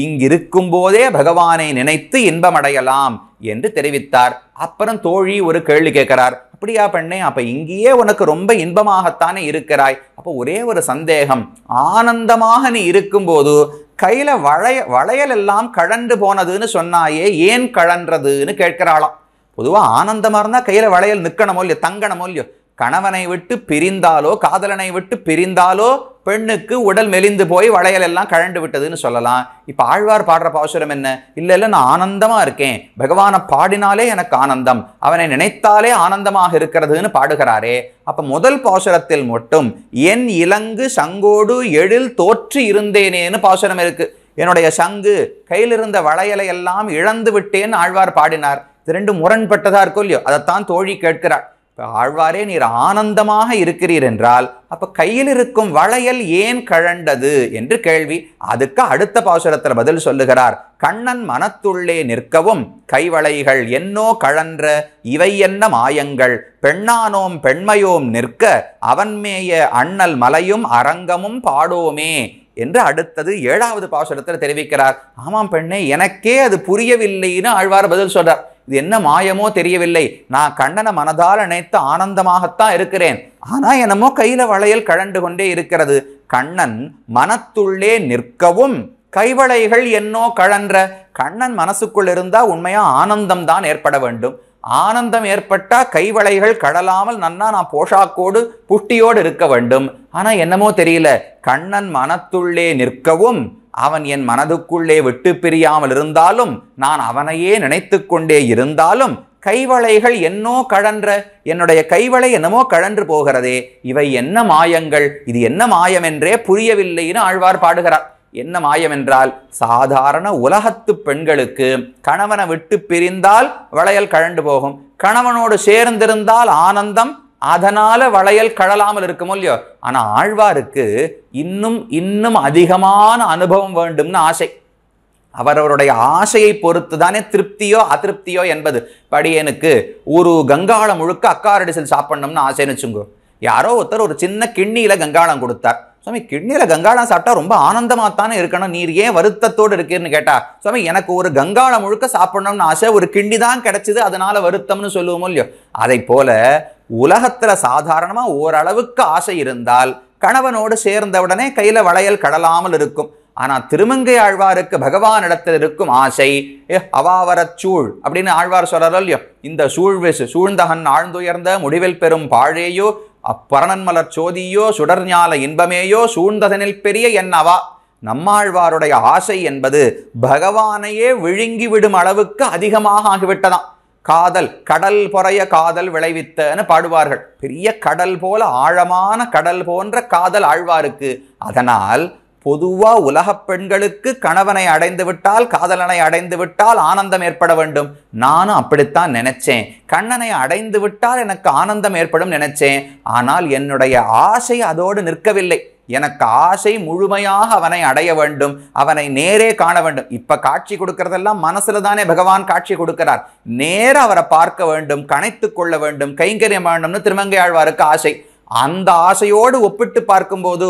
இங்கிருக்கும் போதே பகவானை நினைத்து இன்பம் அடையலாம் என்று தெரிவித்தார். அப்புறம் தோழி ஒரு கேள்வி கேட்கிறார். அப்படியா பெண்ணே, அப்ப இங்கேயே உனக்கு ரொம்ப இன்பமாகத்தானே இருக்கிறாய், அப்போ ஒரே ஒரு சந்தேகம், ஆனந்தமாக நீ இருக்கும்போது கையில வளையல் எல்லாம் கழண்டு போனதுன்னு சொன்னாயே, ஏன் கழன்றதுன்னு கேட்கிறாளாம். பொதுவா ஆனந்தமா இருந்தா கையில வளையல் நிக்கணுமோ இல்லையோ, தங்கணுமோ இல்லையோ. கணவனை விட்டு பிரிந்தாலோ காதலனை விட்டு பிரிந்தாலோ பெண்ணுக்கு உடல் மெலிந்து போய் வளையல் எல்லாம் கழண்டு விட்டதுன்னு சொல்லலாம். இப்ப ஆழ்வார் பாடுற பாசுரம் என்ன? இல்ல நான் ஆனந்தமா இருக்கேன், பகவானை பாடினாலே எனக்கு ஆனந்தம், அவனை நினைத்தாலே ஆனந்தமாக இருக்கிறதுன்னு பாடுகிறாரே. அப்ப முதல் பாசுரத்தில் மட்டும் என் இலங்கு சங்கோடு எழில் தோற்று இருந்தேனேன்னு பாசுரம் இருக்கு. என்னுடைய சங்கு கையில் இருந்த வளையலை எல்லாம் இழந்து விட்டேன்னு ஆழ்வார் பாடினார். இது 2 முரண்பட்டதா இருக்கும் இல்லையோ, அதைத்தான் தோழி கேட்கிறார். ஆழ்வாரே நீர் ஆனந்தமாக இருக்கிறீர் என்றால் அப்ப கையில் இருக்கும் வளையல் ஏன் கழண்டது என்று கேள்வி. அதுக்கு அடுத்த பாசுரத்தில் பதில் சொல்லுகிறார். கண்ணன் மனத்துள்ளே நிற்கவும் கைவளைகள் என்னோ கழன்ற இவை என்ன மாயங்கள், பெண்ணானோம் பெண்மையோம் நிற்க அவன்மேய அண்ணல் மலையும் அரங்கமும் பாடோமே என்று அடுத்தது 7வது பாசுரத்தில் தெரிவிக்கிறார். ஆமாம் பெண்ணே, எனக்கே அது புரியவில்லைன்னு ஆழ்வார் பதில் சொல்றார். இது என்ன மாயமோ தெரியவில்லை, நான் கண்ணனை மனதால் நினைத்து ஆனந்தமாகத்தான் இருக்கிறேன், ஆனா என்னமோ கையில வளையல் கழண்டு கொண்டே இருக்கிறது. கண்ணன் மனத்துள்ளே நிற்கவும் கைவளைகள் என்னோ கழன்ற. கண்ணன் மனசுக்குள் இருந்தா உண்மையா ஆனந்தம் தான் ஏற்பட வேண்டும். ஆனந்தம் ஏற்பட்டா கைவளைகள் கடலாமல் நன்னா நான் போஷாக்கோடு புஷ்டியோடு இருக்க வேண்டும். ஆனா என்னமோ தெரியல, கண்ணன் மனத்துள்ளே நிற்கவும் அவன் என் மனதுக்குள்ளே விட்டு பிரியாமல் இருந்தாலும் நான் அவனையே நினைத்து கொண்டே இருந்தாலும் கைவளைகள் என்னோ கழன்ற, என்னுடைய கைவளை என்னமோ கழன்று போகிறதே, இவை என்ன மாயங்கள், இது என்ன மாயம் என்றே புரியவில்லைன்னு ஆழ்வார் பாடுகிறார். என்ன மாயம் என்றால், சாதாரண உலகத்து பெண்களுக்கு கணவனை விட்டு பிரிந்தால் வளையல் கழண்டு போகும், கணவனோடு சேர்ந்திருந்தால் ஆனந்தம், அதனால வளையல் கழலாமல் இருக்குமோ இல்லையோ. ஆனா ஆழ்வாருக்கு இன்னும் இன்னும் அதிகமான அனுபவம் வேண்டும்னு ஆசை. அவரவருடைய ஆசையை பொறுத்து தானே திருப்தியோ அதிருப்தியோ என்பது. படியனுக்கு ஒரு கங்காளம் முழுக்க அக்காரடிசல் சாப்பிடணும்னு ஆசைன்னு வச்சுங்கோ. யாரோ ஒருத்தர் ஒரு சின்ன கிண்ணியில கங்காளம் கொடுத்தார். சுவாமி, கிண்ணியில கங்காளம் சாப்பிட்டா ரொம்ப ஆனந்தமாத்தானே இருக்கணும், நீர் ஏன் வருத்தத்தோடு இருக்கீர்னு கேட்டா, சுவாமி எனக்கு ஒரு கங்காளம் முழுக்க சாப்பிடணும்னு ஆசை, ஒரு கிண்டி தான் கிடைச்சது அதனால வருத்தம்னு சொல்லுவோமோ இல்லையோ. அதை போல உலகத்துல சாதாரணமா ஓரளவுக்கு ஆசை இருந்தால் கணவனோடு சேர்ந்தவுடனே கையில வளையல் கடலாமல் இருக்கும். ஆனா திருமங்கை ஆழ்வாருக்கு பகவான் இடத்தில் இருக்கும் ஆசை அவாவரச் சூழ் அப்படின்னு ஆழ்வார் சொல்றாரோ இல்லையோ. இந்த சூழ்ந்தகன் ஆழ்ந்துயர்ந்த முடிவில் பெறும் பாழேயோ அப்பரணன்மலர் சோதியோ சுடர்ஞால இன்பமேயோ சூழ்ந்ததனில் பெரிய என் அவா. நம்மாழ்வாருடைய ஆசை என்பது பகவானையே விழுங்கி விடும் அளவுக்கு அதிகமாக ஆகிவிட்டதாம். காதல் கடல் பொறைய காதல் விளைவித்தன்னு பாடுவார்கள். பெரிய கடல் போல ஆழமான கடல் போன்ற காதல் ஆழ்வாருக்கு. அதனால் பொதுவா உலகப் பெண்களுக்கு கணவனை அடைந்து விட்டால், காதலனை அடைந்து விட்டால் ஆனந்தம் ஏற்பட வேண்டும். நானும் அப்படித்தான் நினைச்சேன். கண்ணனை அடைந்து விட்டால் எனக்கு ஆனந்தம் ஏற்படும் நினைச்சேன். ஆனால் என்னுடைய ஆசை அதோடு நிற்கவில்லை. எனக்கு ஆசை முழுமையாக அவனை அடைய வேண்டும், அவனை நேரே காண வேண்டும். இப்ப காட்சி கொடுக்கறதெல்லாம் மனசுல தானே பகவான் காட்சி கொடுக்கிறார். நேர அவரை பார்க்க வேண்டும், கணைத்து கொள்ள வேண்டும், கைங்கரியம் வேண்டும்னு திருமங்கை ஆழ்வாருக்கு ஆசை. அந்த ஆசையோடு ஒப்பிட்டு பார்க்கும்போது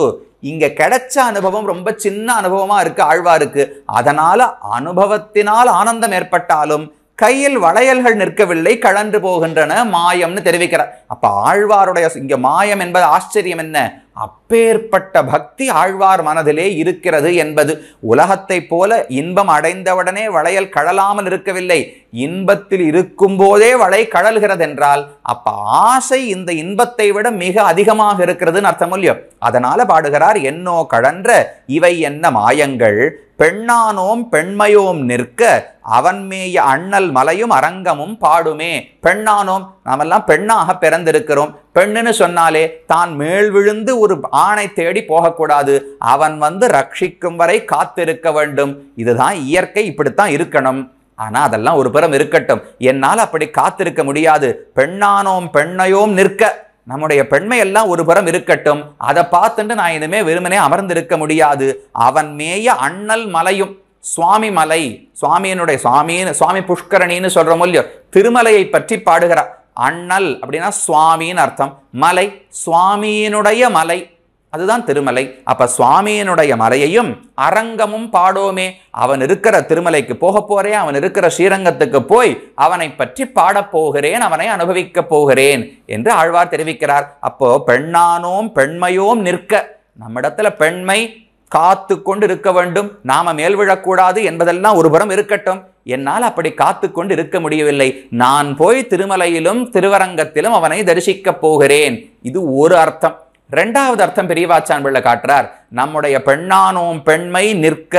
இங்க கிடைச்ச அனுபவம் ரொம்ப சின்ன அனுபவமா இருக்கு ஆழ்வாருக்கு. அதனால அனுபவத்தினால் ஆனந்தம் ஏற்பட்டாலும் கையில் வளையல்கள் நிற்கவில்லை, கழன்று போகின்றன, மாயம்னு தெரிவிக்கிறார். அப்ப ஆழ்வாருடைய இங்க மாயம் என்பது ஆச்சரியம் என்ன, அப்பேற்பட்ட பக்தி ஆழ்வார் மனதிலே இருக்கிறது என்பது. உலகத்தை போல இன்பம் அடைந்தவுடனே வளையல் கழலாமல் இருக்கவில்லை, இன்பத்தில் இருக்கும் போதே வளை கழல்கிறது என்றால் அப்ப ஆசை இந்த இன்பத்தை விட மிக அதிகமாக இருக்கிறதுன்னு அர்த்தம் இல்லையோ. அதனால பாடுகிறார், என்னோ கழன்ற இவை என்ன மாயங்கள், பெண்ணானோம் பெண்மையோம் நிற்க அவன்மேய அண்ணல் மலையும் அரங்கமும் பாடுமே. பெண்ணானோம், நாமெல்லாம் பெண்ணாக பிறந்திருக்கிறோம். பெண்ணுன்னு சொன்னாலே தான் மேல் விழுந்து ஒரு ஆணை தேடி போகக்கூடாது, அவன் வந்து ரட்சிக்கும் வரை காத்திருக்க வேண்டும். இதுதான் இயற்கை, இப்படித்தான் இருக்கணும். ஆனா அதெல்லாம் ஒரு புறம் இருக்கட்டும், என்னால் அப்படி காத்திருக்க முடியாது. பெண்ணானோம் பெண்ணையோம் நிற்க, நம்முடைய பெண்மை எல்லாம் ஒரு புறம் இருக்கட்டும், அதை பார்த்துட்டு நான் இனிமே வெறுமனே அமர்ந்திருக்க முடியாது. அவன் மேய அண்ணல் மலையும், சுவாமி மலை, சுவாமி புஷ்கரணின்னு சொல்றோம் இல்லையோ, திருமலையை பற்றி பாடுகிறார். அண்ணல் அப்படின்னா சுவாமின்னு அர்த்தம், மலை சுவாமியினுடைய மலை, அதுதான் திருமலை. அப்ப சுவாமியினுடைய மலையையும் அரங்கமும் பாடோமே. அவன் இருக்கிற திருமலைக்கு போக போறேன், அவன் இருக்கிற ஸ்ரீரங்கத்துக்கு போய் அவனை பற்றி பாடப்போகிறேன், அவனை அனுபவிக்க போகிறேன் என்று ஆழ்வார் தெரிவிக்கிறார். அப்போ பெண்ணானோம் பெண்மையோம் நிற்க, நம்மிடத்துல பெண்மை காத்து கொண்டு இருக்க வேண்டும், நாம மேல் விழக்கூடாது என்பதெல்லாம் ஒரு புறம் இருக்கட்டும். என்னால் அப்படி காத்து கொண்டு இருக்க முடியவில்லை, நான் போய் திருமலையிலும் திருவரங்கத்திலும் அவனை தரிசிக்கப் போகிறேன். இது ஒரு அர்த்தம். இரண்டாவது அர்த்தம் பெரியவாச்சான் பிள்ளை காட்டுறார். நம்முடைய பெண்ணானோம் பெண்மை நிற்க,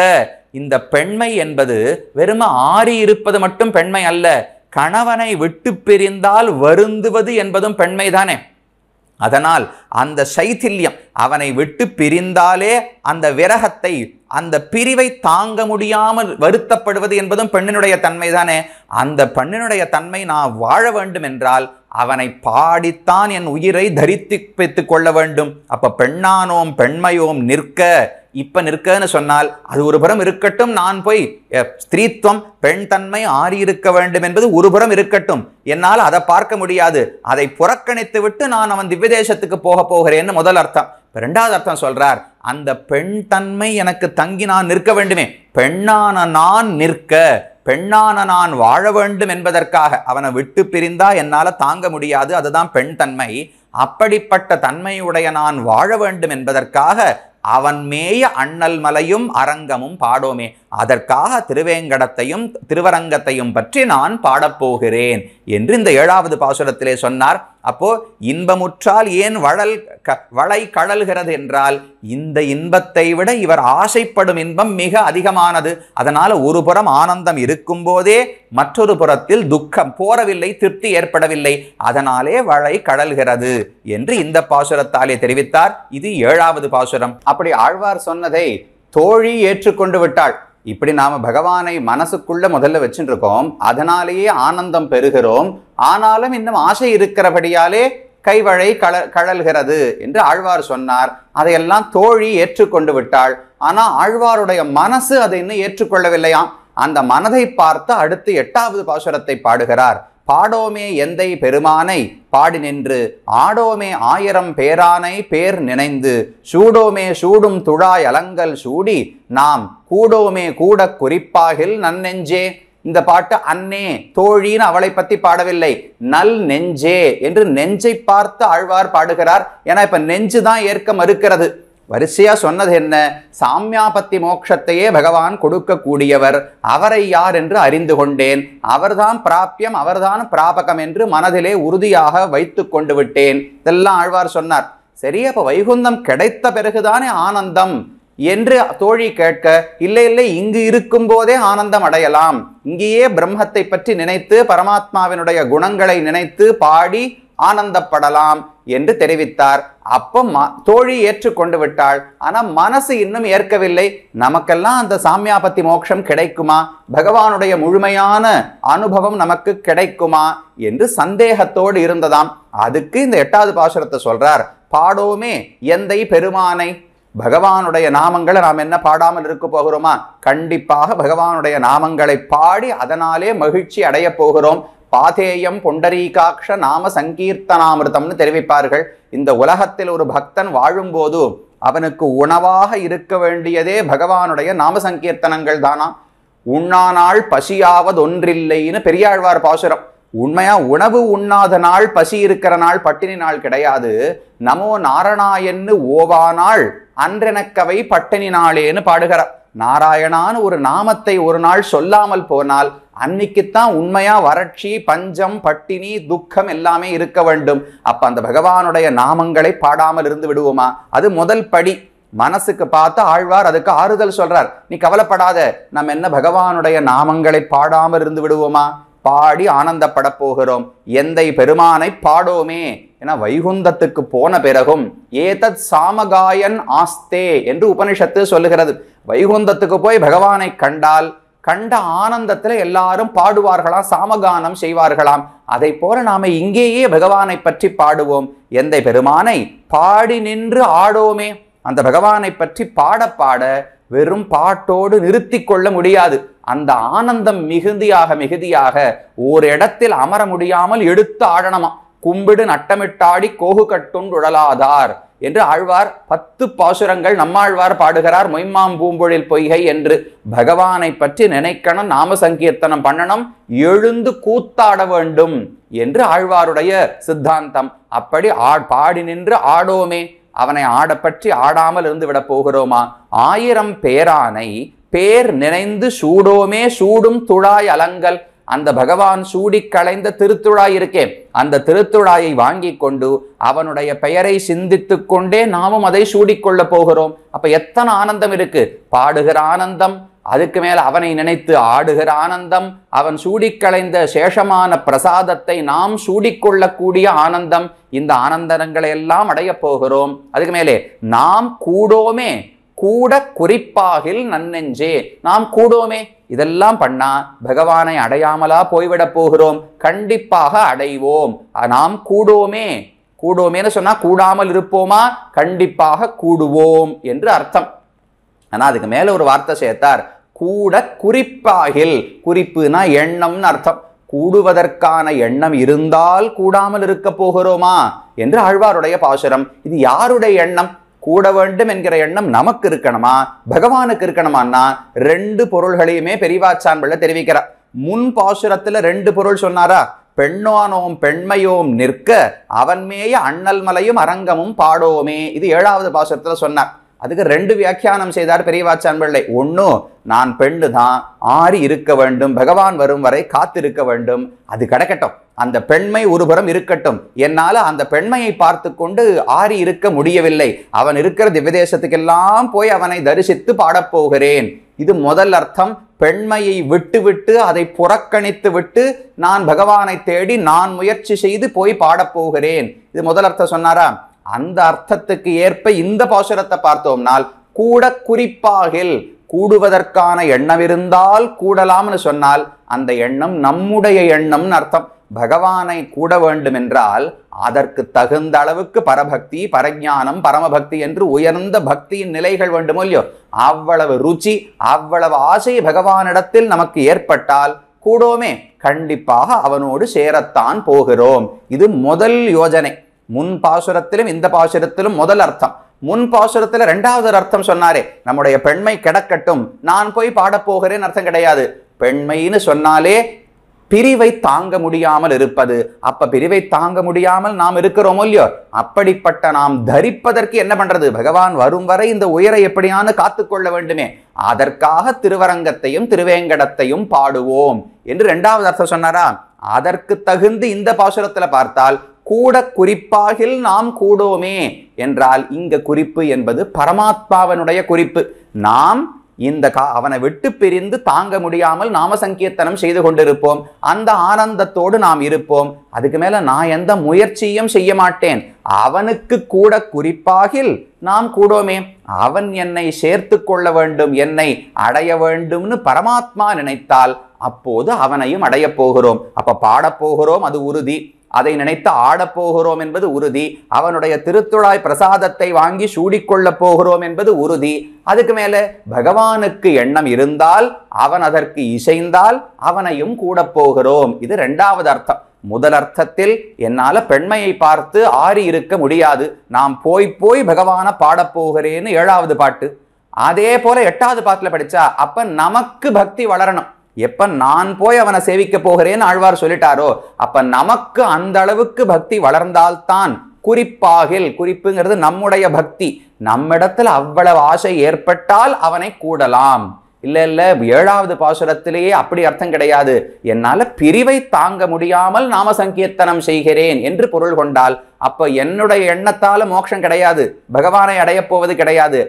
இந்த பெண்மை என்பது வெறும ஆறி இருப்பது மட்டும் பெண்மை அல்ல, கணவனை விட்டு பிரிந்தால் வருந்துவது என்பதும் பெண்மை தானே. அதனால் அந்த சைத்தில்யம், அவனை விட்டு பிரிந்தாலே அந்த விரகத்தை, அந்த பிரிவை தாங்க முடியாமல் வருத்தப்படுவது என்பதும் பெண்ணினுடைய தன்மை தானே. அந்த பெண்ணினுடைய தன்மை நான் வாழ வேண்டும் என்றால் அவனை பாடித்தான் என் உயிரை தரித்து கொள்ள வேண்டும். அப்ப பெண்ணானோம் பெண்மையோம் நிற்க, இப்ப நிற்கன்னு சொன்னால் அது ஒரு புறம் இருக்கட்டும், நான் போய் ஸ்திரீத்துவம் பெண் தன்மை ஆறி இருக்க வேண்டும் என்பது ஒரு புறம் இருக்கட்டும், என்னால் அதை பார்க்க முடியாது, அதை புறக்கணித்து விட்டு நான் அவன் திவ்யதேசத்துக்கு போக போகிறேன்னு முதல் அர்த்தம். இரண்டாவது அர்த்தம் சொல்றார், அந்த பெண் தன்மை எனக்கு தங்கி நான் நிற்க வேண்டுமே, பெண்ணான நான் நிற்க, பெண்ணான நான் வாழ வேண்டும் என்பதற்காக. அவனை விட்டு பிரிந்தா என்னால தாங்க முடியாது, அதுதான் பெண் தன்மை. அப்படிப்பட்ட தன்மையுடைய நான் வாழ வேண்டும் என்பதற்காக அவன் மேய அண்ணல் மலையும் அரங்கமும் பாடோமே, அதற்காக திருவேங்கடத்தையும் திருவரங்கத்தையும் பற்றி நான் பாடப்போகிறேன் என்று இந்த 7வது பாசுரத்திலே சொன்னார். அப்போ இன்பமுற்றால் ஏன் வளை கழல்கிறது என்றால், இந்த இன்பத்தை விட இவர் ஆசைப்படும் இன்பம் மிக அதிகமானது. அதனால ஒரு புறம் ஆனந்தம் இருக்கும் போதே மற்றொரு புறத்தில் துக்கம் போரவில்லை, திருப்தி ஏற்படவில்லை. அதனாலே வளை கழல்கிறது என்று இந்த பாசுரத்தாலே தெரிவித்தார். இது 7வது பாசுரம். அப்படி ஆழ்வார் சொன்னதை தோழி ஏற்றுக்கொண்டு விட்டாள். இப்படி நாம பகவானை மனசுக்குள்ள முதல்ல வச்சுட்டு இருக்கோம், அதனாலேயே ஆனந்தம் பெறுகிறோம். ஆனாலும் இன்னும் ஆசை இருக்கிறபடியாலே கைவழை கழல்கிறது என்று ஆழ்வார் சொன்னார். அதையெல்லாம் தோழி ஏற்றுக்கொண்டு விட்டாள். ஆனா ஆழ்வாருடைய மனசு அதை இன்னும் ஏற்றுக்கொள்ளவில்லையாம். அந்த மனதை பார்த்து அடுத்து 8வது பாசுரத்தை பாடுகிறார். பாடோமே எந்தை பெருமானை பாடி நின்று, ஆடோமே 1000 பேரானை பேர் நினைந்து, சூடோமே சூடும் துழாய் அலங்கல் சூடி, நாம் கூடோமே கூட குறிப்பாகில் நன்னெஞ்சே. இந்த பாட்டு அன்னே தோழின்னு அவளை பத்தி பாடவில்லை, நல் நெஞ்சே என்று நெஞ்சை பார்த்து ஆழ்வார் பாடுகிறார். ஏன்னா இப்ப நெஞ்சுதான் ஏற்க மறுக்கிறது. வரிசையா சொன்னது என்ன? சாமியாபத்தி மோட்சத்தையே பகவான் கொடுக்கக்கூடியவர், அவரை யார் என்று அறிந்து கொண்டேன், அவர்தான் பிராபியம், அவர்தான் பிராபகம் என்று மனதிலே உறுதியாக வைத்து கொண்டு விட்டேன். இதெல்லாம் ஆழ்வார் சொன்னார். சரி, அப்ப வைகுந்தம் கிடைத்த பிறகுதானே ஆனந்தம் என்று தோழி கேட்க, இல்லை இல்லை, இங்கு இருக்கும் போதே ஆனந்தம் அடையலாம், இங்கேயே பிரம்மத்தை பற்றி நினைத்து பரமாத்மாவினுடைய குணங்களை நினைத்து பாடி ஆனந்தப்படலாம் என்று தெரிவித்தார். அப்போ தோழி ஏற்றுக்கொண்டு விட்டாள். ஆனா மனசு இன்னும் ஏற்கவில்லை. நமக்கெல்லாம் அந்த சாமியாபத்தி மோட்சம் கிடைக்குமா, பகவானுடைய முழுமையான அனுபவம் நமக்கு கிடைக்குமா என்று சந்தேகத்தோடு இருந்ததாம். அதுக்கு இந்த 8வது பாசுரத்தை சொல்றார். பாடோமே எந்தை பெருமானை. பகவானுடைய நாமங்களை நாம் என்ன பாடாமல் இருக்க போகிறோமா? கண்டிப்பாக பகவானுடைய நாமங்களை பாடி அதனாலே மகிழ்ச்சி அடைய போகிறோம். பாதேயம் பொண்டரீகாட்ச நாம சங்கீர்த்தனாமிருதம்னு தெரிவிப்பார்கள். இந்த உலகத்தில் ஒரு பக்தன் வாழும்போது அவனுக்கு உணவாக இருக்க வேண்டியதே பகவானுடைய நாம சங்கீர்த்தனங்கள் தானா. உண்ணானாள் பசியாவதொன்றில்லைன்னு பெரியாழ்வார் பாசுரம். உண்மையா உணவு உண்ணாத நாள், பசி இருக்கிற நாள், பட்டினி நாள் கிடையாது. நமோ நாராயணன்னு ஓவானாள் அன்றெனக்கவை பட்டினி நாளேன்னு பாடுகிறார். நாராயணான்னு ஒரு நாமத்தை ஒரு நாள் சொல்லாமல் போனால் அன்னைக்குத்தான் உண்மையா வறட்சி, பஞ்சம், பட்டினி, துக்கம் எல்லாமே இருக்க வேண்டும். அப்ப அந்த பகவானுடைய நாமங்களை பாடாமல் இருந்து விடுவோமா? அது முதல் படி. மனசுக்கு பார்த்து ஆழ்வார் அதுக்கு ஆறுதல் சொல்றார். நீ கவலைப்படாத, நம்ம என்ன பகவானுடைய நாமங்களை பாடாமல் இருந்து விடுவோமா? பாடி ஆனந்தப்பட போகிறோம். எந்தை பெருமானை பாடோமே. ஏன்னா வைகுந்தத்துக்கு போன பிறகும் ஏதத் சாமகாயன் ஆஸ்தே என்று உபனிஷத்து சொல்லுகிறது. வைகுந்தத்துக்கு போய் பகவானை கண்டால் கண்ட ஆனந்தத்துல எல்லாரும் பாடுவார்களாம், சாமகானம் செய்வார்களாம். அதை போல நாம இங்கேயே பகவானை பற்றி பாடுவோம். எந்தை பெருமானை பாடி நின்று ஆடோமே. அந்த பகவானை பற்றி பாட பாட வெறும் பாட்டோடு நிறுத்தி கொள்ள முடியாது. அந்த ஆனந்தம் மிகுதியாக ஒரு இடத்தில் அமர முடியாமல் எடுத்து ஆடணுமா. கும்பிடு நட்டமிட்டாடி கோகு கட்டுண்டுழலாதார் என்று ஆழ்வார் 10 பாசுரங்கள் நம்மாழ்வார் பாடுகிறார். மொய்மாம் பூம்பொழில் பொய்கை என்று பகவானை பற்றி நினைக்கணும், நாம சங்கீர்த்தனம் பண்ணணும், எழுந்து கூத்தாட வேண்டும் என்று ஆழ்வாருடைய சித்தாந்தம். அப்படி பாடி நின்று ஆடோமே. அவனை பற்றி ஆடாமல் இருந்து விட போகிறோமா? 1000 பேரானை பேர் நினைந்து சூடோமே சூடும் துழாய் அலங்கல். அந்த பகவான் சூடி களைந்த திருத்துழாய் இருக்கே, அந்த திருத்துழாயை வாங்கி கொண்டு அவனுடைய பெயரை சிந்தித்து கொண்டே நாமும் அதை சூடிக்கொள்ள போகிறோம். அப்ப எத்தனை ஆனந்தம் இருக்கு! பாடுகிற ஆனந்தம், அதுக்கு மேல அவனை நினைத்து ஆடுகிற ஆனந்தம், அவன் சூடிக்களைந்த சேஷமான பிரசாதத்தை நாம் சூடிக்கொள்ளக்கூடிய ஆனந்தம். இந்த ஆனந்தங்களை எல்லாம் அடைய போகிறோம். அதுக்கு மேலே நாம் கூடோமே கூட குறிப்பாகில் நன்னெஞ்சே. நாம் கூடோமே. இதெல்லாம் பண்ணா பகவானை அடையாமலா போய்விடப் போகிறோம்? கண்டிப்பாக அடைவோம். நாம் கூடோமே. கூடோமேன்னு சொன்னா கூடாமல் இருப்போமா? கண்டிப்பாக கூடுவோம் என்று அர்த்தம். ஆனா அதுக்கு மேல ஒரு வார்த்தை சேர்த்தார். கூட குறிப்பாகில். குறிப்புனா எண்ணம்னு அர்த்தம். கூடுவதற்கான எண்ணம் இருந்தால் கூடாமல் இருக்க போகிறோமா என்று ஆழ்வாருடைய பாசுரம். இது யாருடைய எண்ணம்? கூட வேண்டும் என்கிற எண்ணம் நமக்கு இருக்கணுமா, பகவானுக்கு இருக்கணுமான்னா 2 பொருள்களையுமே பெரியவாச்சான் பிள்ளை தெரிவிக்கிறார். முன் பாசுரத்துல 2 பொருள் சொன்னாரா? பெண்ணானோம் பெண்மையோம் நிற்க அவன்மேய அண்ணல் மலையும் அரங்கமும் பாடோமே. இது 7வது பாசுரத்துல சொன்னார். அதுக்கு ரெண்டு வியாக்கியானம் செய்தார் பெரியவாச்சான் பிள்ளை. ஒண்ணு, நான் பெண்ணு தான், ஆறி இருக்க வேண்டும், பகவான் வரும் வரை காத்திருக்க வேண்டும், அது கிடக்கட்டும், அந்த பெண்மை ஒருபுறம் இருக்கட்டும், என்னால அந்த பெண்மையை பார்த்து கொண்டு ஆறி இருக்க முடியவில்லை, அவன் இருக்கிற திவ்யதேசத்துக்கெல்லாம் போய் அவனை தரிசித்து பாடப்போகிறேன். இது முதல் அர்த்தம். பெண்மையை விட்டு அதை புறக்கணித்து விட்டு நான் பகவானை தேடி நான் முயற்சி செய்து போய் பாடப்போகிறேன், இது முதல் அர்த்தம் சொன்னாரா? அந்த அர்த்தத்துக்கு ஏற்ப இந்த பாசுரத்தை பார்த்தோம்னால் கூட குறிப்பாகில், கூடுவதற்கான எண்ணம் இருந்தால் கூடலாம்னு சொன்னால் அந்த எண்ணம் நம்முடைய எண்ணம்னு அர்த்தம். பகவானை கூட வேண்டும் என்றால் அதற்கு தகுந்த அளவுக்கு பரபக்தி, பரஞானம், பரமபக்தி என்று உயர்ந்த பக்தியின் நிலைகள் வேண்டுமோ இல்லையோ, அவ்வளவு ருச்சி, அவ்வளவு ஆசை பகவானிடத்தில் நமக்கு ஏற்பட்டால் கூடோமே, கண்டிப்பாக அவனோடு சேரத்தான் போகிறோம். இது முதல் யோஜனை. முன் பாசுரத்திலும் இந்த பாசுரத்திலும் முதல் அர்த்தம். முன் பாசுரத்துல இரண்டாவது அர்த்தம் சொன்னாரே, நம்முடைய பெண்மை கிடக்கட்டும், நான் போய் பாடப்போகிறேன் அர்த்தம் கிடையாது. பெண்மைன்னு சொன்னாலே பிரிவை தாங்க முடியாமல் இருப்பது. அப்ப பிரிவை தாங்க முடியாமல் நாம் இருக்கிறோமோ இல்லையோ, அப்படிப்பட்ட நாம் தரிப்பதற்கு என்ன பண்றது? பகவான் வரும் வரை இந்த உயரை எப்படியானு காத்துக்கொள்ள வேண்டுமே, அதற்காக திருவரங்கத்தையும் திருவேங்கடத்தையும் பாடுவோம் என்று இரண்டாவது அர்த்தம் சொன்னாரா? அதற்கு தகுந்து இந்த பாசுரத்துல பார்த்தால் கூட குறிப்பாகில் நாம் கூடோமே என்றால் இங்க குறிப்பு என்பது பரமாத்மாவனுடைய குறிப்பு. நாம் இந்த அவனை விட்டு பிரிந்து தாங்க முடியாமல் நாம சங்கீர்த்தனம் செய்து கொண்டிருப்போம், அந்த ஆனந்தத்தோடு நாம் இருப்போம். அதுக்கு மேல நான் எந்த முயற்சியும் செய்ய மாட்டேன், அவனுக்கு கூட குறிப்பாகில் நாம் கூடோமே, அவன் என்னை சேர்த்து கொள்ள வேண்டும், என்னை அடைய வேண்டும்னு பரமாத்மா நினைத்தால் அப்போது அவனையும் அடைய போகிறோம். அப்ப பாடப்போகிறோம், அது உறுதி. அதை நினைத்து ஆடப்போகிறோம் என்பது உறுதி. அவனுடைய திருத்துழாய் பிரசாதத்தை வாங்கி சூடிக்கொள்ளப் போகிறோம் என்பது உறுதி. அதுக்கு மேல பகவானுக்கு எண்ணம் இருந்தால், அவன் அதற்கு இசைந்தால் அவனையும் கூட போகிறோம். இது இரண்டாவது அர்த்தம். முதல் அர்த்தத்தில் என்னால பெண்மையை பார்த்து ஆறி இருக்க முடியாது, நாம் போய் பகவானை பாடப்போகிறேன்னு ஏழாவது பாட்டு. அதே போல எட்டாவது பாட்டுல படிச்சா அப்ப நமக்கு பக்தி வளரணும். எப்ப நான் போய் அவனை சேவிக்க போகிறேன்னு ஆழ்வார் சொல்லிட்டாரோ, அப்ப நமக்கு அந்த அளவுக்கு பக்தி வளர்ந்தால்தான் குறிப்பாகில், குறிப்புங்கிறது நம்முடைய பக்தி, நம்மிடத்துல அவ்வளவு ஆசை ஏற்பட்டால் அவனை கூடலாம். இல்ல ஏழாவது பாசுரத்திலேயே அப்படி அர்த்தம் கிடையாது, என்னால பிரிவை தாங்க முடியாமல் நாம சங்கீர்த்தனம் செய்கிறேன் என்று பொருள் கொண்டால் அப்ப என்னுடைய எண்ணத்தால மோட்சம் கிடையாது, பகவானை அடையப் போவது கிடையாது.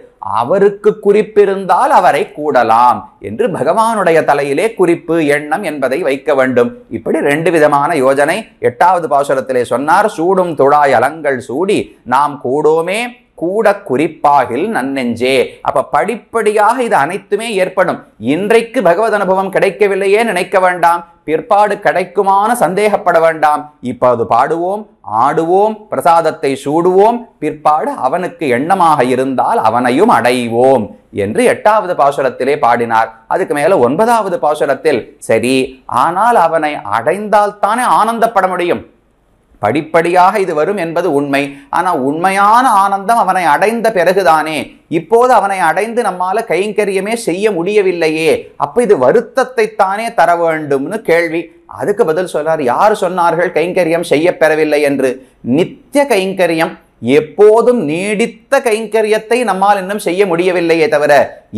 அவருக்கு குறிப்பிருந்தால் அவரை கூடலாம் என்று பகவானுடைய தலையிலே குறிப்பு எண்ணம் என்பதை வைக்க வேண்டும். இப்படி ரெண்டு விதமான யோஜனை எட்டாவது பாசுரத்திலே சொன்னார். சூடும் துழாய் அலங்கள் சூடி நாம் கூடோமே கூட குறிப்பாகில் நன்னெஞ்சே. அப்ப படிப்படியாக இது அனைத்துமே ஏற்படும். இன்றைக்கு பகவத் அனுபவம் கிடைக்கவில்லையே நினைக்க வேண்டாம், பிற்பாடு கிடைக்குமான சந்தேகப்பட வேண்டாம். இப்போது பாடுவோம், ஆடுவோம், பிரசாதத்தை சூடுவோம், பிற்பாடு அவனுக்கு எண்ணமாக இருந்தால் அவனையும் அடைவோம் என்று எட்டாவது பாசுரத்திலே பாடினார். அதுக்கு மேல ஒன்பதாவது பாசுரத்தில் சரி, ஆனால் அவனை அடைந்தால் தானே ஆனந்தப்பட முடியும். படிப்படியாக இது வரும் என்பது உண்மை. ஆனா உண்மையான ஆனந்தம் அவனை அடைந்த பிறகுதானே. இப்போது அவனை அடைந்து நம்மால கைங்கரியமே செய்ய முடியவில்லையே, அப்ப இது வருத்தத்தை தானே தர வேண்டும்னு கேள்வி. அதுக்கு பதில் சொல்றார், யார் சொன்னார்கள் கைங்கரியம் செய்ய பெறவில்லை என்று? நித்திய கைங்கரியம், எப்போதும் நீடித்த கைங்கரியத்தை நம்மால் இன்னும் செய்ய முடியவில்லையே தவிர,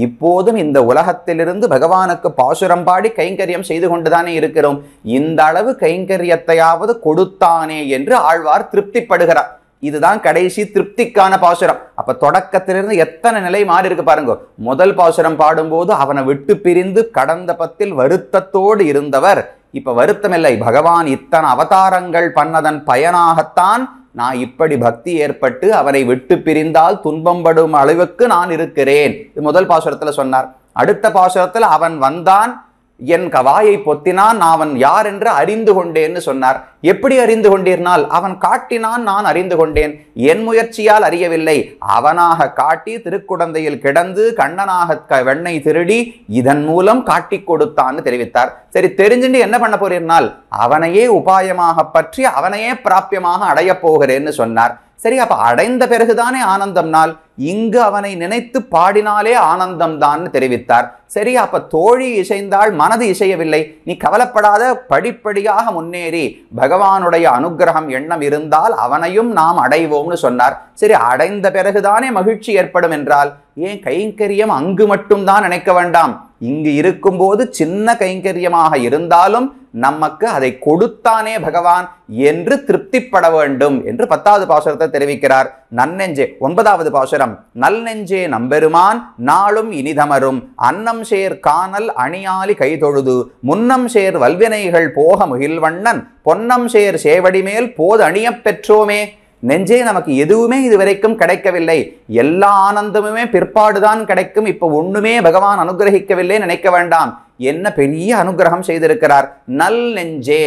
இப்போதும் இந்த உலகத்திலிருந்து பகவானுக்கு பாசுரம் பாடி கைங்கரியம் செய்து கொண்டுதானே இருக்கிறோம். இந்த அளவு கைங்கரியத்தையாவது கொடுத்தானே என்று ஆழ்வார் திருப்திப்படுகிறார். இதுதான் கடைசி திருப்திக்கான பாசுரம். அப்ப தொடக்கத்திலிருந்து எத்தனை நிலை மாறி இருக்கு பாருங்க. முதல் பாசுரம் பாடும்போது அவனை விட்டு பிரிந்து கடந்த பத்தில் வருத்தத்தோடு இருந்தவர் இப்ப வருத்தம் இல்லை, பகவான் இத்தனை அவதாரங்கள் பண்ணதன் பயனாகத்தான் நான் இப்படி பக்தி ஏற்பட்டு அவனை விட்டு பிரிந்தால் துன்பப்படும் அளவுக்கு நான் இருக்கிறேன். இது முதல் பாசுரத்துல சொன்னார். அடுத்த பாசுரத்துல அவன் வந்தான், என் வாயை பொத்தினான், நான் அவன் யார் என்று அறிந்து கொண்டேன்னு சொன்னார். எப்படி அறிந்து கொண்டீர்னால், அவன் காட்டினான், நான் அறிந்து கொண்டேன். என் முயற்சியால் அறியவில்லை, அவனாக காட்டி திருக்குடந்தையில் கிடந்து கண்ணனாக வெண்ணெய் திருடி இதன் மூலம் காட்டி கொடுத்தான்னு தெரிவித்தார். சரி, தெரிஞ்சுட்டு என்ன பண்ண போறீர்னால், அவனையே உபாயமாக பற்றி அவனையே பிராபியமாக அடைய போகிறேன்னு சொன்னார். சரி, அப்ப அடைந்த பிறகுதானே ஆனந்தம்னால் இங்கு அவனை நினைத்து பாடினாலே ஆனந்தம் தான் தெரிவித்தார். சரி, அப்ப தோழி இசைந்தால் மனது இசையவில்லை, நீ கவலைப்படாத, படிப்படியாக முன்னேறி பகவானுடைய அனுகிரகம் எண்ணம் இருந்தால் அவனையும் நாம் அடைவோம்னு சொன்னார். சரி, அடைந்த பிறகுதானே மகிழ்ச்சி ஏற்படும் என்றால் ஏன் கைங்கரியம் அங்கு மட்டும்தான் நினைக்க வேண்டாம், இங்கு இருக்கும்போது சின்ன கைங்கரியமாக இருந்தாலும் நமக்கு அதை கொடுத்தானே பகவான் என்று திருப்திப்பட வேண்டும் என்று 10வது பாசுரத்தை தெரிவிக்கிறார். நன்னெஞ்சே 9வது பாசுரம். நல் நெஞ்சே நம்பெருமான் நாளும் இனிதமரும் அன்னம் சேர் காணல் அணியாலி கைதொழுது முன்னம் சேர் வல்வினைகள் போக முகில்வண்ணன் பொன்னம் சேர் சேவடிமேல் போது அணியப் பெற்றோமே. நெஞ்சே, நமக்கு எதுவுமே இதுவரைக்கும் கிடைக்கவில்லை, எல்லா ஆனந்தமுமே பிற்பாடுதான் கிடைக்கும், இப்ப ஒண்ணுமே பகவான் அனுகிரகிக்கவில்லை நினைக்க வேண்டாம். என்ன பெரிய அனுகிரகம் செய்திருக்கிறார். நல் நெஞ்சே,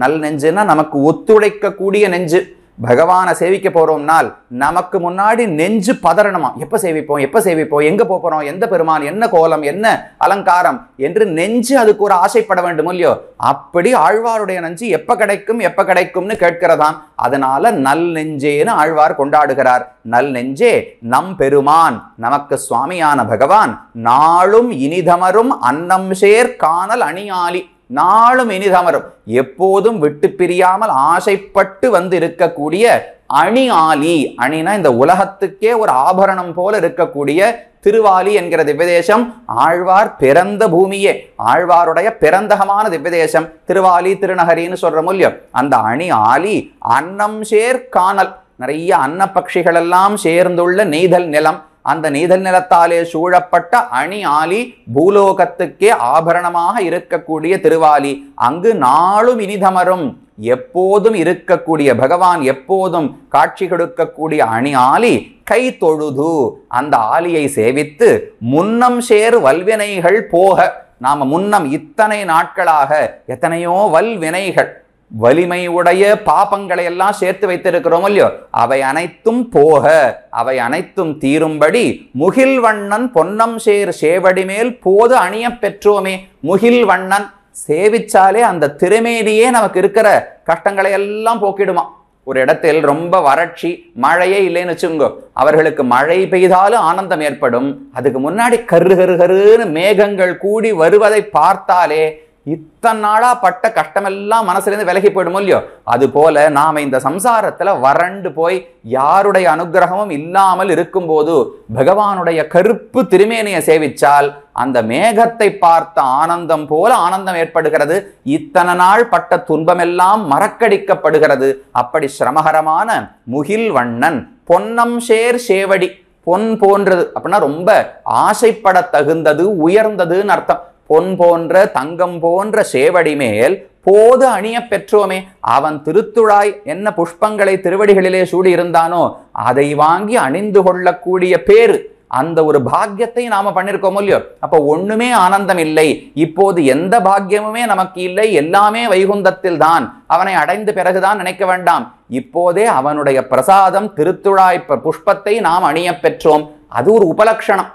நல் நெஞ்சுன்னா நமக்கு ஒத்துழைக்க கூடிய நெஞ்சு. பகவானை சேவிக்க போறோம்னால் நமக்கு முன்னாடி நெஞ்சு பதறணுமா, எப்ப சேவிப்போம் எப்ப சேவிப்போம், எங்க போறோம், எந்த பெருமான், என்ன கோலம், என்ன அலங்காரம் என்று நெஞ்சு அதுக்கு ஒரு ஆசைப்பட வேண்டும் இல்லையோ. அப்படி ஆழ்வாருடைய நெஞ்சு எப்ப கிடைக்கும் எப்ப கிடைக்கும்னு கேட்கிறதாம். அதனால நல் நெஞ்சேன்னு ஆழ்வார் கொண்டாடுகிறார். நல் நெஞ்சே நம் பெருமான், நமக்கு சுவாமியான பகவான் நாளும் இனிதமரும் அன்னம் சேர் காணல் அணியாலி, நாளும் இனிதமரும் எப்போதும் விட்டு பிரியாமல் ஆசைப்பட்டு வந்து இருக்கக்கூடிய அணி ஆலி. அணினா இந்த உலகத்துக்கே ஒரு ஆபரணம் போல இருக்கக்கூடிய திருவாலி என்கிற திவ்யதேசம் ஆழ்வார் பிறந்த பூமியே, ஆழ்வாருடைய பிறந்தகமான திவ்யதேசம் திருவாலி திருநகரின்னு சொல்ற மூல்யம். அந்த அணி ஆலி அன்னம் சேர் காணல், நிறைய அன்ன பட்சிகள் எல்லாம் சேர்ந்துள்ள நெய்தல் நிலம், அந்த நெய்தல் நிலத்தாலே சூழப்பட்ட அணி ஆலி பூலோகத்துக்கே ஆபரணமாக இருக்கக்கூடிய திருவாலி. அங்கு நாளும் இனிதமரும் எப்போதும் இருக்கக்கூடிய பகவான், எப்போதும் காட்சி கொடுக்கக்கூடிய அணி ஆலி கை தொழுது, அந்த ஆலியை சேவித்து முன்னம் சேர் வல்வினைகள் போக, நாம முன்னம் இத்தனை நாட்களாக எத்தனையோ வல்வினைகள் வலிமை உடைய பாபங்களை எல்லாம் சேர்த்து வைத்திருக்கிறோம் இல்லையோ, அவை அனைத்தும் போக, அவை அனைத்தும் தீரும்படி முகில்வண்ணன் பொன்னம் சேர் சேவடி மேல் போது அணிய பெற்றோமே. முகில்வண்ணன் சேவிச்சாலே அந்த திருமேனியே நமக்கு இருக்கிற கஷ்டங்களை எல்லாம் போக்கிடுமா. ஒரு இடத்தில் ரொம்ப வறட்சி, மழையே இல்லைன்னு வச்சுங்கோ, அவர்களுக்கு மழை பெய்தாலும் ஆனந்தம் ஏற்படும். அதுக்கு முன்னாடி கரு கரு கருன்னு மேகங்கள் கூடி வருவதை பார்த்தாலே இத்தனை நாளா பட்ட கஷ்டமெல்லாம் மனசுலேருந்து விலகி போயிடும் இல்லையோ. அது போல நாம இந்த சம்சாரத்துல வறண்டு போய் யாருடைய அனுகிரகமும் இல்லாமல் இருக்கும்போது பகவானுடைய கருப்பு திருமேனியை சேவிச்சால் அந்த மேகத்தை பார்த்த ஆனந்தம் போல ஆனந்தம் ஏற்படுகிறது. இத்தனை நாள் பட்ட துன்பமெல்லாம் மறக்கடிக்கப்படுகிறது. அப்படி சிரமகரமான முகில்வண்ணன் பொன்னம் சேர் சேவடி, பொன் போன்றது அப்படின்னா ரொம்ப ஆசைப்பட தகுந்தது, உயர்ந்ததுன்னு அர்த்தம். பொன் போன்ற தங்கம் போன்ற சேவடி மேல் போது அணிய பெற்றோமே. அவன் திருத்துழாய் என்ன புஷ்பங்களை திருவடிகளிலே சூடி இருந்தானோ அதை வாங்கி அணிந்து கொள்ளக்கூடிய பேரு, அந்த ஒரு பாக்கியத்தை நாம பண்ணிருக்கோம் இல்லையோ. அப்ப ஒண்ணுமே ஆனந்தம் இல்லை, இப்போது எந்த பாக்கியமுமே நமக்கு இல்லை, எல்லாமே வைகுந்தத்தில் தான், அவனை அடைந்த பிறகுதான் நினைக்க வேண்டாம். இப்போதே அவனுடைய பிரசாதம் திருத்துழாய் புஷ்பத்தை நாம் அணிய பெற்றோம். அது ஒரு உபலட்சணம்.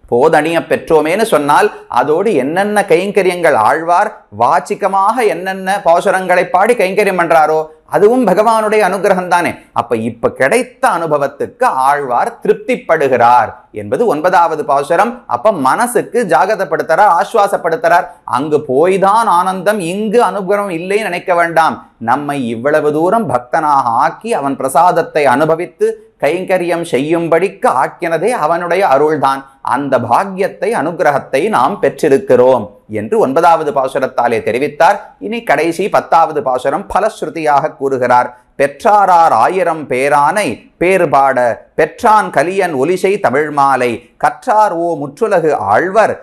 போதணிய பெற்றோமேன்னு சொன்னால் அதோடு என்னென்ன கைங்கரியங்கள் ஆழ்வார் வாச்சிக்கமாக என்னென்ன பாசுரங்களை பாடி கைங்கரியம் பண்றாரோ அதுவும் பகவானுடைய அனுகிரகம் தானே. அப்ப இப்ப கிடைத்த அனுபவத்துக்கு ஆழ்வார் திருப்திப்படுகிறார் என்பது 9வது பாசுரம். அப்ப மனசுக்கு ஜாகிரதப்படுத்துறார், ஆஸ்வாசப்படுத்துறார். அங்கு போய்தான் ஆனந்தம், இங்கு அனுகிரகம் இல்லை நினைக்க வேண்டாம். நம்மை இவ்வளவு தூரம் பக்தனாக ஆக்கி அவன் பிரசாதத்தை அனுபவித்து கைங்கரியம் செய்யும்படிக்கு ஆக்கினதே அவனுடைய அருள்தான். அந்த பாக்கியத்தை அனுகிரகத்தை நாம் பெற்றிருக்கிறோம் என்று 9வது பாசுரத்தாலே தெரிவித்தார். இனி கடைசி 10வது பாசுரம் பலஸ்ருதியாக கூறுகிறார். பெற்றாரார் 1000 பேரானை பேர்பாட பெற்றான் கலியன் ஒலிசை தமிழ் மாலை கற்றார் ஓ முற்றுலகு ஆழ்வர்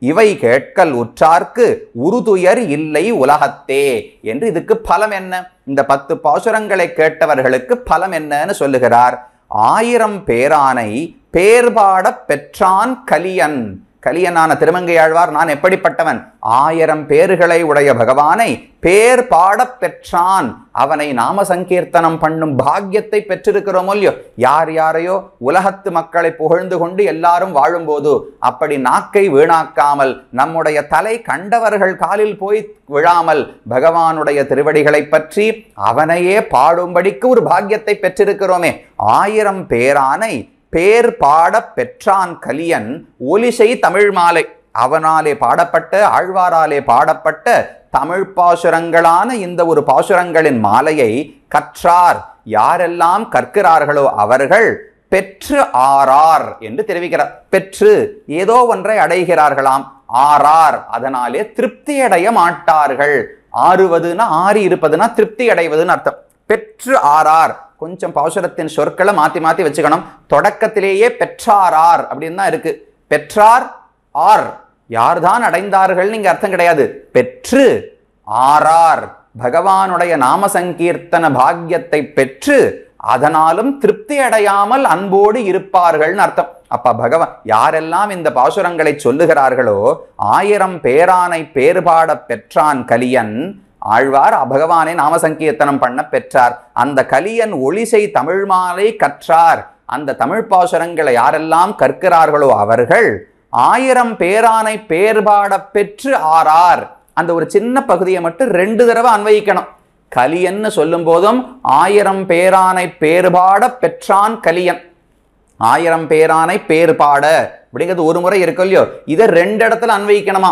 இவை கேட்கல் உற்றார்க்கு உறுதுயர் இல்லை உலகத்தே என்று இதுக்கு பலம் என்ன? இந்த 10 பாசுரங்களை கேட்டவர்களுக்கு பலம் என்னன்னு சொல்லுகிறார். 1000 பேரானை பேர்பாட பெற்றான் கலியன். கலியனான திருமங்கையாழ்வார் நான் எப்படிப்பட்டவன், 1000 பேர்களை உடைய பகவானை பேர் பாட பெற்றான். அவனை நாம சங்கீர்த்தனம் பண்ணும் பாக்கியத்தை பெற்றிருக்கிறோம் இல்லையோ. யார் யாரையோ உலகத்து மக்களை புகழ்ந்து கொண்டு எல்லாரும் வாழும்போது அப்படி நாக்கை வீணாக்காமல் நம்முடைய தலை கண்டவர்கள் காலில் போய் விழாமல் பகவானுடைய திருவடிகளை பற்றி அவனையே பாடும்படிக்கு ஒரு பாக்கியத்தை பெற்றிருக்கிறோமே. 1000 பேரானை பேர் பாட பெற்றான் கலியன் ஒலிசை தமிழ் மாலை. அவனாலே பாடப்பட்ட, ஆழ்வாராலே பாடப்பட்ட தமிழ் பாசுரங்களான இந்த ஒரு பாசுரங்களின் மாலையை கற்றார். யாரெல்லாம் கற்கிறார்களோ அவர்கள் பெற்று ஆறார் என்று தெரிவிக்கிறார். பெற்று ஏதோ ஒன்றை அடைகிறார்களாம், ஆறார் அதனாலே திருப்தி அடைய மாட்டார்கள். ஆறுவதுன்னா ஆறி இருப்பதுன்னா திருப்தி அடைவதுன்னு அர்த்தம். பெற்று ஆறார், கொஞ்சம் பாசுரத்தின் சொற்களை மாத்தி மாத்தி வச்சுக்கணும். தொடக்கத்திலேயே பெற்றாரார் அப்படின்னு தான் இருக்கு. பெற்றார் ஆர், யார்தான் அடைந்தார்கள் நீங்க அர்த்தம் கிடையாது. பெற்று ஆறார், பகவானுடைய நாம சங்கீர்த்தன பாக்கியத்தை பெற்று அதனாலும் திருப்தி அடையாமல் அன்போடு இருப்பார்கள்னு அர்த்தம். அப்ப பகவான் யாரெல்லாம் இந்த பாசுரங்களை சொல்லுகிறார்களோ, 1000 பேரானை பேறுபாட பெற்றான் கலியன், ஆழ்வார் பகவானை நாம சங்கீர்த்தனம் பண்ண பெற்றார். அந்த கலியன் ஒளிசை தமிழ் மாலை கற்றார். அந்த தமிழ் பாசுரங்களை யாரெல்லாம் கற்கிறார்களோ அவர்கள் 1000 பேரானை பேர்பாட பெற்று ஆறார். அந்த ஒரு சின்ன பகுதியை மட்டும் 2 தடவை அன்வயிக்கணும். கலியன்னு சொல்லும் போதும் 1000 பேரானை பேர்பாட பெற்றான் கலியன். 1000 பேரானை பேர்பாட அப்படிங்கிறது ஒரு முறை இருக்கு இல்லையோ, இதை 2 இடத்துல அன்வயிக்கணுமா.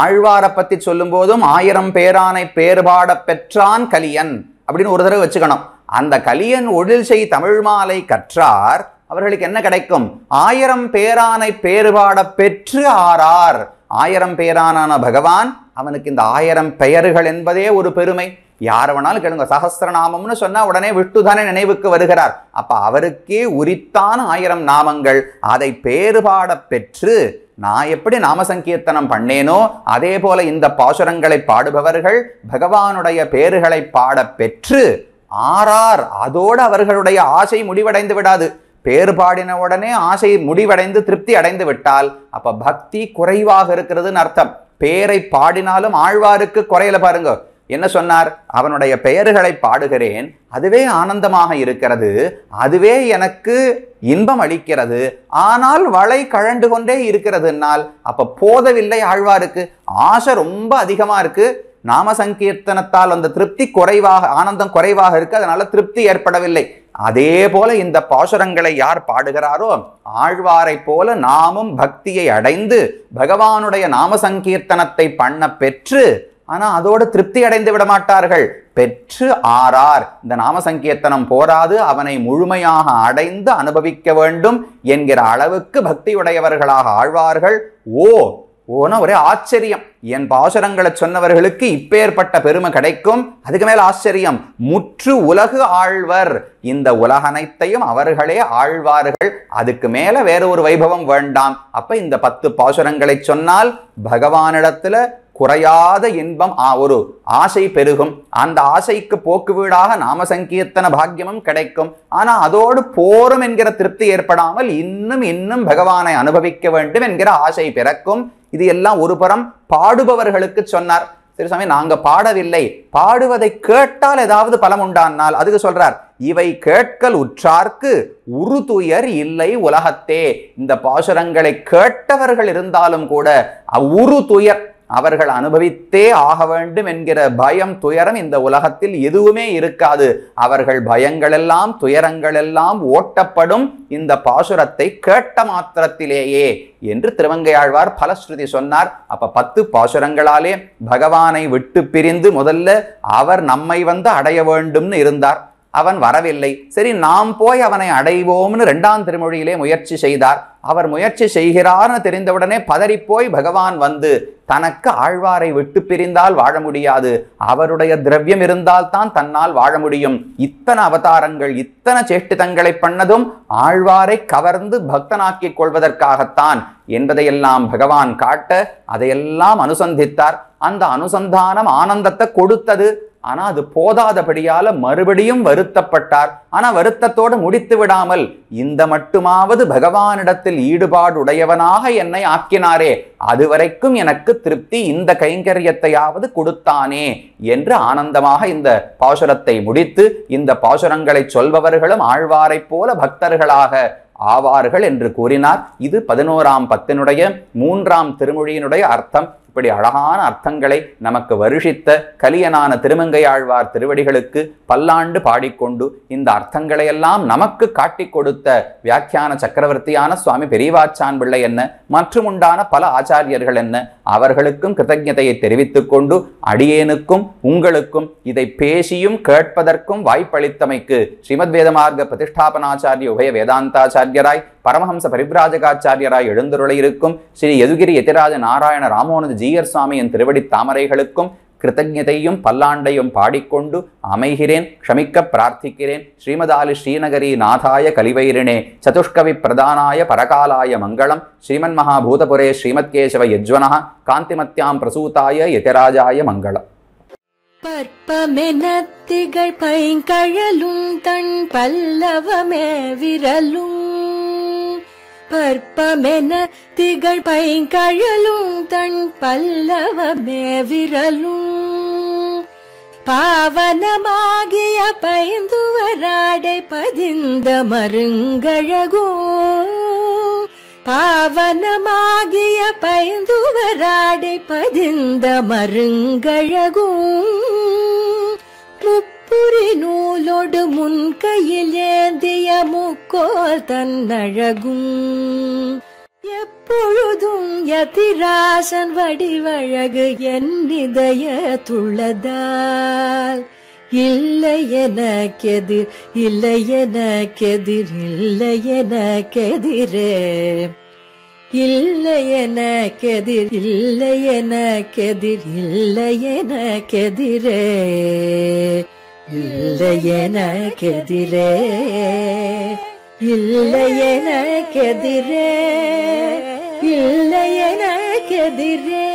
ஆழ்வாரை பத்தி சொல்லும் போதும் 1000 பேரானை பேர்பாட பெற்றான் கலியன் அப்படின்னு ஒரு தடவை வச்சுக்கணும். அந்த கலியன் ஒழில் செய் தமிழ் மாலை கற்றார், அவர்களுக்கு என்ன கிடைக்கும்? 1000 பேரானை பேறுபாட பெற்று ஆறார். 1000 பேரான பகவான், அவனுக்கு இந்த 1000 பெயர்கள் என்பதே ஒரு பெருமை. யார் வேணாலும் கேளுங்க, சஹஸ்ரநாமம்னு சொன்னா உடனே விஷ்ணுதானே நினைவுக்கு வருகிறார். அப்ப அவருக்கே உரித்தான 1000 நாமங்கள், அதை பேறுபாட பெற்று நான் எப்படி நாம சங்கீர்த்தனம் பண்ணேனோ அதே போல இந்த பாசுரங்களை பாடுபவர்கள் பகவானுடைய பேறுகளை பாட பெற்று ஆறார். அதோடு அவர்களுடைய ஆசை முடிவடைந்து விடாது. பேர் பாடின உடனே ஆசை முடிவடைந்து திருப்தி அடைந்து விட்டால் அப்ப பக்தி குறைவாக இருக்கிறதுன்னு அர்த்தம். பேரை பாடினாலும் ஆழ்வாருக்கு குறையல பாருங்க. என்ன சொன்னார்? அவனுடைய பெயர்களை பாடுகிறேன், அதுவே ஆனந்தமாக இருக்கிறது, அதுவே எனக்கு இன்பம் அளிக்கிறது, ஆனால் வளை கழண்டு கொண்டே இருக்கிறதுனால் அப்ப போதவில்லை ஆழ்வாருக்கு. ஆசை ரொம்ப அதிகமா இருக்கு, நாம சங்கீர்த்தனத்தால் அந்த திருப்தி குறைவாக, ஆனந்தம் குறைவாக இருக்கு, அதனால திருப்தி ஏற்படவில்லை. அதே போல இந்த பாசுரங்களை யார் பாடுகிறாரோ ஆழ்வாரை போல நாமும் பக்தியை அடைந்து பகவானுடைய நாம சங்கீர்த்தனத்தை பண்ண பெற்று, ஆனா அதோடு திருப்தி அடைந்து விட மாட்டார்கள். பெற்று ஆறார். இந்த நாம சங்கீர்த்தனம் போராது, அவனை முழுமையாக அடைந்து அனுபவிக்க வேண்டும் என்கிற அளவுக்கு பக்தியுடையவர்களாக ஆழ்வார்கள். ஓனா ஒரே ஆச்சரியம். என் பாசுரங்களை சொன்னவர்களுக்கு இப்பேற்பட்ட பெருமை கிடைக்கும். அதுக்கு மேல ஆச்சரியம், முற்று உலகு ஆழ்வர். இந்த உலகனைத்தையும் அவர்களே ஆழ்வார்கள். அதுக்கு மேல வேற ஒரு வைபவம் வேண்டாம். அப்ப இந்த 10 பாசுரங்களை சொன்னால் பகவானிடத்துல குறையாத இன்பம், ஒரு ஆசை பெருகும். அந்த ஆசைக்கு போக்கு வீடாக நாம சங்கீர்த்தன பாக்கியமும் கிடைக்கும். ஆனா அதோடு போரும் என்கிற திருப்தி ஏற்படாமல் இன்னும் இன்னும் பகவானை அனுபவிக்க வேண்டும் என்கிற ஆசை பிறக்கும். இது எல்லாம் ஒரு புறம் பாடுபவர்களுக்கு சொன்னார். சரி சாமி, நாங்க பாடவில்லை, பாடுவதை கேட்டால் ஏதாவது பலம் உண்டானால் அதுக்கு சொல்றார், இவை கேட்கல் உற்றார்க்கு உரு துயர் இல்லை உலகத்தே. இந்த பாசுரங்களை கேட்டவர்கள் இருந்தாலும் கூட உரு துயர், அவர்கள் அனுபவித்தே ஆக வேண்டும் என்கிற பயம், துயரம் இந்த உலகத்தில் எதுவுமே இருக்காது. அவர்கள் பயங்கள் எல்லாம் துயரங்கள் எல்லாம் ஓட்டப்படும் இந்த பாசுரத்தை கேட்ட மாத்திரத்திலேயே என்று திருவங்கையாழ்வார் பலஸ்ருதி சொன்னார். அப்ப 10 பாசுரங்களாலே பகவானை விட்டு பிரிந்து முதல்ல அவர் நம்மை வந்து அடைய வேண்டும்னு இருந்தார். அவன் வரவில்லை. சரி, நாம் போய் அவனை அடைவோம்னு 2ஆம் திருமொழியிலே முயற்சி செய்தார். அவர் முயற்சி செய்கிறார்னு தெரிந்தவுடனே பதறிப்போய் பகவான் வந்து தனக்கு ஆழ்வாரை விட்டு பிரிந்தால் வாழ முடியாது, அவருடைய திரவியம் இருந்தால் தான் தன்னால் வாழ முடியும். இத்தனை அவதாரங்கள், இத்தனை சேஷ்டிதங்களை பண்ணதும் ஆழ்வாரை கவர்ந்து பக்தனாக்கிக் கொள்வதற்காகத்தான் என்பதையெல்லாம் பகவான் காட்ட அதையெல்லாம் அனுசந்தித்தார். அந்த அனுசந்தானம் ஆனந்தத்தை கொடுத்தது. ஆனா அது போதாதபடியால மறுபடியும் வருத்தப்பட்டார். ஆனா வருத்தத்தோடு முடித்து விடாமல், இந்த மட்டுமாவது பகவானிடத்தில் ஈடுபாடு உடையவனாக என்னை ஆக்கினாரே, அதுவரைக்கும் எனக்கு திருப்தி, இந்த கைங்கரியத்தையாவது கொடுத்தானே என்று ஆனந்தமாக இந்த பாசுரத்தை முடித்து, இந்த பாசுரங்களை சொல்பவர்களும் ஆழ்வாரை போல பக்தர்களாக ஆவார்கள் என்று கூறினார். இது 11ஆம் பத்தினுடைய 3ஆம் திருமொழியினுடைய அர்த்தம். இப்படி அழகான அர்த்தங்களை நமக்கு வருஷித்த கலியனான திருமங்கையாழ்வார் திருவடிகளுக்கு பல்லாண்டு பாடிக்கொண்டு இந்த அர்த்தங்களையெல்லாம் நமக்கு காட்டிக் கொடுத்த வியாக்கியான சக்கரவர்த்தியான சுவாமி பெரியவாச்சான் பிள்ளை என்ன மற்றும் உண்டான பல ஆச்சாரியர்கள் என்ன அவர்களுக்கும் கிருத்தஜதையை தெரிவித்துக் கொண்டு அடியேனுக்கும் உங்களுக்கும் இதை பேசியும் கேட்பதற்கும் வாய்ப்பளித்தமைக்கு ஸ்ரீமத் வேதமார்க்க பிரதிஷ்டாபனாச்சாரிய உபய வேதாந்தாச்சாரியராய் பரமஹம்ச பரிப்ராஜகாச்சாரியராய் எழுந்தருளை இருக்கும் ஸ்ரீ யதுகிரி யதிராஜ நாராயண ராமோனந்த ஜீயர் சுவாமியின் திருவடி தாமரைகளுக்கும் கிருத்தஜதையும் பல்லாண்டையும் பாடிக்கொண்டு அமைகிறேன், க்ஷமிக்க பிரார்த்திக்கிறேன். ஸ்ரீமதாலி ஸ்ரீநகரி நாதாய கலிவைரிணே சதுஷ்கவி பிரதானாய பரகாலாய மங்களம். ஸ்ரீமன் மகாபூதபுரே ஸ்ரீமத்கேசவ யஜ்வன காந்திமத்யாம் பிரசூதாய யதிராஜாய மங்களம். பற்பமெனத்திகள் பைங்கழலும் தன் பல்லவமே விரலும் பற்பமென திகழ் பைங்கழலும் தன் பல்லவமே விரலும் பாவனமாகிய பைந்துவராடை பதிந்த மருங்கழகோ பாவனமாகிய பைந்துவராடை பதிந்த மருங்கழகோ முப்புரி நூலோடு முன் கையில் ஏந்திய முக்கோல் தன்னழகும் எப்பொழுதும் யதிராசன் வடிவழகு என் இதயத்துள்ளதால் இல்லை எனக்கெதிர் இல்லை எனக்கெதிர் இல்லை எனக்கெதிரே இல்லை எனக்கெதிர் இல்லை எனக்கெதிர் இல்லை எனக்கெதிரே இல்லை எனக்கெதிரே இல்லை எனக்கெதிரே இல்லை எனக்கெதிரே.